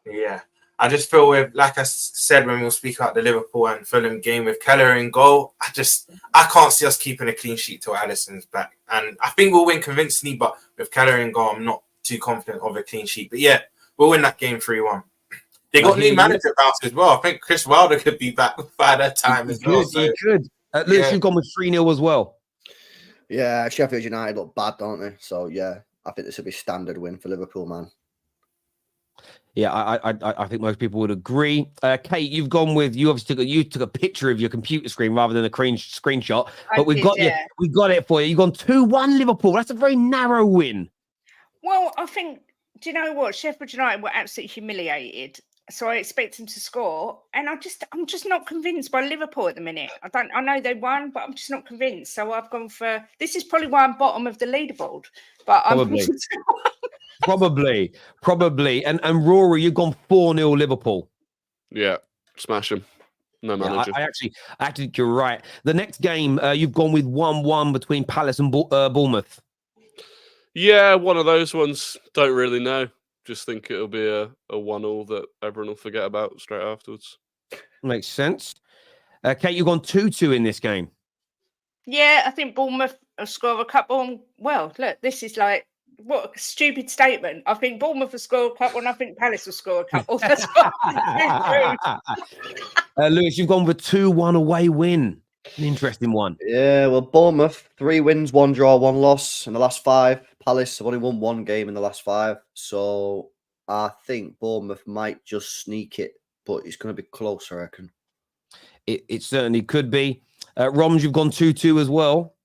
Speaker 8: Yeah. I just feel with, like I said when we'll speak about the Liverpool and Fulham game with Keller in goal, I can't see us keeping a clean sheet till Alisson's back. And I think we'll win convincingly, but with Keller in goal, I'm not too confident of a clean sheet. But yeah, we'll win that game 3-1. They got new manager bounce as well. I think Chris Wilder could be back by that time as well.
Speaker 1: You could. Lewis, you've gone with 3-0 as well.
Speaker 2: Yeah, Sheffield United look bad, don't they? So yeah, I think this will be standard win for Liverpool, man.
Speaker 1: Yeah, I think most people would agree. Kate, you've gone with, you obviously took a picture of your computer screen rather than a screenshot, but we got it for you. You've gone 2-1 Liverpool. That's a very narrow win.
Speaker 5: Well, I think, do you know what? Sheffield United were absolutely humiliated. So I expect them to score. And I'm just not convinced by Liverpool at the minute. I know they won, but I'm just not convinced. So I've gone for, this is probably why I'm bottom of the leaderboard. But Probably. And Rory, you've gone 4-0 Liverpool.
Speaker 7: Yeah, smash him. No manager.
Speaker 1: I actually think you're right. The next game, you've gone with 1-1 between Palace and Bournemouth.
Speaker 7: Yeah, one of those ones. Don't really know. Just think it'll be a 1-1 that everyone will forget about straight afterwards. Makes sense.
Speaker 1: Kate, you've gone 2-2 in this game.
Speaker 5: Yeah, I think Bournemouth will score a couple. Well, look, this is like, what a stupid statement. I think Bournemouth will score a couple and I think Palace will score a couple. That's
Speaker 1: Lewis, you've gone for 2-1 away win. An interesting one.
Speaker 2: Yeah, well, Bournemouth, 3 wins, 1 draw, 1 loss in the last 5. Palace have only won 1 game in the last 5. So I think Bournemouth might just sneak it, but it's going to be close, I reckon.
Speaker 1: It certainly could be. Roms, you've gone 2-2 as well.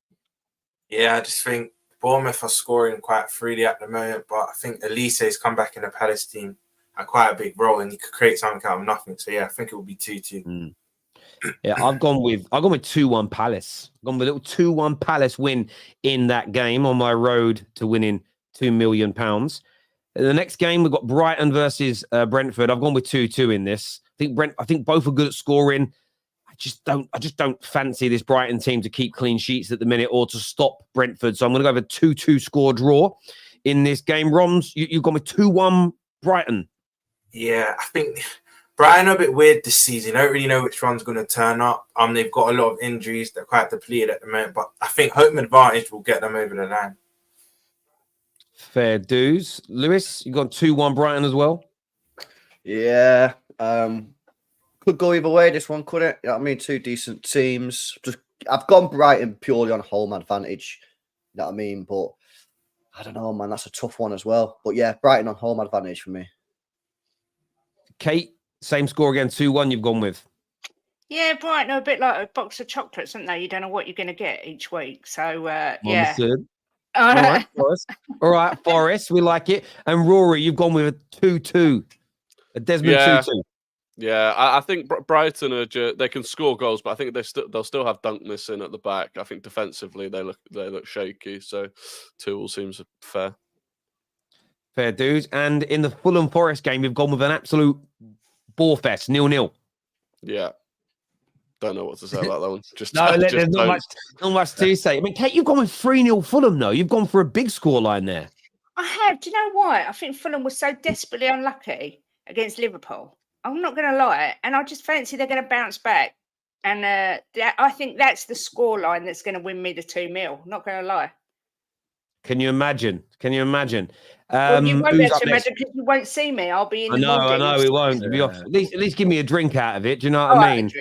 Speaker 8: Yeah, I just think Bournemouth are scoring quite freely at the moment, but I think Elise's come back in the Palace team at quite a big role and he could create something out of nothing. So yeah, I think it will be 2-2.
Speaker 1: Yeah, I've gone with 2-1 Palace. I've gone with a little 2-1 Palace win in that game on my road to winning £2 million. The next game we've got Brighton versus Brentford. I've gone with 2-2 in this. I think both are good at scoring. I just don't fancy this Brighton team to keep clean sheets at the minute or to stop Brentford. So I'm going to go with a 2-2 score draw in this game. Roms, you've gone with 2-1 Brighton.
Speaker 8: Yeah, I think Brighton are a bit weird this season. I don't really know which one's going to turn up. They've got a lot of injuries. They're quite depleted at the moment, but I think home advantage will get them over the line.
Speaker 1: Fair dues. Lewis, you've gone 2-1 Brighton as well?
Speaker 2: Yeah. Could go either way, this one, could it? You know what I mean? 2 decent teams. I've gone Brighton purely on home advantage. You know what I mean? But I don't know, man. That's a tough one as well. But yeah, Brighton on home advantage for me.
Speaker 1: Kate, same score again, 2-1 you've gone with.
Speaker 5: Yeah, Brighton are a bit like a box of chocolates, aren't they? You don't know what you're going to get each week. So, yeah.
Speaker 1: Understood. All right, Forrest. All right, Forrest, we like it. And Rory, you've gone with a 2-2. A Desmond 2-2.
Speaker 7: Yeah, I think Brighton they can score goals, but I think they'll still have Dunk missing at the back. I think defensively they look shaky, so 2 all seems fair.
Speaker 1: Fair dues. And in the Fulham Forest game, we've gone with an absolute bore fest, 0-0.
Speaker 7: Yeah. Don't know what to say about that one. Just
Speaker 1: No,
Speaker 7: just
Speaker 1: there's not much to say. I mean, Kate, you've gone with 3-0 Fulham, though. You've gone for a big scoreline there.
Speaker 5: I have. Do you know why? I think Fulham was so desperately unlucky against Liverpool. I'm not going to lie. And I just fancy they're going to bounce back. And I think that's the scoreline that's going to win me the 2-0. Not going to lie.
Speaker 1: Can you imagine? Can you imagine?
Speaker 5: Well, you won't be
Speaker 1: Who's
Speaker 5: able
Speaker 1: up
Speaker 5: to
Speaker 1: next?
Speaker 5: imagine because you won't see me. I'll be in
Speaker 1: I
Speaker 5: the
Speaker 1: know, we won't. Be off. At least give me a drink out of it. Do you know what I mean?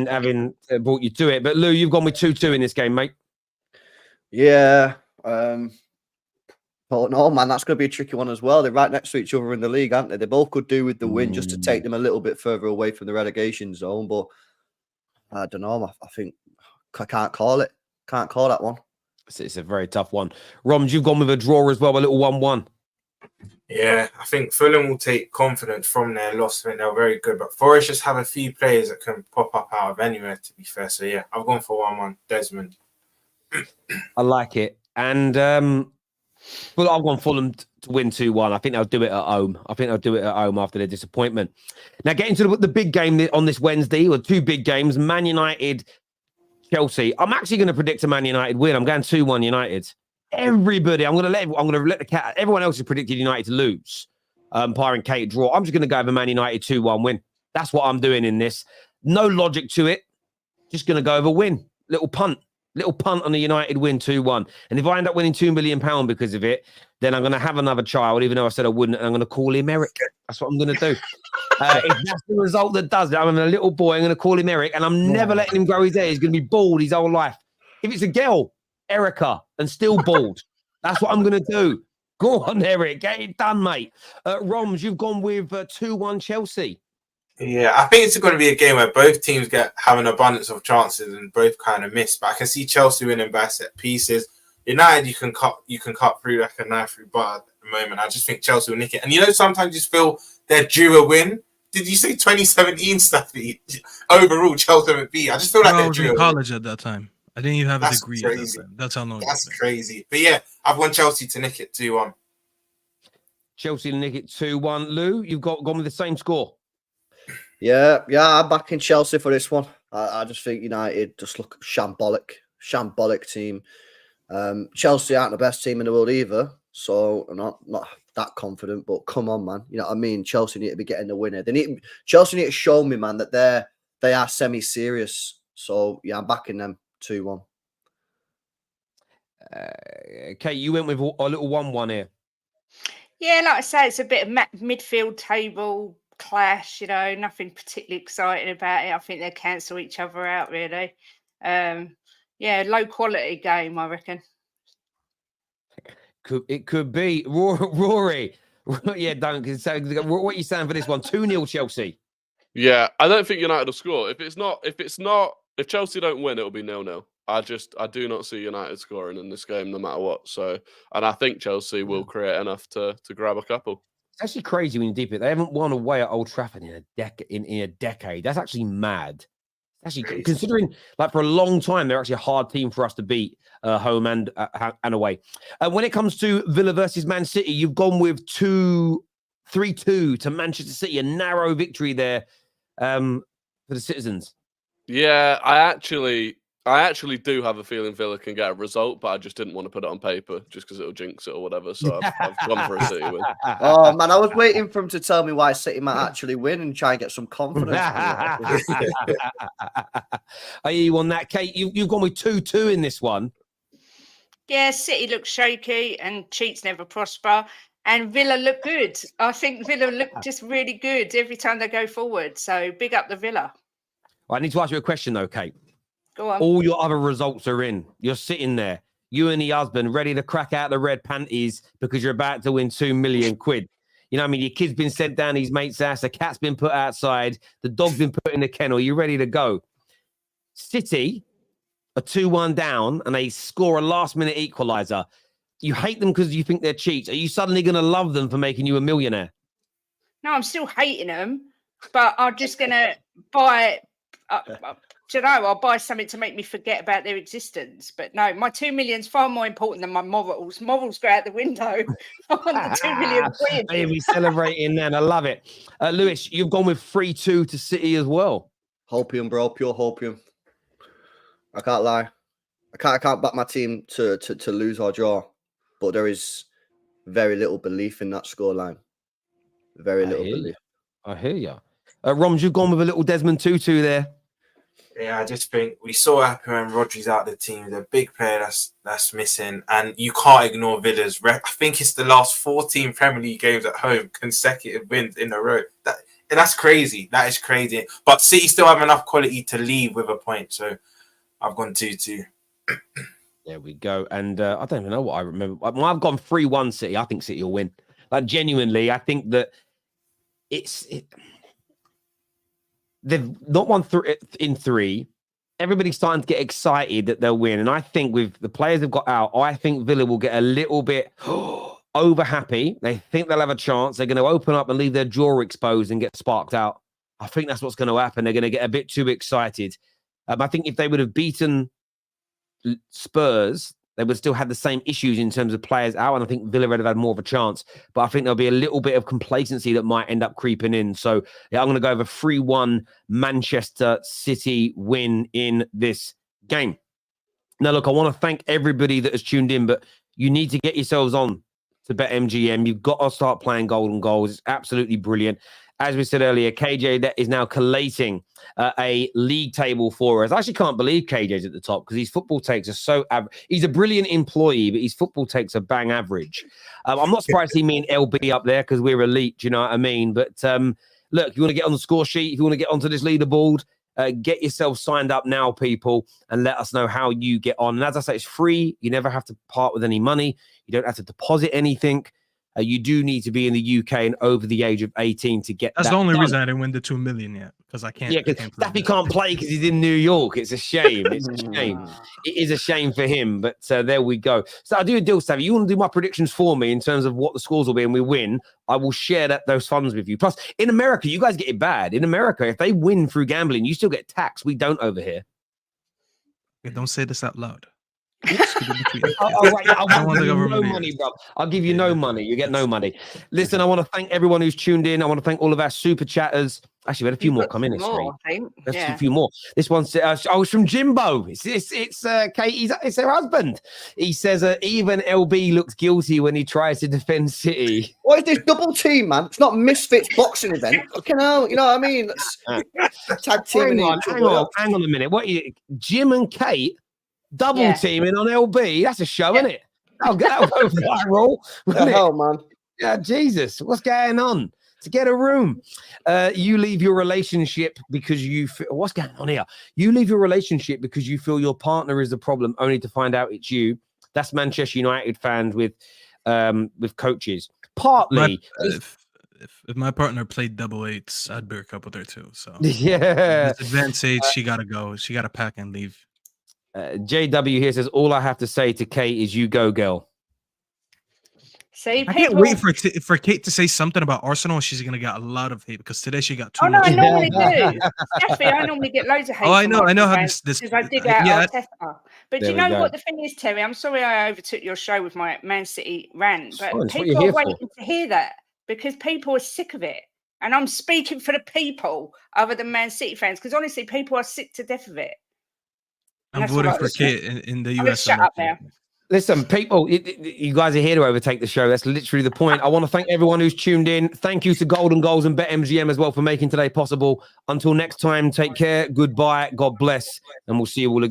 Speaker 1: Having brought you to it. But Lou, you've gone with 2-2 in this game, mate.
Speaker 2: Yeah. Oh no, man, that's going to be a tricky one as well. They're right next to each other in the league, aren't they? They both could do with the win just to take them a little bit further away from the relegation zone. But I don't know. I think I can't call it. Can't call that one.
Speaker 1: It's a very tough one. Roms, you've gone with a draw as well, a little 1-1.
Speaker 8: Yeah, I think Fulham will take confidence from their loss. I think they're very good, but Forest just have a few players that can pop up out of anywhere, to be fair. So yeah, I've gone for 1-1. Desmond.
Speaker 1: I like it. And well, I've gone Fulham to win 2-1. I think they'll do it at home. After their disappointment. Now, getting to the big game on this Wednesday, or two big games, Man United, Chelsea. I'm actually going to predict a Man United win. I'm going 2-1 United. Everybody, I'm going to let the cat. Everyone else has predicted United to lose. Pyre and Kate draw. I'm just going to go with a Man United 2-1 win. That's what I'm doing in this. No logic to it. Just going to go with a win. Little punt on the United win 2-1. And if I end up winning £2 million because of it, then I'm going to have another child, even though I said I wouldn't. And I'm going to call him Eric. That's what I'm going to do. If that's the result that does it, I'm having a little boy. I'm going to call him Eric, and I'm never letting him grow his hair. He's going to be bald his whole life. If it's a girl, Erica, and still bald. That's what I'm going to do. Go on, Eric. Get it done, mate. Roms, you've gone with 2-1 Chelsea.
Speaker 8: Yeah, I think it's going to be a game where both teams have an abundance of chances and both kind of miss. But I can see Chelsea winning by set pieces. United, you can cut through like a knife through butter at the moment. I just think Chelsea will nick it. And sometimes you just feel they're due a win. Did you say 2017 stuff? Overall, Chelsea would be. I just feel like
Speaker 6: I
Speaker 8: they're
Speaker 6: was
Speaker 8: due
Speaker 6: in college at that time. I didn't even have a degree.
Speaker 8: Crazy.
Speaker 6: At that time. That's how long.
Speaker 8: That's crazy. But yeah, I've won Chelsea to nick it 2-1.
Speaker 1: Chelsea to nick it 2-1. Lou, you've gone with the same score.
Speaker 2: Yeah, I'm backing Chelsea for this one. I just think United just look shambolic team. Chelsea aren't the best team in the world either, so I'm not that confident. But come on, man, you know what I mean. Chelsea need to be getting the winner. Chelsea need to show me, man, that they are semi-serious. So yeah, I'm backing them 2-1.
Speaker 1: Okay, you went with a little 1-1 here.
Speaker 5: Yeah, like I say, it's a bit of midfield table clash, nothing particularly exciting about it. I think they cancel each other out, really. Yeah, low quality game, I reckon.
Speaker 1: It could be. Rory. Yeah, don't. What are you saying for this one? 2-0 Chelsea.
Speaker 7: Yeah, I don't think United will score. If Chelsea don't win, it'll be 0-0. I do not see United scoring in this game, no matter what. So, and I think Chelsea will create enough to grab a couple.
Speaker 1: It's actually crazy when you deep it. They haven't won away at Old Trafford in a decade. That's actually mad. Actually, considering like for a long time, they're actually a hard team for us to beat home and away. When it comes to Villa versus Man City, you've gone with 3-2 to Manchester City, a narrow victory there for the citizens.
Speaker 7: Yeah, I actually do have a feeling Villa can get a result, but I just didn't want to put it on paper just because it'll jinx it or whatever. So I've gone for a City win.
Speaker 2: Oh man, I was waiting for him to tell me why City might actually win and try and get some confidence.
Speaker 1: Are you on that, Kate? You've gone with 2-2 in this one.
Speaker 5: Yeah, City look shaky and cheats never prosper. And Villa look good. I think Villa look just really good every time they go forward. So big up the Villa.
Speaker 1: I need to ask you a question though, Kate.
Speaker 5: Go on.
Speaker 1: All your other results are in. You're sitting there, you and the husband, ready to crack out the red panties because you're about to win £2 million. You know what I mean? Your kid's been sent down his mate's ass. The cat's been put outside. The dog's been put in the kennel. You're ready to go. City are 2-1 down and they score a last-minute equaliser. You hate them because you think they're cheats. Are you suddenly going to love them for making you a millionaire?
Speaker 5: No, I'm still hating them, but I'm just going to buy do you know, I'll buy something to make me forget about their existence. But no, my 2 million's far more important than my morals. Morals go out the window. I want the 2 million quid.
Speaker 1: Baby, celebrating then. I love it. Lewis, you've gone with 3-2 to City as well.
Speaker 2: Hopium, bro. Pure hopium. I can't lie. I can't back my team to lose or draw. But there is very little belief in that scoreline. Very little belief.
Speaker 1: I hear you. Roms, you've gone with a little Desmond Tutu there.
Speaker 8: Yeah, I just think we saw what happened when Rodri's out of the team. The big player that's missing, and you can't ignore Villa's. I think it's the last 14 Premier League games at home, consecutive wins in a row. That's crazy. That is crazy. But City still have enough quality to leave with a point. So I've gone 2-2.
Speaker 1: There we go. And I don't even know what I remember. I've gone 3-1 City. I think City will win. Like, genuinely, I think that they've not won in 3. Everybody's starting to get excited that they'll win. And I think with the players they've got out, I think Villa will get a little bit over happy. They think they'll have a chance. They're going to open up and leave their jaw exposed and get sparked out. I think that's what's going to happen. They're going to get a bit too excited. I think if they would have beaten Spurs, they would still have the same issues in terms of players out, and I think Villa would have had more of a chance. But I think there'll be a little bit of complacency that might end up creeping in. So yeah, I'm going to go over 3-1 Manchester City win in this game. Now, look, I want to thank everybody that has tuned in, but you need to get yourselves on to BetMGM. You've got to start playing golden goals. It's absolutely brilliant. As we said earlier, KJ that is now collating a league table for us. I actually can't believe KJ's at the top because his football takes are so he's a brilliant employee, but his football takes are bang average. I'm not surprised to see me and LB up there because we're elite. Do you know what I mean? But look, if you want to get on the score sheet, if you want to get onto this leaderboard, get yourself signed up now, people, and let us know how you get on. And as I say, it's free. You never have to part with any money. You don't have to deposit anything. You do need to be in the UK and over the age of 18 to get
Speaker 6: That's
Speaker 1: that
Speaker 6: the only
Speaker 1: done.
Speaker 6: reason I didn't win the 2 million yet, because I can't.
Speaker 1: Yeah, because Staffy can't play because he's in New York. It's a shame. It's a shame. It is a shame for him, but there we go. So I'll do a deal, Staffy. You want to do my predictions for me in terms of what the scores will be and we win, I will share those funds with you. Plus, in America, you guys get it bad. In America, if they win through gambling, you still get taxed. We don't over here.
Speaker 6: Yeah, don't say this out loud.
Speaker 1: I'll give you no money, bro. I'll give you no money. You get no money. Listen, I want to thank everyone who's tuned in. I want to thank all of our super chatters. Actually, we had a few more come in. There's a few more. This one's it's from Jimbo. It's Katie's. It's her husband. He says even LB looks guilty when he tries to defend City.
Speaker 2: What is this double team, man? It's not Misfits boxing event. Fucking hell, you know what I mean? That's tag team.
Speaker 1: Hang on a minute. What Jim and Kate double teaming on LB? That's a show, isn't it? That'll go viral.
Speaker 2: The hell, man.
Speaker 1: Yeah, Jesus, what's going on? To get a room, you leave your relationship because you feel, what's going on here? You leave your relationship because you feel your partner is the problem, only to find out it's you. That's Manchester United fans with coaches. Partly,
Speaker 6: if my partner played double eights, I'd break up with her too. So
Speaker 1: yeah,
Speaker 6: advanced age, she gotta go. She gotta pack and leave.
Speaker 1: JW here says, all I have to say to Kate is you go, girl.
Speaker 5: See,
Speaker 6: I can't wait for Kate to say something about Arsenal. She's going to get a lot of hate because today she got too much.
Speaker 5: I normally do. Steffi, I normally get loads of hate.
Speaker 6: I know how this
Speaker 5: because I dig out Arteta. But do you know what the thing is, Terry? I'm sorry I overtook your show with my Man City rant, but people are waiting to hear that because people are sick of it. And I'm speaking for the people other than Man City fans because honestly, people are sick to death of it.
Speaker 6: I'm voting for Kate in the US.
Speaker 5: Shut up now.
Speaker 1: Listen, people, you guys are here to overtake the show. That's literally the point. I want to thank everyone who's tuned in. Thank you to Golden Goals and BetMGM as well for making today possible. Until next time, take care. Goodbye. God bless. And we'll see you all again.